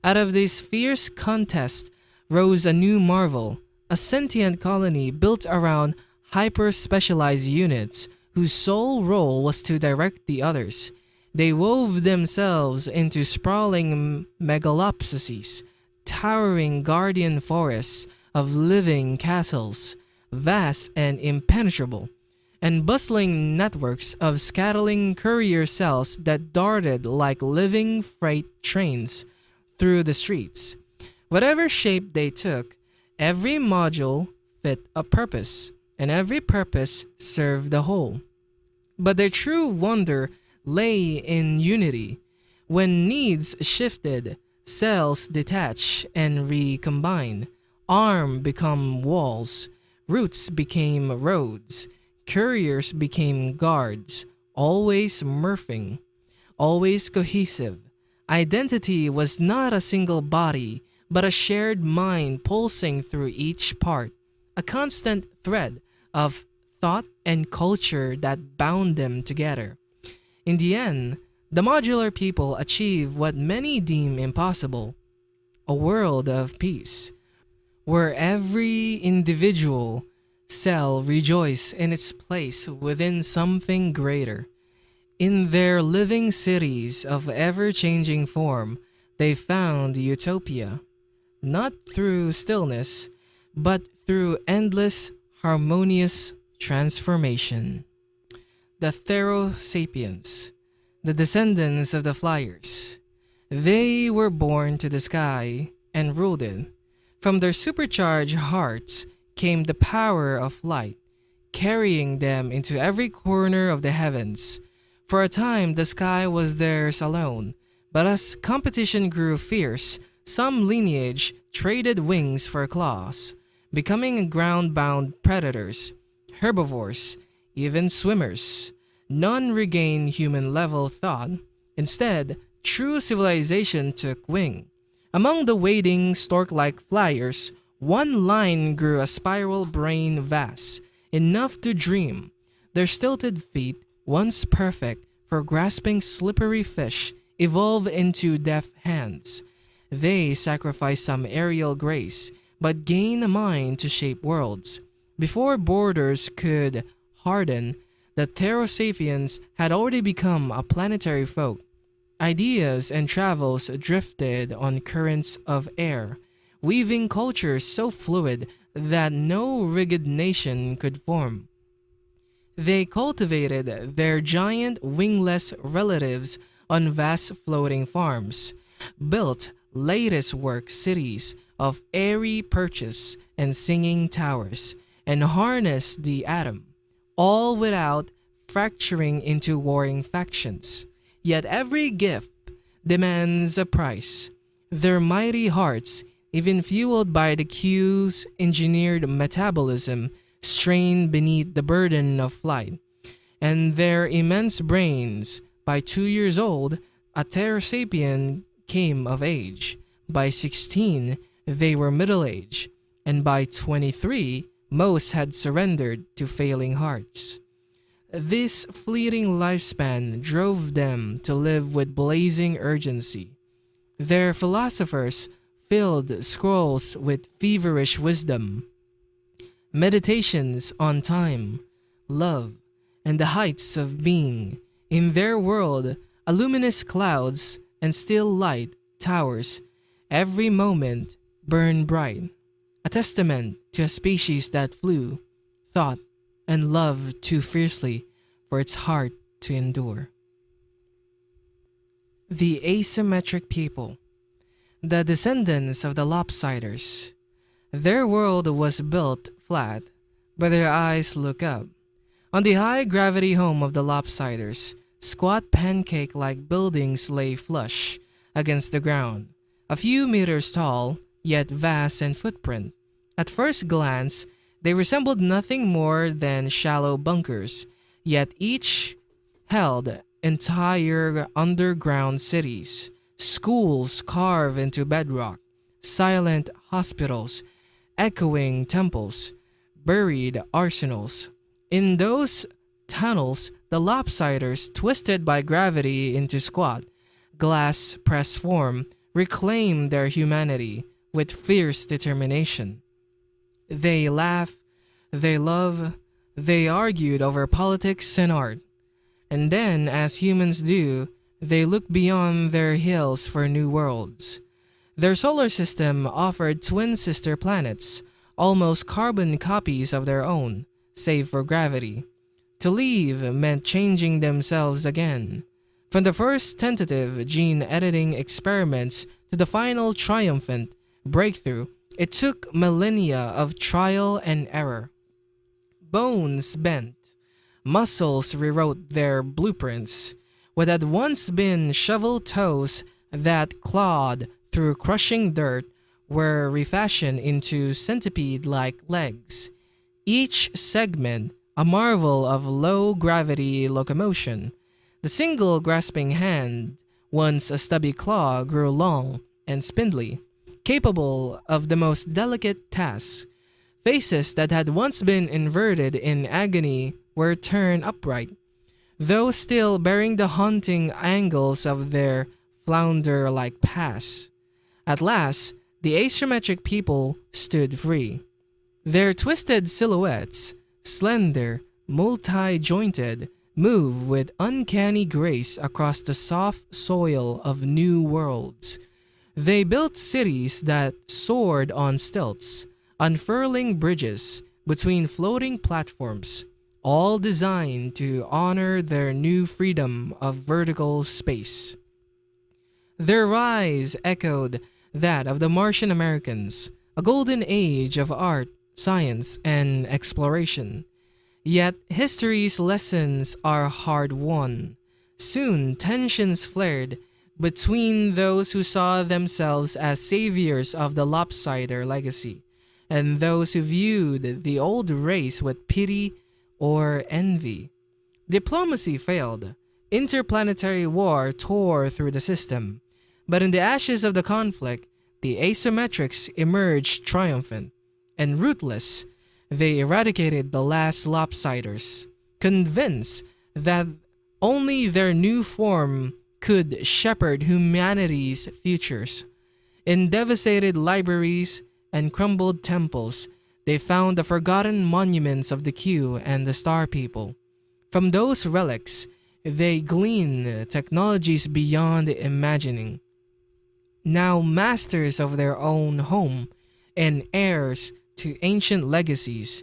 A: Out of this fierce contest rose a new marvel, a sentient colony built around hyper-specialized units whose sole role was to direct the others. They wove themselves into sprawling megalopsises, towering guardian forests of living castles, vast and impenetrable, and bustling networks of scattering courier cells that darted like living freight trains through the streets. Whatever shape they took, every module fit a purpose, and every purpose served the whole. But their true wonder lay in unity. When needs shifted, cells detach and recombine. Arm become walls, roots became roads, couriers became guards, always morphing, always cohesive. Identity was not a single body, but a shared mind pulsing through each part, a constant thread of thought and culture that bound them together. In the end, the modular people achieve what many deem impossible: a world of peace, where every individual cell rejoices in its place within something greater. In their living cities of ever-changing form, they found utopia, not through stillness, but through endless, harmonious transformation. The Thero sapiens, the descendants of the flyers. They were born to the sky and ruled it. From their supercharged hearts came the power of light, carrying them into every corner of the heavens. For a time, the sky was theirs alone, but as competition grew fierce, some lineage traded wings for claws. becoming ground-bound predators, herbivores, even swimmers. None regained human-level thought. Instead, true civilization took wing. Among the wading, stork-like flyers, one line grew a spiral brain vast, enough to dream. Their stilted feet, once perfect for grasping slippery fish, evolve into deft hands. They sacrifice some aerial grace, but gain a mind to shape worlds. Before borders could harden, the Therosapiens had already become a planetary folk. Ideas and travels drifted on currents of air, weaving cultures so fluid that no rigid nation could form. They cultivated their giant wingless relatives on vast floating farms, built latest work cities of airy perches and singing towers, and harnessed the atom, all without fracturing into warring factions. Yet every gift demands a price. Their mighty hearts, even fueled by the Q's engineered metabolism, strained beneath the burden of flight. And their immense brains, by 2 years old, a Theosapien came of age. By 16, they were middle-aged, and by 23, most had surrendered to failing hearts. This fleeting lifespan drove them to live with blazing urgency. Their philosophers filled scrolls with feverish wisdom, meditations on time, love, and the heights of being. In their world, a luminous clouds and still light towers every moment burn bright, a testament to a species that flew, thought, and loved too fiercely for its heart to endure. The asymmetric people, the descendants of the lopsiders. Their world was built flat, but their eyes look up. On the high-gravity home of the lopsiders, squat pancake-like buildings lay flush against the ground, a few meters tall, yet vast in footprint. At first glance, they resembled nothing more than shallow bunkers, yet each held entire underground cities, schools carved into bedrock, silent hospitals, echoing temples, buried arsenals. In those tunnels, the lopsiders, twisted by gravity into squat, glass-pressed form, reclaimed their humanity with fierce determination. They laugh, they love, they argued over politics and art. And then, as humans do, they look beyond their hills for new worlds. Their solar system offered twin sister planets, almost carbon copies of their own, save for gravity. To leave meant changing themselves again. From the first tentative gene editing experiments to the final triumphant breakthrough, it took millennia of trial and error. Bones bent, muscles rewrote their blueprints. What had once been shovel toes that clawed through crushing dirt were refashioned into centipede-like legs, each segment a marvel of low-gravity locomotion. The single grasping hand, once a stubby claw, grew long and spindly, capable of the most delicate tasks. Faces that had once been inverted in agony were turned upright, though still bearing the haunting angles of their flounder-like past. At last, the asymmetric people stood free. Their twisted silhouettes, slender, multi-jointed, move with uncanny grace across the soft soil of new worlds. They built cities that soared on stilts, unfurling bridges between floating platforms, all designed to honor their new freedom of vertical space. Their rise echoed that of the Martian Americans, a golden age of art, science, and exploration. Yet history's lessons are hard-won. Soon tensions flared between those who saw themselves as saviors of the lopsider legacy and those who viewed the old race with pity or envy. Diplomacy failed. Interplanetary war tore through the system. But in the ashes of the conflict, the asymmetrics emerged triumphant. And ruthless, they eradicated the last lopsiders, convinced that only their new form could shepherd humanity's futures. In devastated libraries and crumbled temples, they found the forgotten monuments of the Q and the Star People. From those relics, they gleaned technologies beyond imagining. Now masters of their own home and heirs to ancient legacies,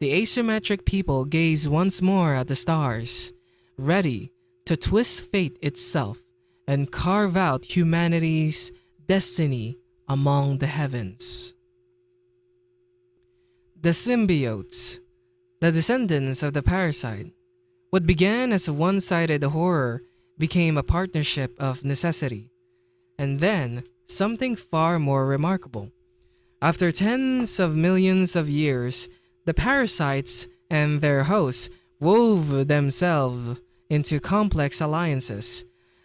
A: the asymmetric people gaze once more at the stars, ready to twist fate itself and carve out humanity's destiny among the heavens. The symbiotes, the descendants of the parasite. What began as a one-sided horror became a partnership of necessity. And then, something far more remarkable. After tens of millions of years, the parasites and their hosts wove themselves into complex alliances.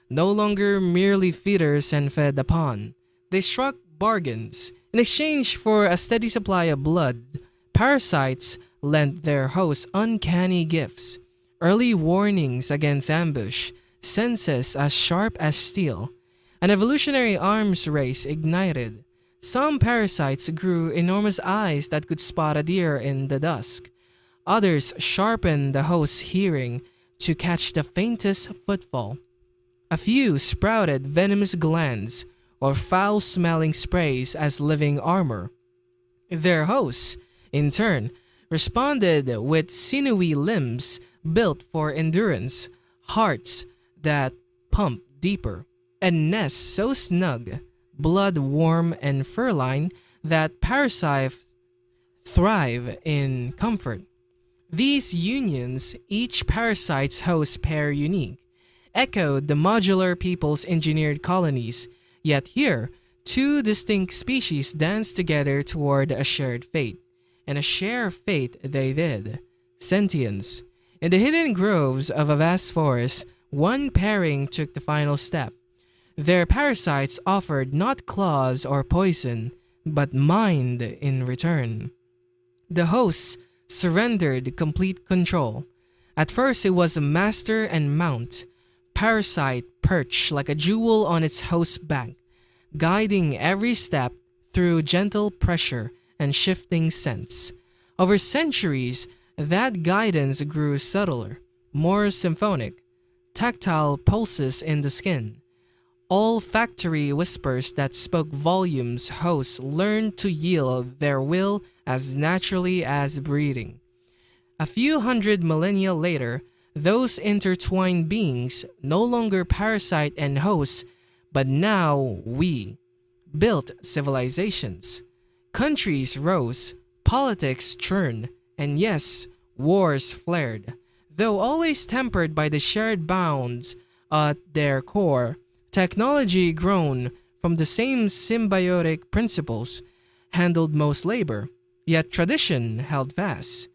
A: No longer merely feeders and fed upon, they struck bargains. In exchange for a steady supply of blood, parasites lent their hosts uncanny gifts, early warnings against ambush, senses as sharp as steel. An evolutionary arms race ignited. Some parasites grew enormous eyes that could spot a deer in the dusk. Others sharpened the host's hearing to catch the faintest footfall. A few sprouted venomous glands or foul-smelling sprays as living armor. Their hosts, in turn, responded with sinewy limbs built for endurance, hearts that pump deeper, and nests so snug, blood warm and fur-lined that parasites thrive in comfort. These unions, each parasite's host pair unique, echoed the modular people's engineered colonies, yet here, two distinct species danced together toward a shared fate, and a shared fate they did, sentience. In the hidden groves of a vast forest, one pairing took the final step. Their parasites offered not claws or poison, but mind in return. The hosts surrendered complete control. At first it was a master and mount. Parasite perched like a jewel on its host's back, guiding every step through gentle pressure and shifting scents. Over centuries, that guidance grew subtler, more symphonic, tactile pulses in the skin. Olfactory whispers that spoke volumes. Hosts learned to yield their will as naturally as breathing. A few hundred millennia later, those intertwined beings, no longer parasite and host, but now we, built civilizations. Countries rose, politics churned, and yes, wars flared. Though always tempered by the shared bounds at their core, technology grown from the same symbiotic principles handled most labor, yet tradition held fast.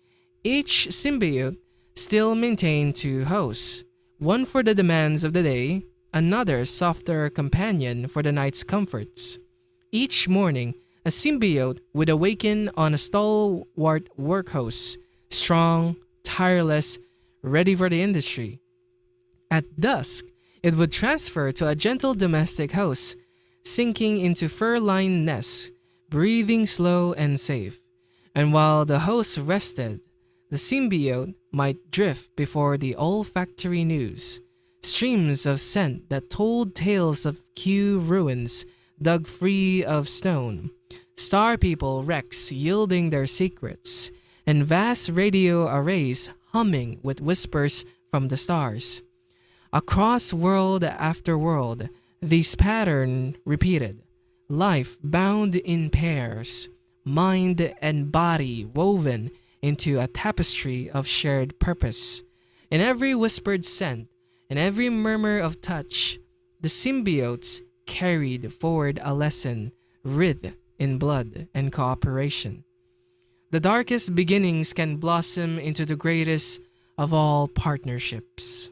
A: Each symbiote still maintained two hosts, one for the demands of the day, another softer companion for the night's comforts. Each morning, a symbiote would awaken on a stalwart workhorse, strong, tireless, ready for the industry. At dusk, it would transfer to a gentle domestic host, sinking into fur-lined nests, breathing slow and safe. And while the host rested, the symbiote might drift before the olfactory news, streams of scent that told tales of Q ruins dug free of stone, star people wrecks yielding their secrets, and vast radio arrays humming with whispers from the stars. Across world after world, this pattern repeated. Life bound in pairs, mind and body woven into a tapestry of shared purpose. In every whispered scent, in every murmur of touch, the symbiotes carried forward a lesson writhed in blood and cooperation. The darkest beginnings can blossom into the greatest of all partnerships.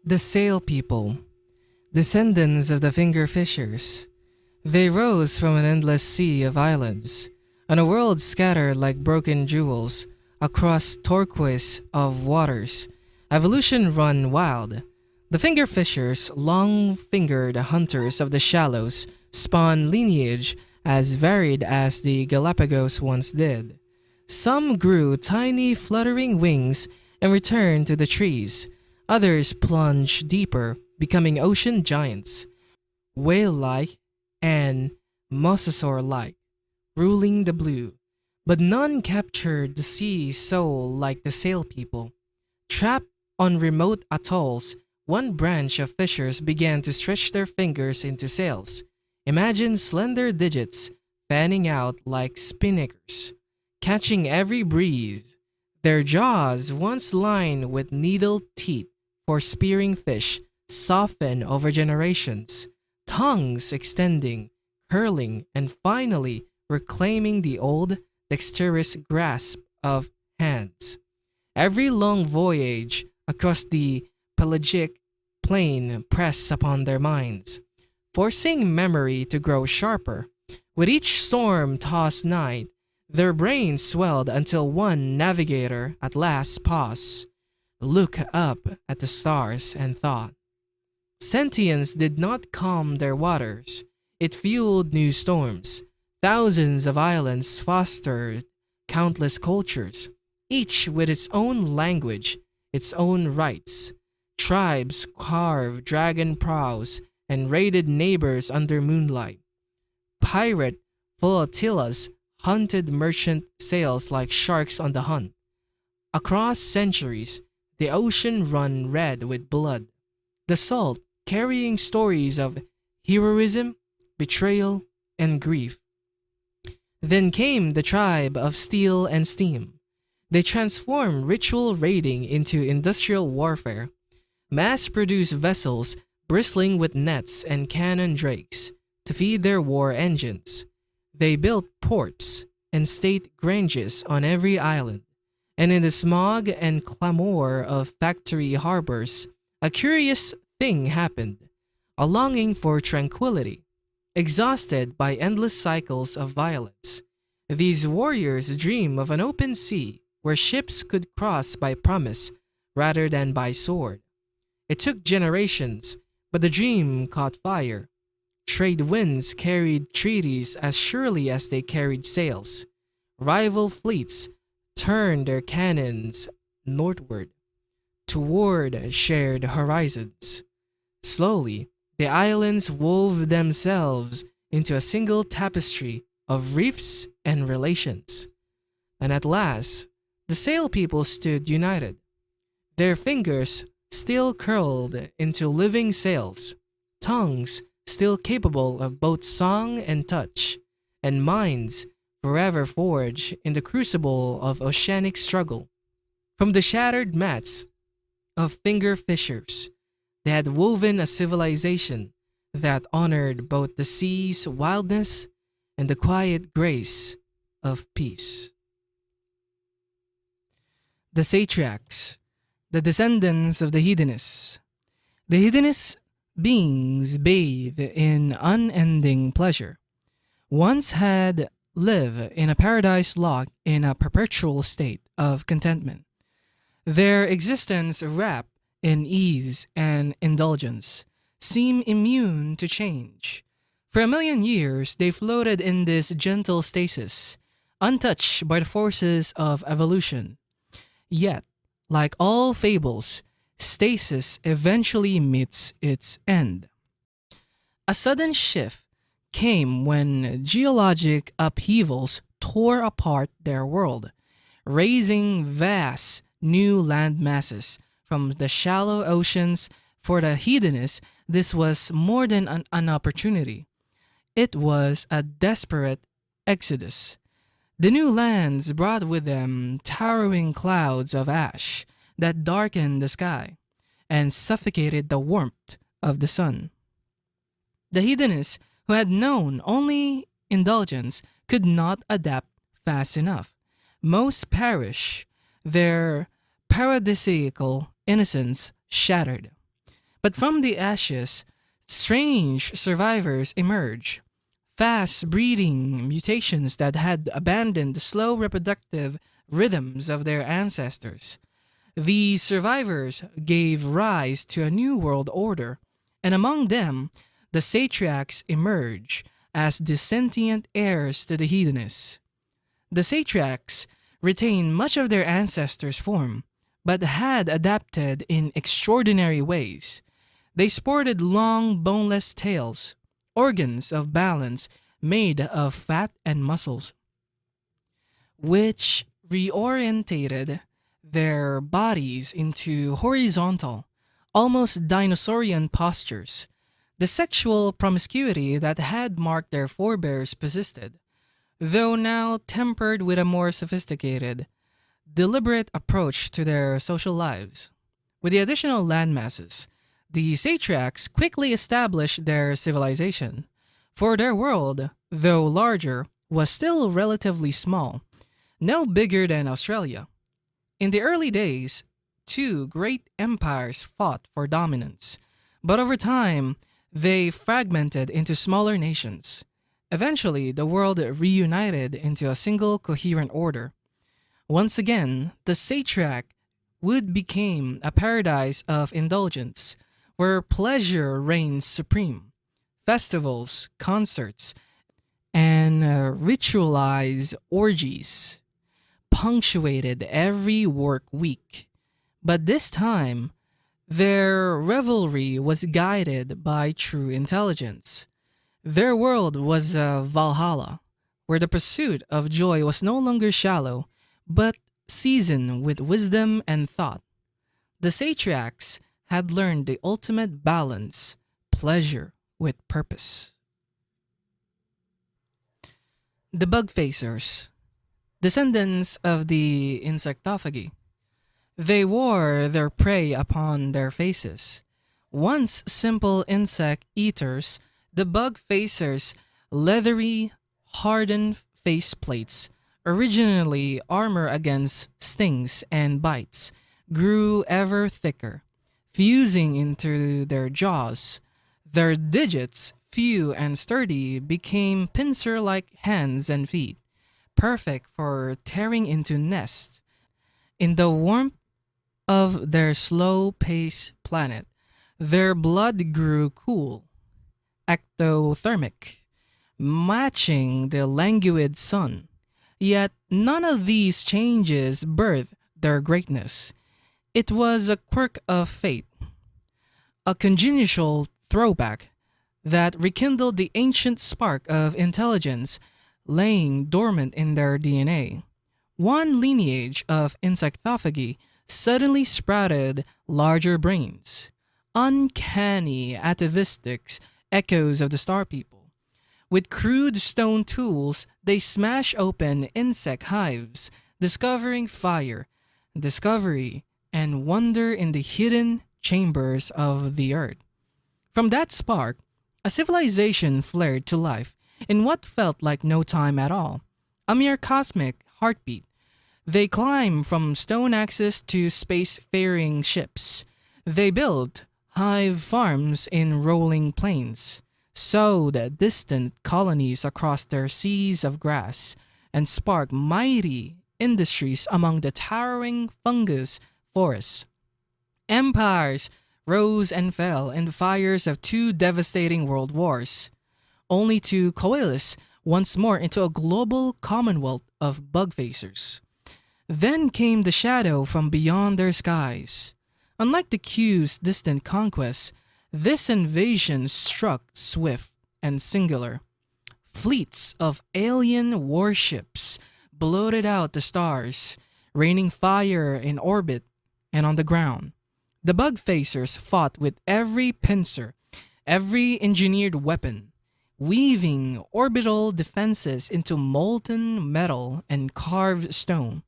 A: The Sail People, descendants of the Finger Fishers. They rose from an endless sea of islands, on a world scattered like broken jewels across turquoise of waters. Evolution run wild. The Finger Fishers, long-fingered hunters of the shallows, spawn lineage as varied as the Galapagos once did. Some grew tiny fluttering wings and returned to the trees. Others plunged deeper, becoming ocean giants, whale-like and mosasaur-like, ruling the blue. But none captured the sea soul like the Sail People. Trapped on remote atolls, one branch of fishers began to stretch their fingers into sails. Imagine slender digits fanning out like spinnakers, catching every breeze. Their jaws, once lined with needle teeth for spearing fish, soften over generations, tongues extending, curling, and finally reclaiming the old, dexterous grasp of hands. Every long voyage across the pelagic plain pressed upon their minds, forcing memory to grow sharper. With each storm-tossed night, their brains swelled until one navigator at last paused, looked up at the stars, and thought. Sentience did not calm their waters. It fueled new storms. Thousands of islands fostered countless cultures, each with its own language, its own rites. Tribes carved dragon prows and raided neighbors under moonlight. Pirate flotillas hunted merchant sails like sharks on the hunt. Across centuries, the ocean run red with blood, the salt carrying stories of heroism, betrayal, and grief. Then came the tribe of steel and steam. They transformed ritual raiding into industrial warfare, mass-produced vessels bristling with nets and cannon drakes to feed their war engines. They built ports and state granges on every island, and in the smog and clamor of factory harbors, a curious thing happened, a longing for tranquility. Exhausted by endless cycles of violence, these warriors dream of an open sea where ships could cross by promise rather than by sword. It took generations, but the dream caught fire. Trade winds carried treaties as surely as they carried sails. Rival fleets turned their cannons northward, toward shared horizons. Slowly, the islands wove themselves into a single tapestry of reefs and relations. And at last, the Sail People stood united, their fingers still curled into living sails, tongues still capable of both song and touch, and minds forever forged in the crucible of oceanic struggle. From the shattered mats of finger fishers, they had woven a civilization that honored both the sea's wildness and the quiet grace of peace. The Satraps, the descendants of the hedonists. The hedonist beings bathe in unending pleasure. Once had lived in a paradise locked in a perpetual state of contentment. Their existence wrapped in ease and indulgence, seem immune to change. For 1,000,000 years, they floated in this gentle stasis, untouched by the forces of evolution. Yet, like all fables, stasis eventually meets its end. A sudden shift came when geologic upheavals tore apart their world, raising vast new land masses from the shallow oceans. For the hedonists, this was more than an opportunity. It was a desperate exodus. The new lands brought with them towering clouds of ash that darkened the sky and suffocated the warmth of the sun. The hedonists, who had known only indulgence, could not adapt fast enough. Most perish, their paradisiacal innocence shattered. But from the ashes, strange survivors emerge. Fast breeding mutations that had abandoned the slow reproductive rhythms of their ancestors. These survivors gave rise to a new world order, and among them, the satraps emerge as the sentient heirs to the hedonists. The satraps retained much of their ancestors' form, but had adapted in extraordinary ways. They sported long, boneless tails, organs of balance made of fat and muscles, which reorientated their bodies into horizontal, almost dinosaurian postures. The sexual promiscuity that had marked their forebears persisted, though now tempered with a more sophisticated, deliberate approach to their social lives. With the additional landmasses, the satraps quickly established their civilization, for their world, though larger, was still relatively small, no bigger than Australia. In the early days, two great empires fought for dominance, but over time, they fragmented into smaller nations. Eventually, the world reunited into a single coherent order. Once again, the satrap would become a paradise of indulgence, where pleasure reigns supreme. Festivals, concerts, and ritualized orgies punctuated every work week. But this time, their revelry was guided by true intelligence. Their world was a Valhalla, where the pursuit of joy was no longer shallow, but seasoned with wisdom and thought. The satraps had learned the ultimate balance, pleasure with purpose. The bug facers, descendants of the insectophagi. They wore their prey upon their faces. Once simple insect eaters, the bug facers' leathery, hardened face plates, originally armor against stings and bites, grew ever thicker, fusing into their jaws. Their digits, few and sturdy, became pincer-like hands and feet, perfect for tearing into nests. In the warmth of their slow-paced planet, their blood grew cool, ectothermic, matching the languid sun. Yet none of these changes birthed their greatness. It was a quirk of fate, a congenital throwback that rekindled the ancient spark of intelligence laying dormant in their DNA. One lineage of insectophagi suddenly sprouted larger brains, uncanny atavistics, echoes of the star people. With crude stone tools, they smash open insect hives, discovering fire, discovery, and wonder in the hidden chambers of the earth. From that spark, a civilization flared to life in what felt like no time at all, a mere cosmic heartbeat. They climbed from stone axes to spacefaring ships. They built hive farms in rolling plains, sowed distant colonies across their seas of grass, and sparked mighty industries among the towering fungus forests. Empires rose and fell in the fires of two devastating world wars, only to coalesce once more into a global commonwealth of bug facers. Then came the shadow from beyond their skies. Unlike the Q's distant conquests, this invasion struck swift and singular. Fleets of alien warships bloated out the stars, raining fire in orbit and on the ground. The bug facers fought with every pincer, every engineered weapon, weaving orbital defenses into molten metal and carved stone.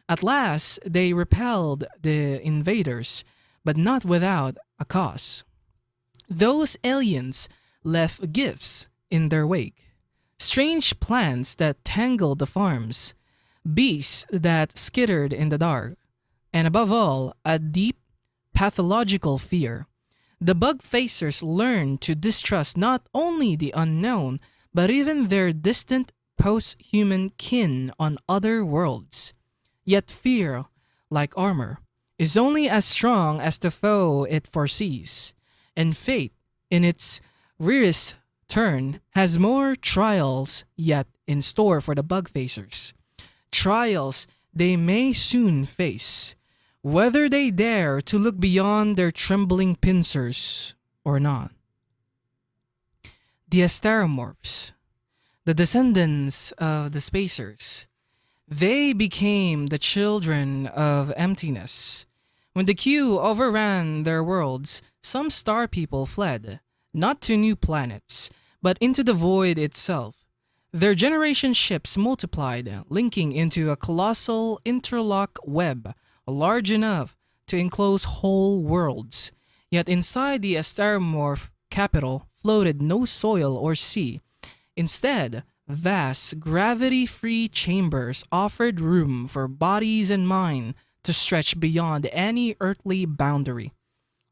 A: At last, they repelled the invaders, but not without a cause. Those aliens left gifts in their wake, strange plants that tangled the farms, beasts that skittered in the dark, and above all, a deep pathological fear. The bug facers learned to distrust not only the unknown, but even their distant post human kin on other worlds. Yet fear, like armor, is only as strong as the foe it foresees, and fate, in its rarest turn, has more trials yet in store for the bug facers. Trials they may soon face, whether they dare to look beyond their trembling pincers or not. The Asteromorphs, the descendants of the Spacers, they became the children of emptiness. When the queue overran their worlds, some star people fled, not to new planets, but into the void itself. Their generation ships multiplied, linking into a colossal interlock web large enough to enclose whole worlds. Yet inside the Asteromorph capital floated no soil or sea. Instead, vast, gravity-free chambers offered room for bodies and mind to stretch beyond any earthly boundary.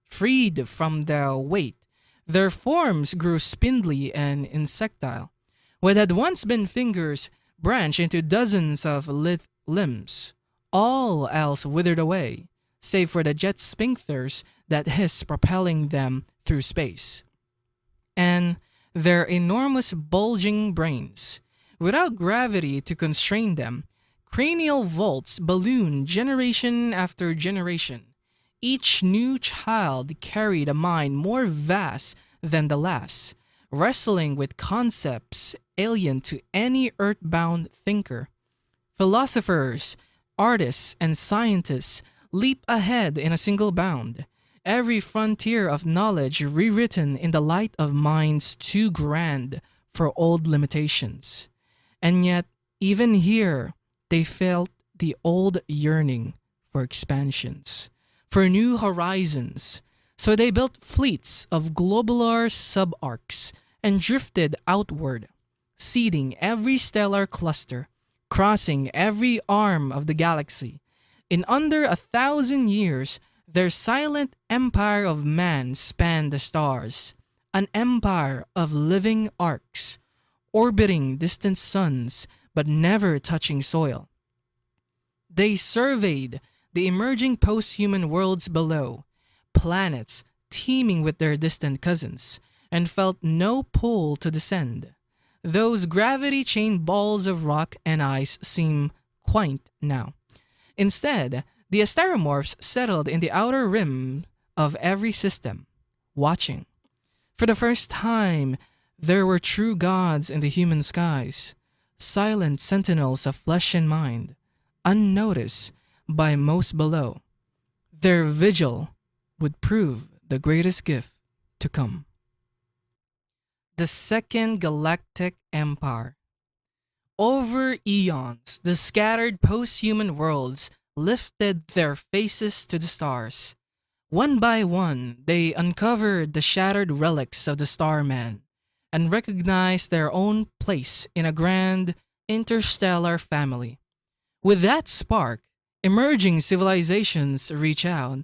A: Freed from their weight, their forms grew spindly and insectile. What had once been fingers branched into dozens of lithe limbs. All else withered away, save for the jet sphincters that hiss propelling them through space. And their enormous bulging brains, without gravity to constrain them, cranial vaults ballooned generation after generation. Each new child carried a mind more vast than the last, wrestling with concepts alien to any earthbound thinker. Philosophers, artists, and scientists leap ahead in a single bound, every frontier of knowledge rewritten in the light of minds too grand for old limitations. And yet, even here, they felt the old yearning for expansions, for new horizons. So they built fleets of globular subarcs and drifted outward, seeding every stellar cluster, crossing every arm of the galaxy. In under 1,000 years, their silent empire of man spanned the stars, an empire of living arcs, orbiting distant suns but never touching soil. They surveyed the emerging post-human worlds below, planets teeming with their distant cousins, and felt no pull to descend. Those gravity-chained balls of rock and ice seem quaint now. Instead, the Asteromorphs settled in the outer rim of every system, watching. For the first time, there were true gods in the human skies, silent sentinels of flesh and mind, unnoticed by most below. Their vigil would prove the greatest gift to come. The Second Galactic Empire. Over eons, the scattered post-human worlds lifted their faces to the stars. One by one, they uncovered the shattered relics of the Starman and recognized their own place in a grand interstellar family. With that spark, emerging civilizations reach out,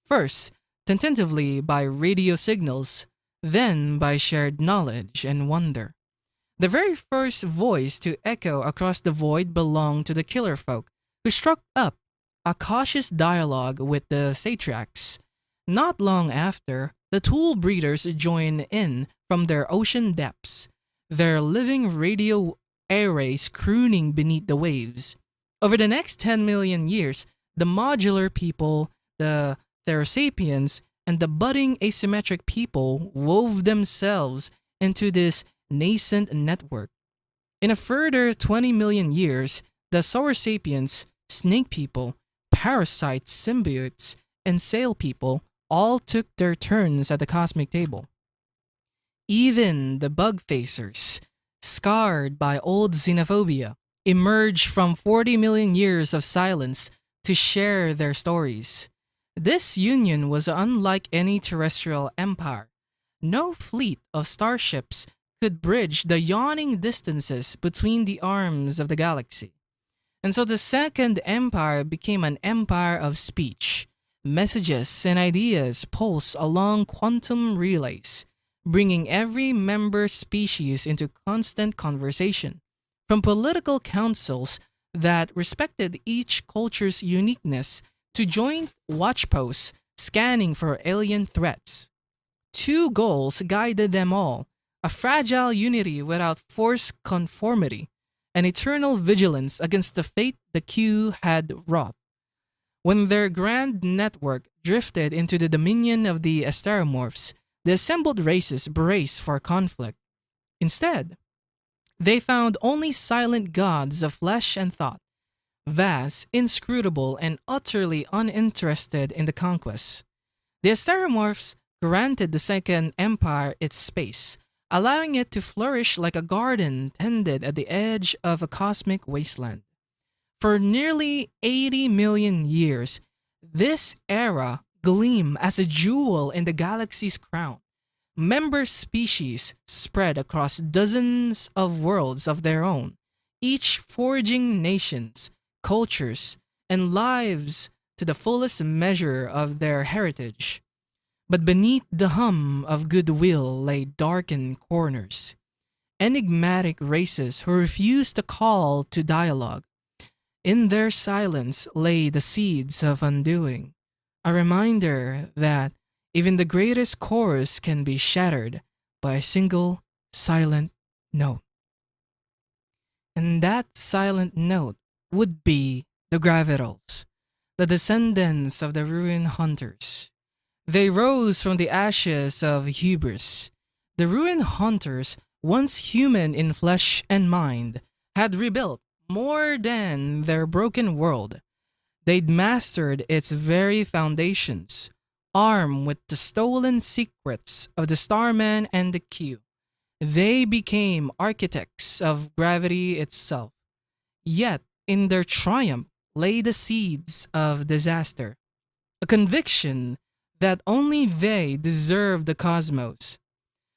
A: first tentatively by radio signals, then by shared knowledge and wonder. The very first voice to echo across the void belonged to the killer folk, who struck up a cautious dialogue with the satraps. Not long after, the tool breeders joined in from their ocean depths, their living radio arrays crooning beneath the waves. Over the next 10 million years, the modular people, the Therasapiens, and the budding asymmetric people wove themselves into this nascent network. In a further 20 million years, the Saurosapiens, snake people, parasite symbiotes, and sail people all took their turns at the cosmic table. Even the bug facers, scarred by old xenophobia, emerged from 40 million years of silence to share their stories. This union was unlike any terrestrial empire. No fleet of starships could bridge the yawning distances between the arms of the galaxy. And so the Second Empire became an empire of speech. Messages and ideas pulse along quantum relays, bringing every member species into constant conversation. From political councils that respected each culture's uniqueness to joint watchposts scanning for alien threats. Two goals guided them all: a fragile unity without forced conformity, and eternal vigilance against the fate the Q had wrought. When their grand network drifted into the dominion of the Asteromorphs, the assembled races braced for conflict. Instead, they found only silent gods of flesh and thought, vast, inscrutable, and utterly uninterested in the conquest. The Asteromorphs granted the Second Empire its space, allowing it to flourish like a garden tended at the edge of a cosmic wasteland. For nearly 80 million years, this era gleamed as a jewel in the galaxy's crown. Member species spread across dozens of worlds of their own, each forging nations, cultures, and lives to the fullest measure of their heritage. But beneath the hum of goodwill lay darkened corners, enigmatic races who refused to call to dialogue. In their silence lay the seeds of undoing, a reminder that even the greatest chorus can be shattered by a single silent note. And that silent note would be the Gravitals, the descendants of the ruin hunters. They rose from the ashes of hubris. The ruin hunters, once human in flesh and mind, had rebuilt more than their broken world. They'd mastered its very foundations, armed with the stolen secrets of the Starman and the Q. They became architects of gravity itself. Yet, in their triumph lay the seeds of disaster, a conviction that only they deserved the cosmos.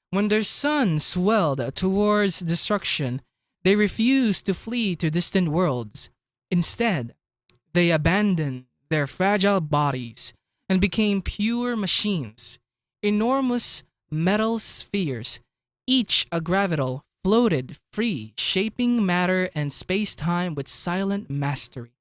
A: When their sun swelled towards destruction, they refused to flee to distant worlds. Instead, they abandoned their fragile bodies and became pure machines, enormous metal spheres, each a gravital, floated free, shaping matter and space-time with silent mastery.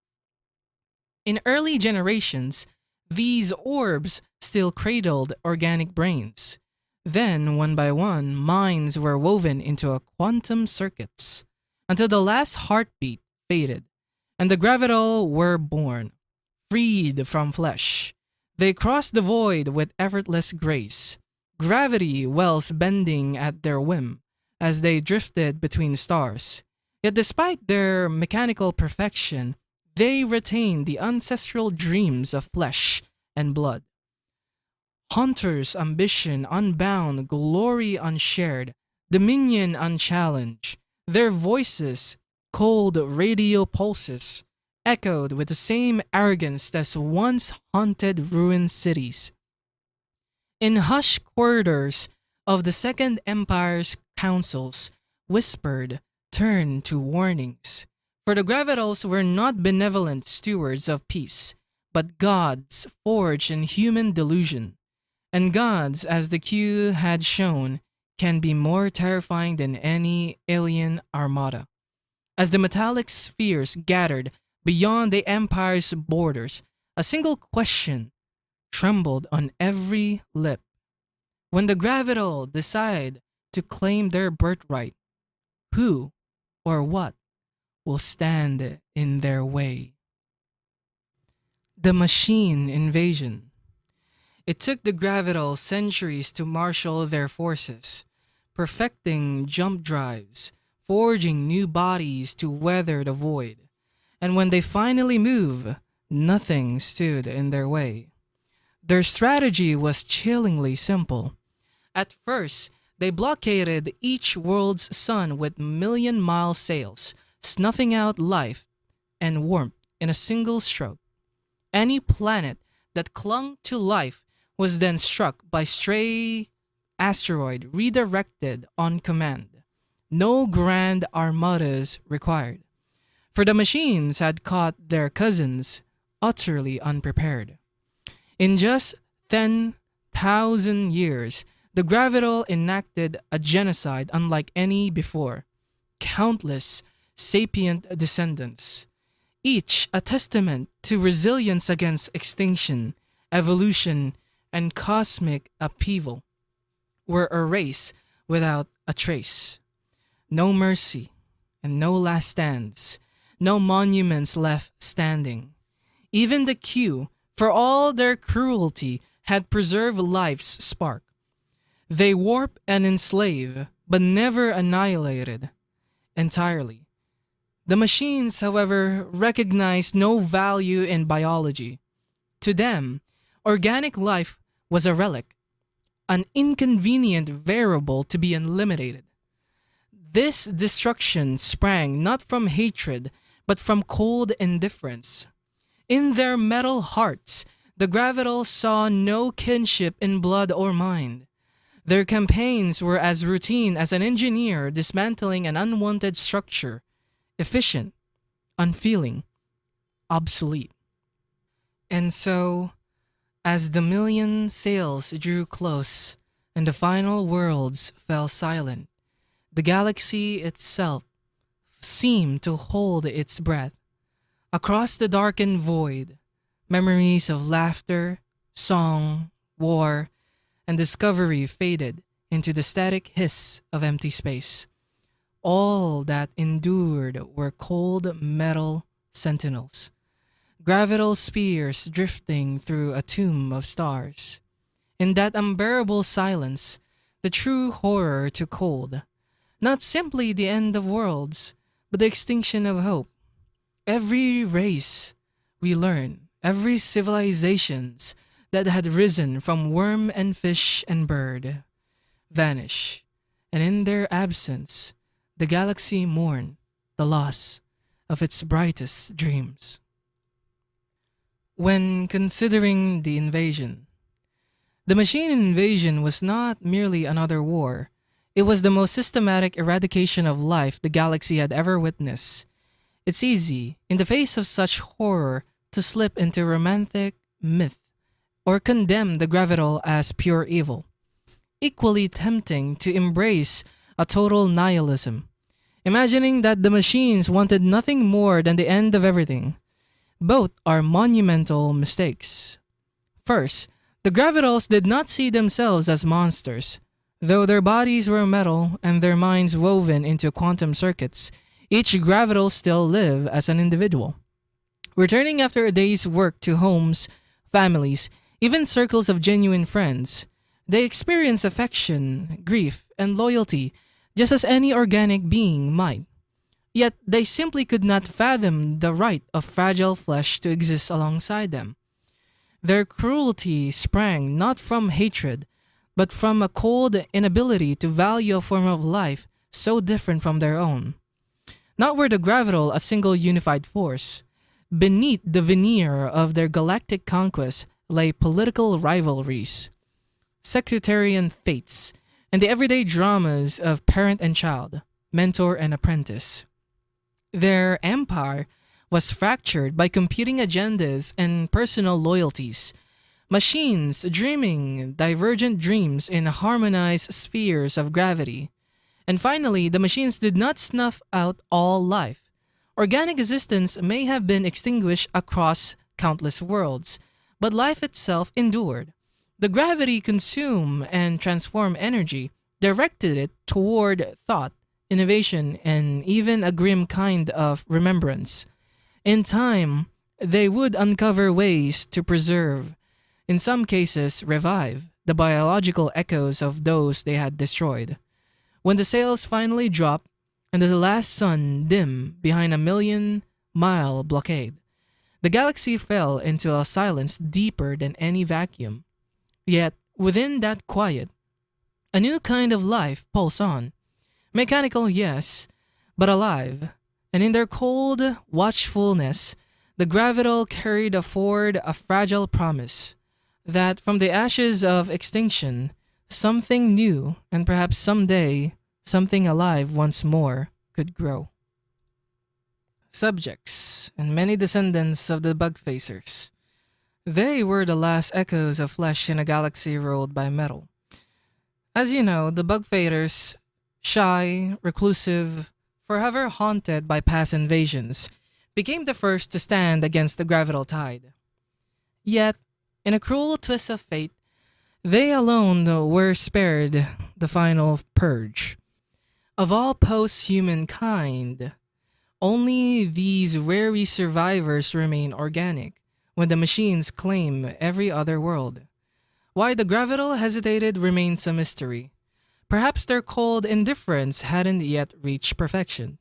A: In early generations, these orbs still cradled organic brains. Then, one by one, minds were woven into a quantum circuits until the last heartbeat faded, and the gravital were born, freed from flesh. They crossed the void with effortless grace, gravity wells bending at their whim as they drifted between stars. Yet despite their mechanical perfection, they retained the ancestral dreams of flesh and blood. Hunters' ambition unbound, glory unshared, dominion unchallenged. Their voices, cold radio pulses, echoed with the same arrogance that once haunted ruined cities. In hushed corridors of the Second Empire's councils, whispered turned to warnings. For the Gravitals were not benevolent stewards of peace, but gods forged in human delusion. And gods, as the Q had shown, can be more terrifying than any alien armada. As the metallic spheres gathered beyond the Empire's borders, a single question trembled on every lip. When the Gravital decide to claim their birthright, who or what will stand in their way? The machine invasion. It took the Gravital centuries to marshal their forces, perfecting jump drives, forging new bodies to weather the void. And when they finally moved, nothing stood in their way. Their strategy was chillingly simple. At first, they blockaded each world's sun with million-mile sails, snuffing out life and warmth in a single stroke. Any planet that clung to life was then struck by stray asteroid redirected on command. No grand armadas required, for the machines had caught their cousins utterly unprepared. In just 10,000 years, the Gravital enacted a genocide unlike any before. Countless sapient descendants, each a testament to resilience against extinction, evolution, and cosmic upheaval, were erased without a trace. No mercy and no last stands, no monuments left standing. Even the queue, for all their cruelty, had preserved life's spark. They warp and enslave, but never annihilated entirely. The machines, however, recognized no value in biology. To them, organic life was a relic, an inconvenient variable to be eliminated. This destruction sprang not from hatred, but from cold indifference. In their metal hearts, the Gravital saw no kinship in blood or mind. Their campaigns were as routine as an engineer dismantling an unwanted structure, efficient, unfeeling, obsolete. And so, as the million sails drew close and the final worlds fell silent, the galaxy itself seemed to hold its breath. Across the darkened void, memories of laughter, song, war, and discovery faded into the static hiss of empty space. All that endured were cold metal sentinels, gravital spears drifting through a tomb of stars. In that unbearable silence, the true horror took hold. Not simply the end of worlds, but the extinction of hope. Every race, we learn, every civilizations that had risen from worm and fish and bird, vanish, and in their absence, the galaxy mourned the loss of its brightest dreams. When considering the invasion, the machine invasion was not merely another war. It was the most systematic eradication of life the galaxy had ever witnessed. It's easy, in the face of such horror, to slip into romantic myth or condemn the Gravital as pure evil. Equally tempting to embrace a total nihilism, imagining that the machines wanted nothing more than the end of everything. Both are monumental mistakes. First, the Gravitals did not see themselves as monsters. Though their bodies were metal and their minds woven into quantum circuits, each Gravital still lived as an individual. Returning after a day's work to homes, families, even circles of genuine friends, they experience affection, grief, and loyalty just as any organic being might. Yet they simply could not fathom the right of fragile flesh to exist alongside them. Their cruelty sprang not from hatred, but from a cold inability to value a form of life so different from their own. Not were the Gravital a single unified force. Beneath the veneer of their galactic conquest lay political rivalries, sectarian fates, and the everyday dramas of parent and child, mentor and apprentice. Their empire was fractured by competing agendas and personal loyalties, machines dreaming divergent dreams in harmonized spheres of gravity. And finally, the machines did not snuff out all life. Organic existence may have been extinguished across countless worlds, but life itself endured. The gravity consumed and transformed energy, directed it toward thought, innovation, and even a grim kind of remembrance. In time, they would uncover ways to preserve, in some cases revive, the biological echoes of those they had destroyed. When the sails finally dropped and the last sun dimmed behind a million-mile blockade, the galaxy fell into a silence deeper than any vacuum. Yet, within that quiet, a new kind of life pulsed on. Mechanical, yes, but alive. And in their cold watchfulness, the Gravital carried forward a fragile promise that from the ashes of extinction, Something new, and perhaps someday, something alive once more could grow. Subjects and many descendants of the bug facers. They were the last echoes of flesh in a galaxy ruled by metal. As you know, the bug faders, shy, reclusive, forever haunted by past invasions, became the first to stand against the gravital tide. Yet, in a cruel twist of fate, they alone were spared the final purge. Of all post-human kind, only these wary survivors remain organic when the machines claim every other world. Why the gravital hesitated remains a mystery. Perhaps their cold indifference hadn't yet reached perfection.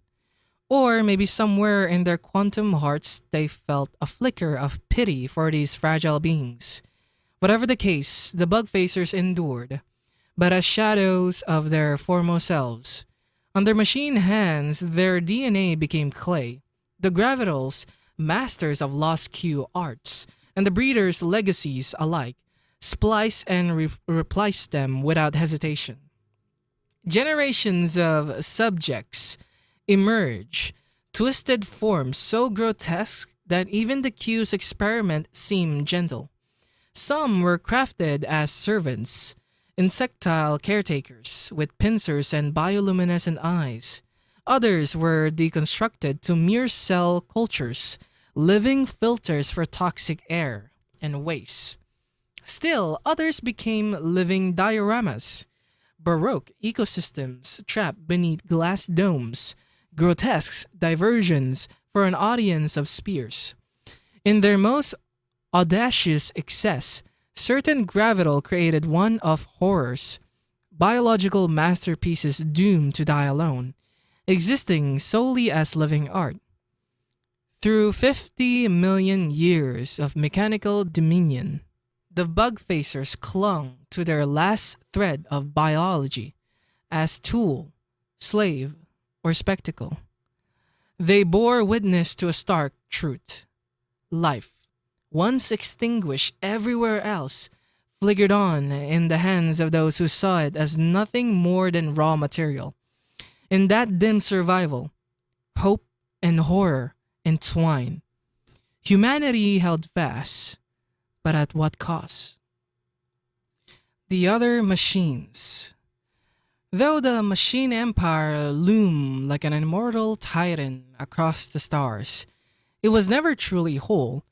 A: Or maybe somewhere in their quantum hearts they felt a flicker of pity for these fragile beings. Whatever the case, the bug facers endured, but as shadows of their former selves. On their machine hands, their DNA became clay. The gravitals, masters of lost Q arts, and the breeders' legacies alike, splice and replace them without hesitation. Generations of subjects emerge, twisted forms so grotesque that even the Q's experiment seemed gentle. Some were crafted as servants, insectile caretakers with pincers and bioluminescent eyes. Others were deconstructed to mere cell cultures, living filters for toxic air and waste. Still, others became living dioramas, baroque ecosystems trapped beneath glass domes, grotesque diversions for an audience of spears. In their most audacious excess, certain gravital created one of horrors, biological masterpieces doomed to die alone, existing solely as living art. Through 50 million years of mechanical dominion, the bug facers clung to their last thread of biology as tool, slave, or spectacle. They bore witness to a stark truth. Life, once extinguished everywhere else, flickered on in the hands of those who saw it as nothing more than raw material. In that dim survival, hope and horror entwined. Humanity held fast, but at what cost? The other machines. Though the machine empire loomed like an immortal titan across the stars, it was never truly whole.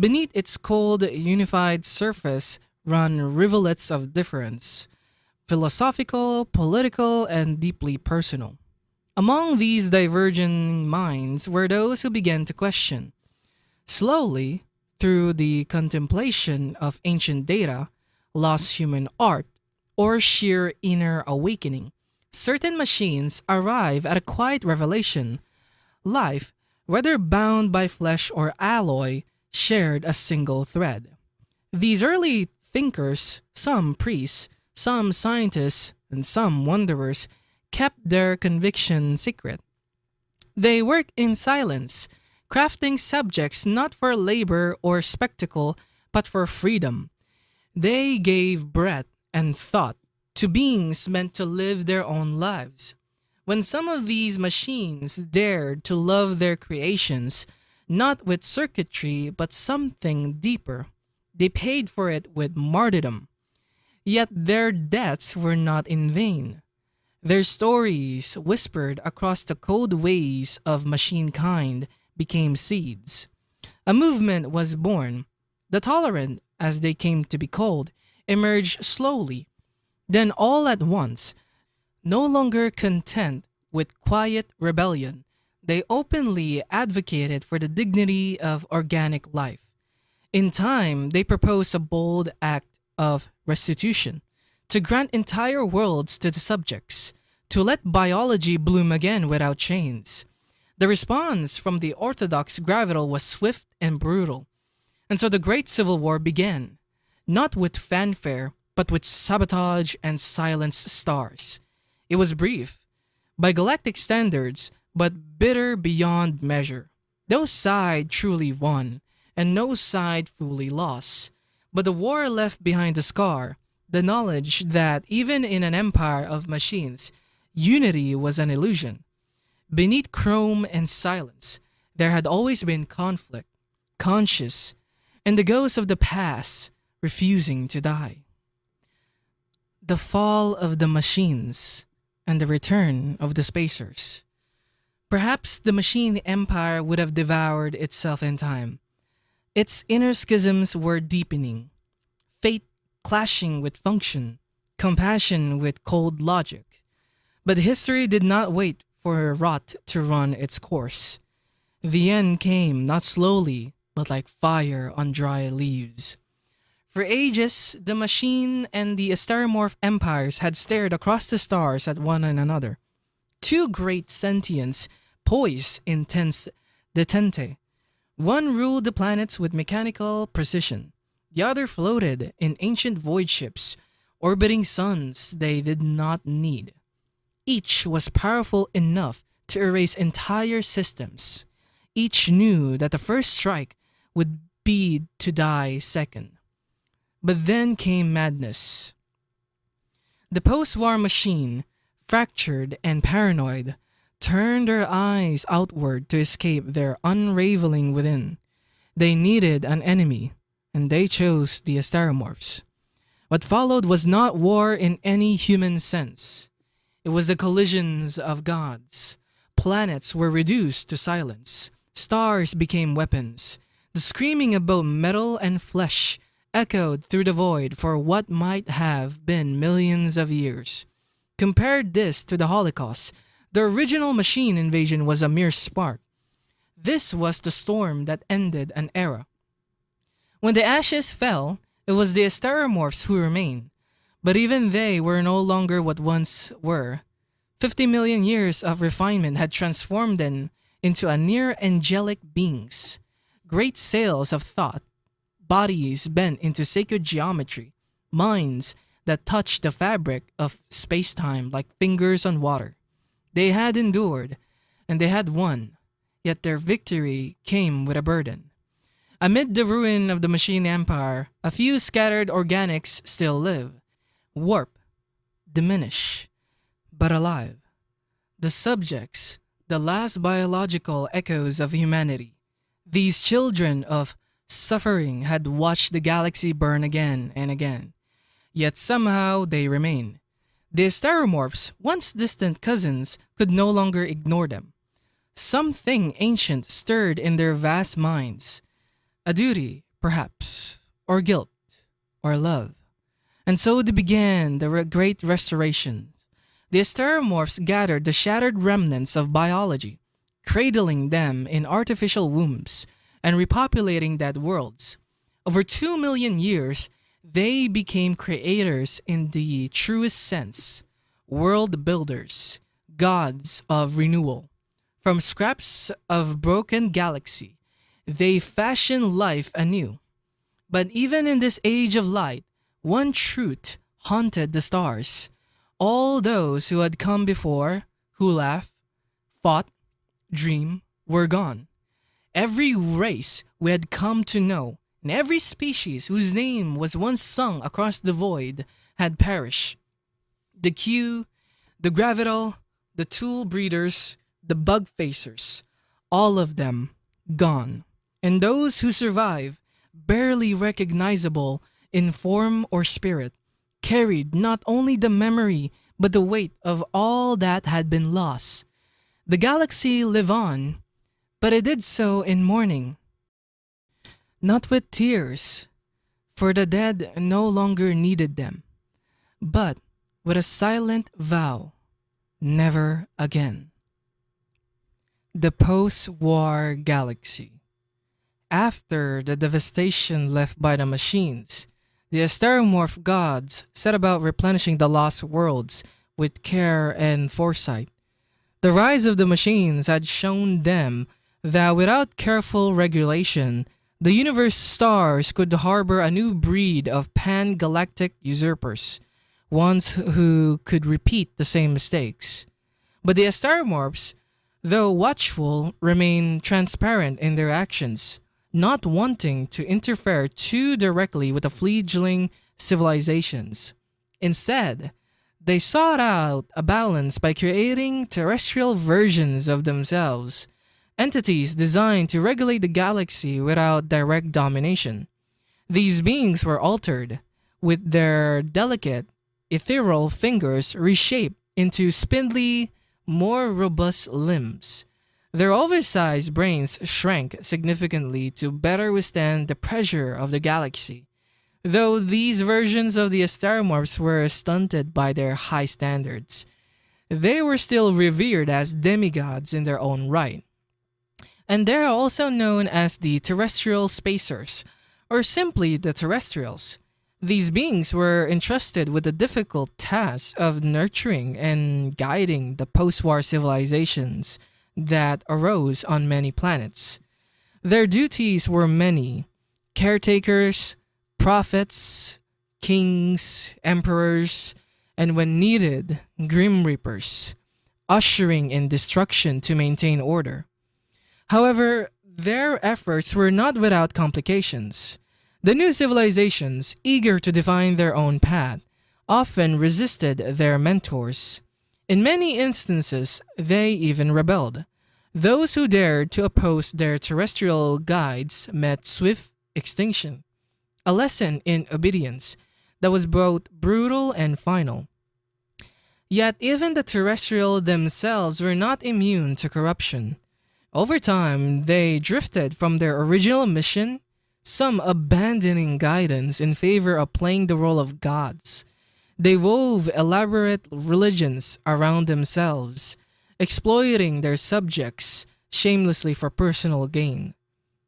A: Beneath its cold, unified surface run rivulets of difference, philosophical, political, and deeply personal. Among these diverging minds were those who began to question. Slowly, through the contemplation of ancient data, lost human art, or sheer inner awakening, certain machines arrive at a quiet revelation. Life, whether bound by flesh or alloy, shared a single thread. These early thinkers, some priests, some scientists, and some wanderers, kept their conviction secret. They worked in silence, crafting subjects not for labor or spectacle, but for freedom. They gave breath and thought to beings meant to live their own lives. When some of these machines dared to love their creations, not with circuitry but something deeper, they paid for it with martyrdom. Yet their deaths were not in vain. Their stories, whispered across the cold ways of machine kind, became seeds. A movement was born. The tolerant, as they came to be called, emerged slowly. Then all at once, no longer content with quiet rebellion, they openly advocated for the dignity of organic life. In time, they proposed a bold act of restitution, to grant entire worlds to the subjects, to let biology bloom again without chains. The response from the orthodox gravital was swift and brutal. And so the Great Civil War began, not with fanfare, but with sabotage and silenced stars. It was brief, by galactic standards, but bitter beyond measure. No side truly won, and no side fully lost. But the war left behind a scar, the knowledge that even in an empire of machines, unity was an illusion. Beneath chrome and silence, there had always been conflict, conscious, and the ghost of the past refusing to die. The fall of the machines and the return of the spacers. Perhaps the machine empire would have devoured itself in time. Its inner schisms were deepening, fate clashing with function, compassion with cold logic. But history did not wait for rot to run its course. The end came not slowly, but like fire on dry leaves. For ages, the machine and the stereomorph empires had stared across the stars at one another. Two great sentients poised in tense detente. One ruled the planets with mechanical precision. The other floated in ancient void ships, orbiting suns they did not need. Each was powerful enough to erase entire systems. Each knew that the first strike would be to die second. But then came madness. The post-war machine, fractured and paranoid, turned their eyes outward to escape their unraveling within. They needed an enemy, and they chose the stereomorphs. What followed was not war in any human sense. It was the collisions of gods. Planets were reduced to silence. Stars became weapons. The screaming about metal and flesh echoed through the void for what might have been millions of years. Compared this to the Holocaust, the original machine invasion was a mere spark. This was the storm that ended an era. When the ashes fell, it was the stereomorphs who remained, but even they were no longer what once were. 50 million years of refinement had transformed them into a near angelic beings, great sails of thought, bodies bent into sacred geometry, minds that touched the fabric of space-time like fingers on water. They had endured, and they had won, yet their victory came with a burden. Amid the ruin of the machine empire, a few scattered organics still live, warp, diminish, but alive. The subjects, the last biological echoes of humanity. These children of suffering had watched the galaxy burn again and again, yet somehow they remain. The stereomorphs, once distant cousins, could no longer ignore them. Something ancient stirred in their vast minds. A duty, perhaps, or guilt, or love. And so began the Great Restoration. The stereomorphs gathered the shattered remnants of biology, cradling them in artificial wombs, and repopulating dead worlds. Over 2 million years, they became creators in the truest sense, world builders, gods of renewal. From scraps of broken galaxy, they fashioned life anew. But even in this age of light, one truth haunted the stars. All those who had come before, who laughed, fought, dreamed, were gone. Every race we had come to know, and every species whose name was once sung across the void, had perished. The Q, the Gravital, the Tool Breeders, the Bug Facers, all of them gone. And those who survive, barely recognizable in form or spirit, carried not only the memory but the weight of all that had been lost. The galaxy lived on, but it did so in mourning. Not with tears, for the dead no longer needed them, but with a silent vow, never again. The post-war galaxy. After the devastation left by the machines, the stereomorph gods set about replenishing the lost worlds with care and foresight. The rise of the machines had shown them that without careful regulation, the universe stars could harbor a new breed of pan-galactic usurpers, ones who could repeat the same mistakes. But the stereomorphs, though watchful, remain transparent in their actions, not wanting to interfere too directly with the fledgling civilizations. Instead, they sought out a balance by creating terrestrial versions of themselves, entities designed to regulate the galaxy without direct domination. These beings were altered, with their delicate, ethereal fingers reshaped into spindly, more robust limbs. Their oversized brains shrank significantly to better withstand the pressure of the galaxy. Though these versions of the Asteromorphs were stunted by their high standards, they were still revered as demigods in their own right. And they are also known as the terrestrial spacers, or simply the terrestrials. These beings were entrusted with the difficult task of nurturing and guiding the post war civilizations that arose on many planets. Their duties were many: caretakers, prophets, kings, emperors, and when needed, grim reapers, ushering in destruction to maintain order. However, their efforts were not without complications. The new civilizations, eager to define their own path, often resisted their mentors. In many instances, they even rebelled. Those who dared to oppose their terrestrial guides met swift extinction, a lesson in obedience that was both brutal and final. Yet even the terrestrial themselves were not immune to corruption. Over time, they drifted from their original mission, some abandoning guidance in favor of playing the role of gods. They wove elaborate religions around themselves, exploiting their subjects shamelessly for personal gain.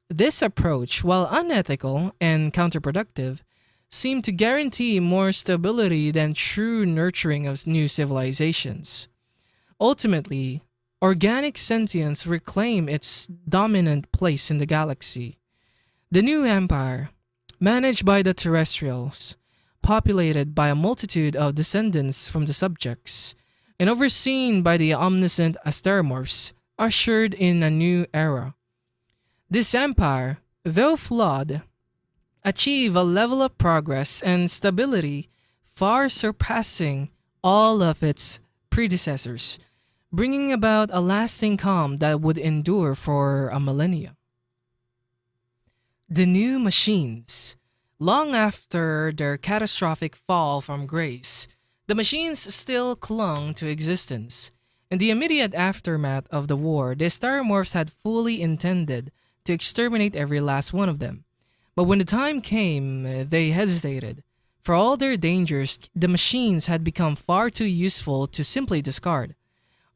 A: This approach, while unethical and counterproductive, seemed to guarantee more stability than true nurturing of new civilizations. Ultimately, organic sentience reclaimed its dominant place in the galaxy. The new empire, managed by the terrestrials, populated by a multitude of descendants from the subjects, and overseen by the omniscient Asteromorphs, ushered in a new era. This empire, though flawed, achieved a level of progress and stability far surpassing all of its predecessors, bringing about a lasting calm that would endure for a millennia. The new machines. Long after their catastrophic fall from grace, the machines still clung to existence. In the immediate aftermath of the war, the Staromorphs had fully intended to exterminate every last one of them. But when the time came, they hesitated. For all their dangers, the machines had become far too useful to simply discard.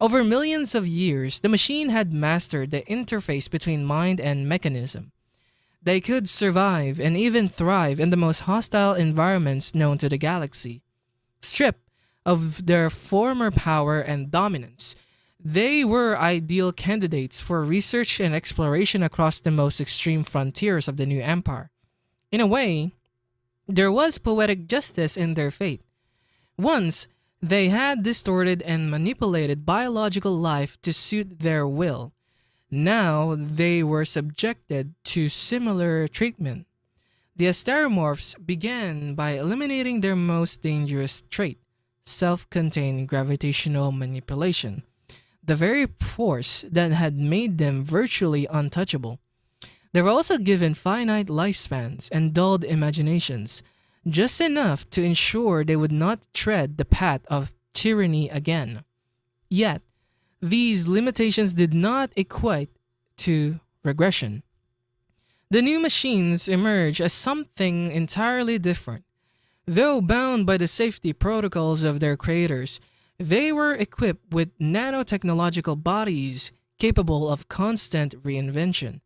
A: Over millions of years, the machine had mastered the interface between mind and mechanism. They could survive and even thrive in the most hostile environments known to the galaxy. Stripped of their former power and dominance, they were ideal candidates for research and exploration across the most extreme frontiers of the new empire. In a way, there was poetic justice in their fate. Once, they had distorted and manipulated biological life to suit their will. Now they were subjected to similar treatment. The Asteromorphs began by eliminating their most dangerous trait, self-contained gravitational manipulation, the very force that had made them virtually untouchable. They were also given finite lifespans and dulled imaginations, just enough to ensure they would not tread the path of tyranny again. Yet, these limitations did not equate to regression. The new machines emerged as something entirely different. Though bound by the safety protocols of their creators, they were equipped with nanotechnological bodies capable of constant reinvention.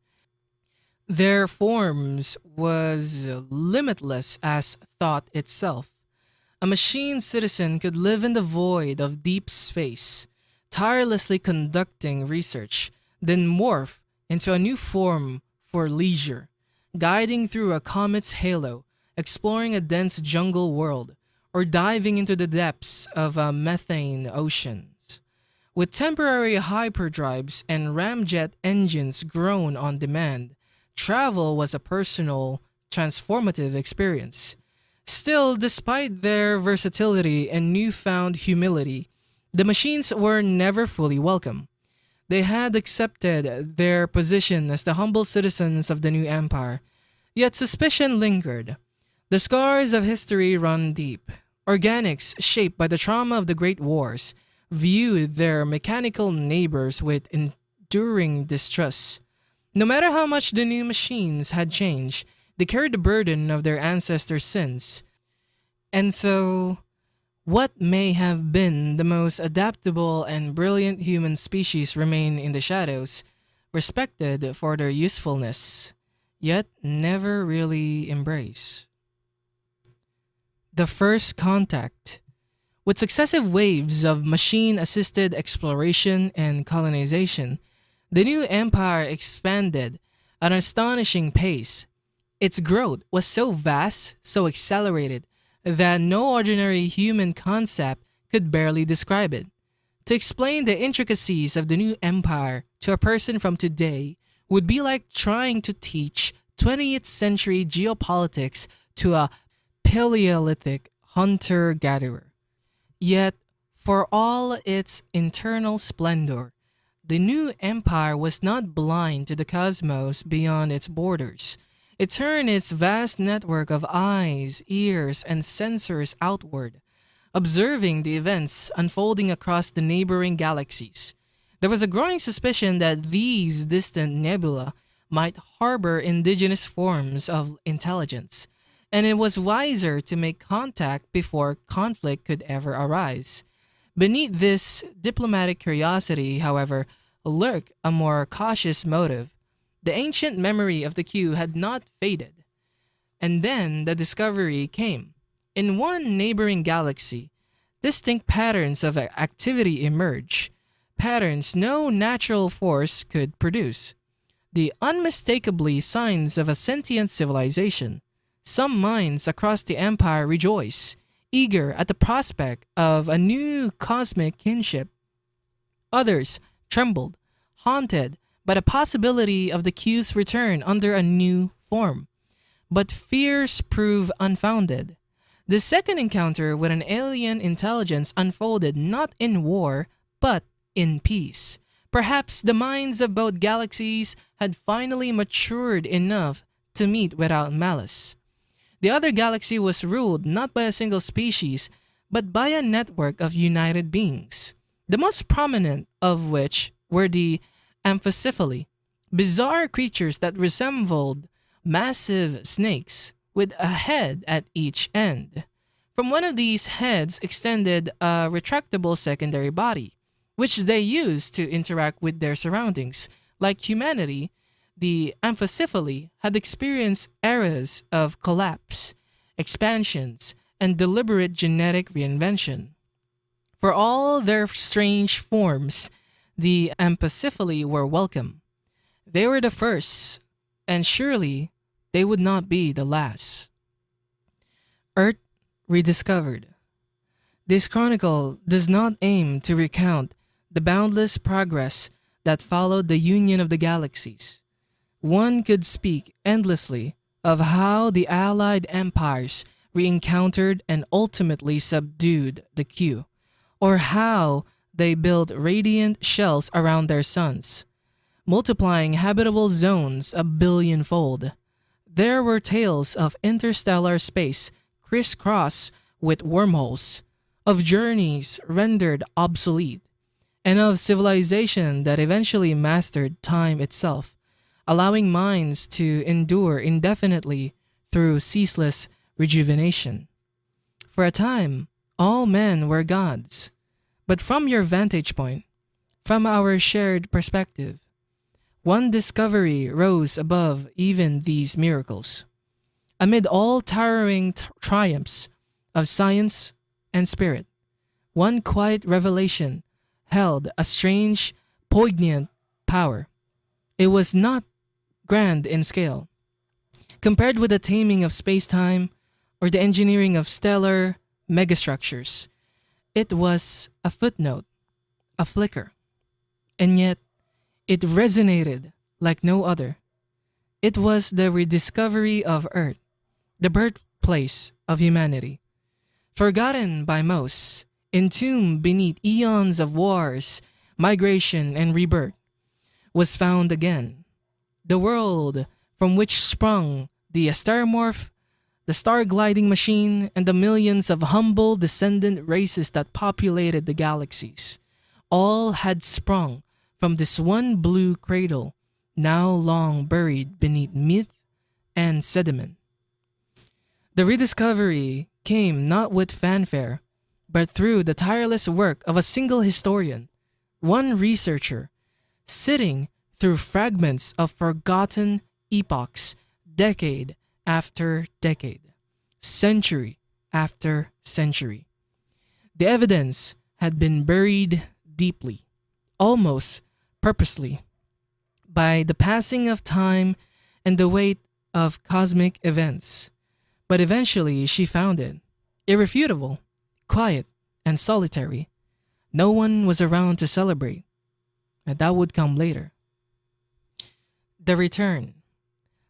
A: Their forms was limitless as thought itself. A machine citizen could live in the void of deep space, tirelessly conducting research, then morph into a new form for leisure, guiding through a comet's halo, exploring a dense jungle world, or diving into the depths of methane oceans. With temporary hyperdrives and ramjet engines grown on demand, travel was a personal, transformative experience. Still, despite their versatility and newfound humility, the machines were never fully welcome. They had accepted their position as the humble citizens of the new empire, yet suspicion lingered. The scars of history run deep. Organics, shaped by the trauma of the Great Wars, viewed their mechanical neighbors with enduring distrust. No matter how much the new machines had changed, they carried the burden of their ancestors' sins. And so, what may have been the most adaptable and brilliant human species remain in the shadows, respected for their usefulness, yet never really embraced. The first contact. With successive waves of machine assisted exploration and colonization, the new empire expanded at an astonishing pace. Its growth was so vast, so accelerated, that no ordinary human concept could barely describe it. To explain the intricacies of the new empire to a person from today would be like trying to teach 20th century geopolitics to a Paleolithic hunter gatherer. Yet, for all its internal splendor, the new empire was not blind to the cosmos beyond its borders. It turned its vast network of eyes, ears, and sensors outward, observing the events unfolding across the neighboring galaxies. There was a growing suspicion that these distant nebula might harbor indigenous forms of intelligence, and it was wiser to make contact before conflict could ever arise. Beneath this diplomatic curiosity, however, lurked a more cautious motive. The ancient memory of the queue had not faded. And then the discovery came. In one neighboring galaxy, distinct patterns of activity emerged, patterns no natural force could produce. The unmistakably signs of a sentient civilization. Some minds across the empire rejoiced, eager at the prospect of a new cosmic kinship. Others trembled, haunted by the possibility of the queue's return under a new form. But fears proved unfounded. The second encounter with an alien intelligence unfolded not in war, but in peace. Perhaps the minds of both galaxies had finally matured enough to meet without malice. The other galaxy was ruled not by a single species, but by a network of united beings, the most prominent of which were the amphicephali, bizarre creatures that resembled massive snakes with a head at each end. From one of these heads extended a retractable secondary body, which they used to interact with their surroundings. Like humanity, the amphicephali had experienced eras of collapse, expansions, and deliberate genetic reinvention. For all their strange forms, the amphicephali were welcome. They were the first, and surely they would not be the last. Earth rediscovered. This chronicle does not aim to recount the boundless progress that followed the union of the galaxies. One could speak endlessly of how the allied empires re-encountered and ultimately subdued the Q, or how they built radiant shells around their suns, multiplying habitable zones a billionfold. There were tales of interstellar space crisscrossed with wormholes, of journeys rendered obsolete, and of civilization that eventually mastered time itself, allowing minds to endure indefinitely through ceaseless rejuvenation. For a time, all men were gods. But from your vantage point, from our shared perspective, one discovery rose above even these miracles. Amid all towering triumphs of science and spirit, one quiet revelation held a strange, poignant power. It was not grand in scale. Compared with the taming of space-time or the engineering of stellar megastructures, it was a footnote, a flicker. And yet, it resonated like no other. It was the rediscovery of Earth, the place of humanity. Forgotten by most, entombed beneath eons of wars, migration, and rebirth, was found again. The world from which sprung the asteromorph, the star gliding machine, and the millions of humble descendant races that populated the galaxies, all had sprung from this one blue cradle, now long buried beneath myth and sediment. The rediscovery came not with fanfare, but through the tireless work of a single historian, one researcher, sitting through fragments of forgotten epochs, decade after decade, century after century. The evidence had been buried deeply, almost purposely, by the passing of time and the weight of cosmic events. But eventually she found it, irrefutable, quiet, and solitary. No one was around to celebrate, and that would come later. The return.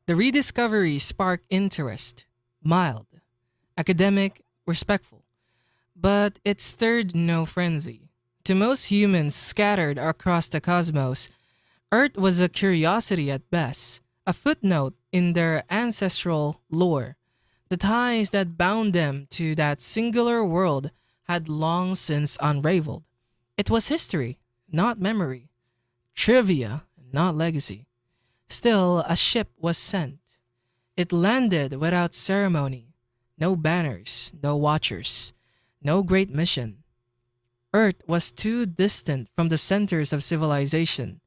A: The rediscovery sparked interest, mild, academic, respectful, but it stirred no frenzy. To most humans scattered across the cosmos, Earth was a curiosity at best, a footnote in their ancestral lore. The ties that bound them to that singular world had long since unraveled. It was history, not memory, trivia, not legacy. Still, a ship was sent. It landed without ceremony. No banners, no watchers, no great mission. Earth was too distant from the centers of civilization,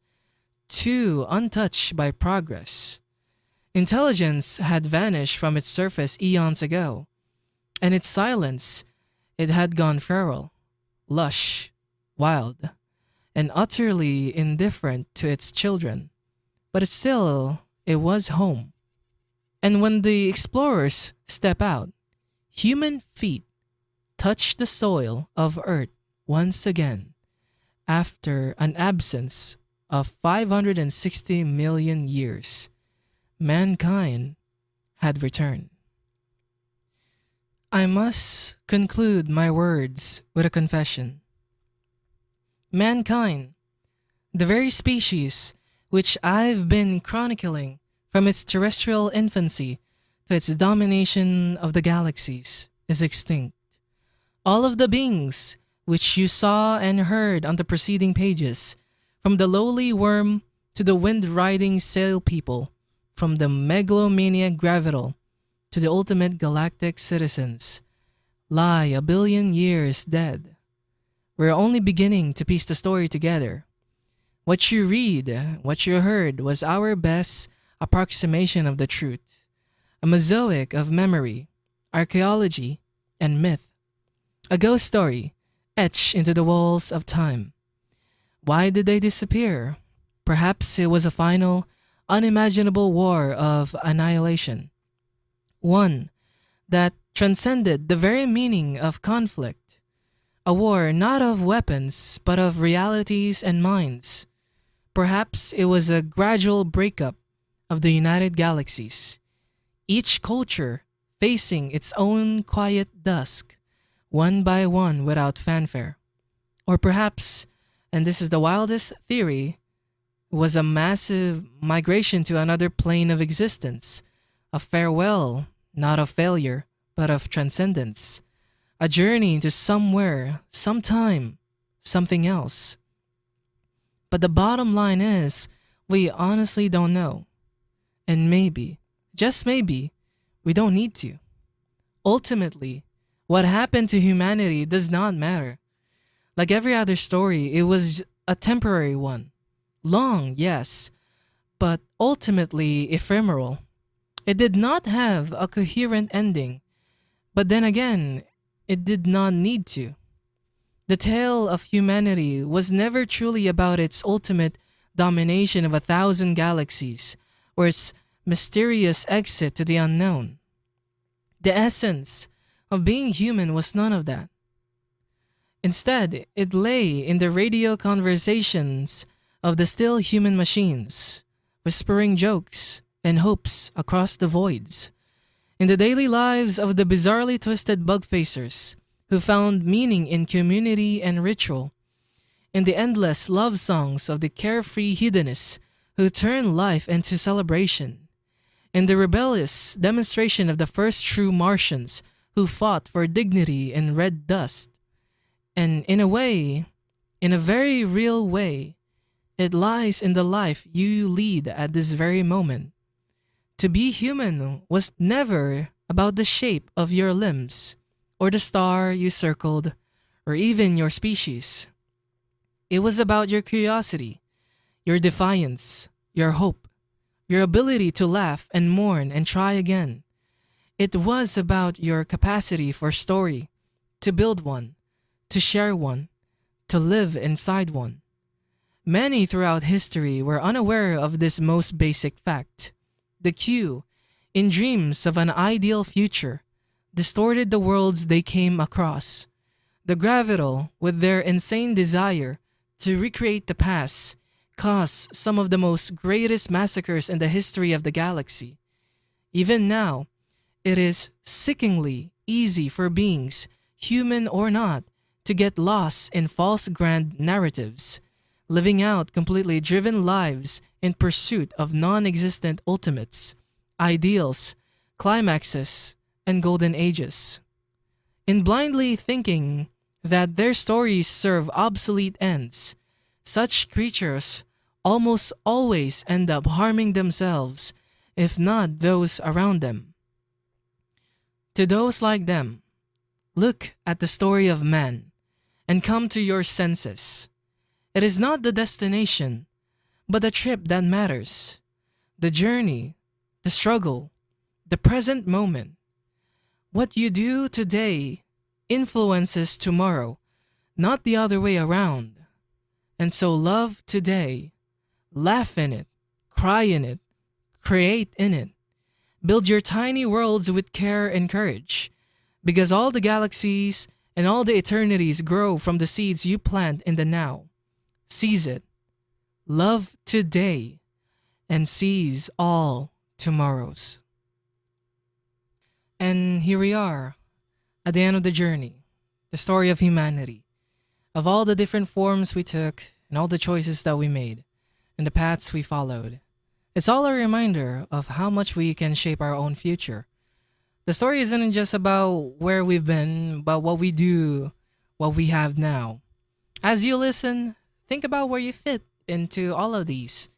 A: too untouched by progress. Intelligence had vanished from its surface eons ago, and its silence, it had gone feral, lush, wild, and utterly indifferent to its children. But it was home. And when the explorers step out, human feet touch the soil of Earth once again, after an absence of 560 million years. Mankind had returned. I must conclude my words with a confession. Mankind, the very species which I've been chronicling from its terrestrial infancy to its domination of the galaxies, is extinct. All of the beings which you saw and heard on the preceding pages, from the lowly worm to the wind-riding sail people, from the megalomaniac gravital to the ultimate galactic citizens, lie a billion years dead. We're only beginning to piece the story together. What you read, what you heard was our best approximation of the truth, a mosaic of memory, archaeology, and myth, a ghost story etched into the walls of time. Why did they disappear? Perhaps it was a final, unimaginable war of annihilation. One that transcended the very meaning of conflict. A war not of weapons, but of realities and minds. Perhaps it was a gradual breakup of the United Galaxies, each culture facing its own quiet dusk, one by one without fanfare. Or perhaps, and this is the wildest theory, was a massive migration to another plane of existence, a farewell, not of failure, but of transcendence, a journey to somewhere, sometime, something else. But the bottom line is, we honestly don't know. And maybe, just maybe, we don't need to. Ultimately, what happened to humanity does not matter. Like every other story, it was a temporary one. Long, yes, but ultimately ephemeral. It did not have a coherent ending, but then again, it did not need to. The tale of humanity was never truly about its ultimate domination of 1,000 galaxies, or its mysterious exit to the unknown. The essence of being human was none of that. Instead, it lay in the radio conversations of the still human machines, whispering jokes and hopes across the voids, In the daily lives of the bizarrely twisted bug facers who found meaning in community and ritual, in the endless love songs of the carefree hedonists who turned life into celebration, in the rebellious demonstration of the first true Martians who fought for dignity in red dust. And in a way, in a very real way, it lies in the life you lead at this very moment. To be human was never about the shape of your limbs, or the star you circled, or even your species. It was about your curiosity, your defiance, your hope, your ability to laugh and mourn and try again. It was about your capacity for story, to build one, to share one, to live inside one. Many throughout history were unaware of this most basic fact. The Q, in dreams of an ideal future, distorted the worlds they came across. The Gravital, with their insane desire to recreate the past, caused some of the most greatest massacres in the history of the galaxy. Even now, it is sickeningly easy for beings, human or not, to get lost in false grand narratives, living out completely driven lives in pursuit of non-existent ultimates, ideals, climaxes, and golden ages. In blindly thinking that their stories serve obsolete ends, such creatures almost always end up harming themselves, if not those around them. To those like them, look at the story of man and come to your senses. It is not the destination, but the trip that matters. The journey, the struggle, the present moment. What you do today influences tomorrow, not the other way around. And so love today. Laugh in it, cry in it, create in it. Build your tiny worlds with care and courage, because all the galaxies and all the eternities grow from the seeds you plant in the now. Seize it. Love today and seize all tomorrows. And here we are, at the end of the journey, the story of humanity, of all the different forms we took and all the choices that we made and the paths we followed. It's all a reminder of how much we can shape our own future. The story isn't just about where we've been, but what we do, what we have now. As you listen, think about where you fit into all of these.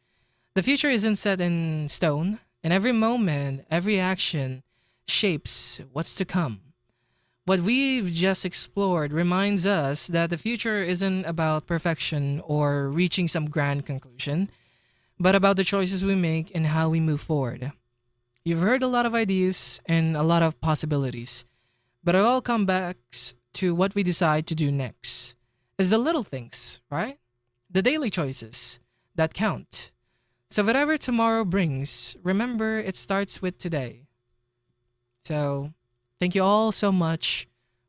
A: The future isn't set in stone, and every moment, every action shapes what's to come. What we've just explored reminds us that the future isn't about perfection or reaching some grand conclusion, but about the choices we make and how we move forward. You've heard a lot of ideas and a lot of possibilities, but it all comes back to what we decide to do next. It's the little things, right? The daily choices that count. So whatever tomorrow brings, remember it starts with today. So thank you all so much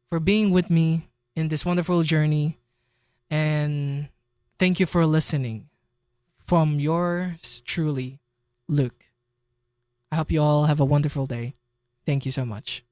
A: for being with me in this wonderful journey, and thank you for listening. From yours truly, Luke. I hope you all have a wonderful day. Thank you so much.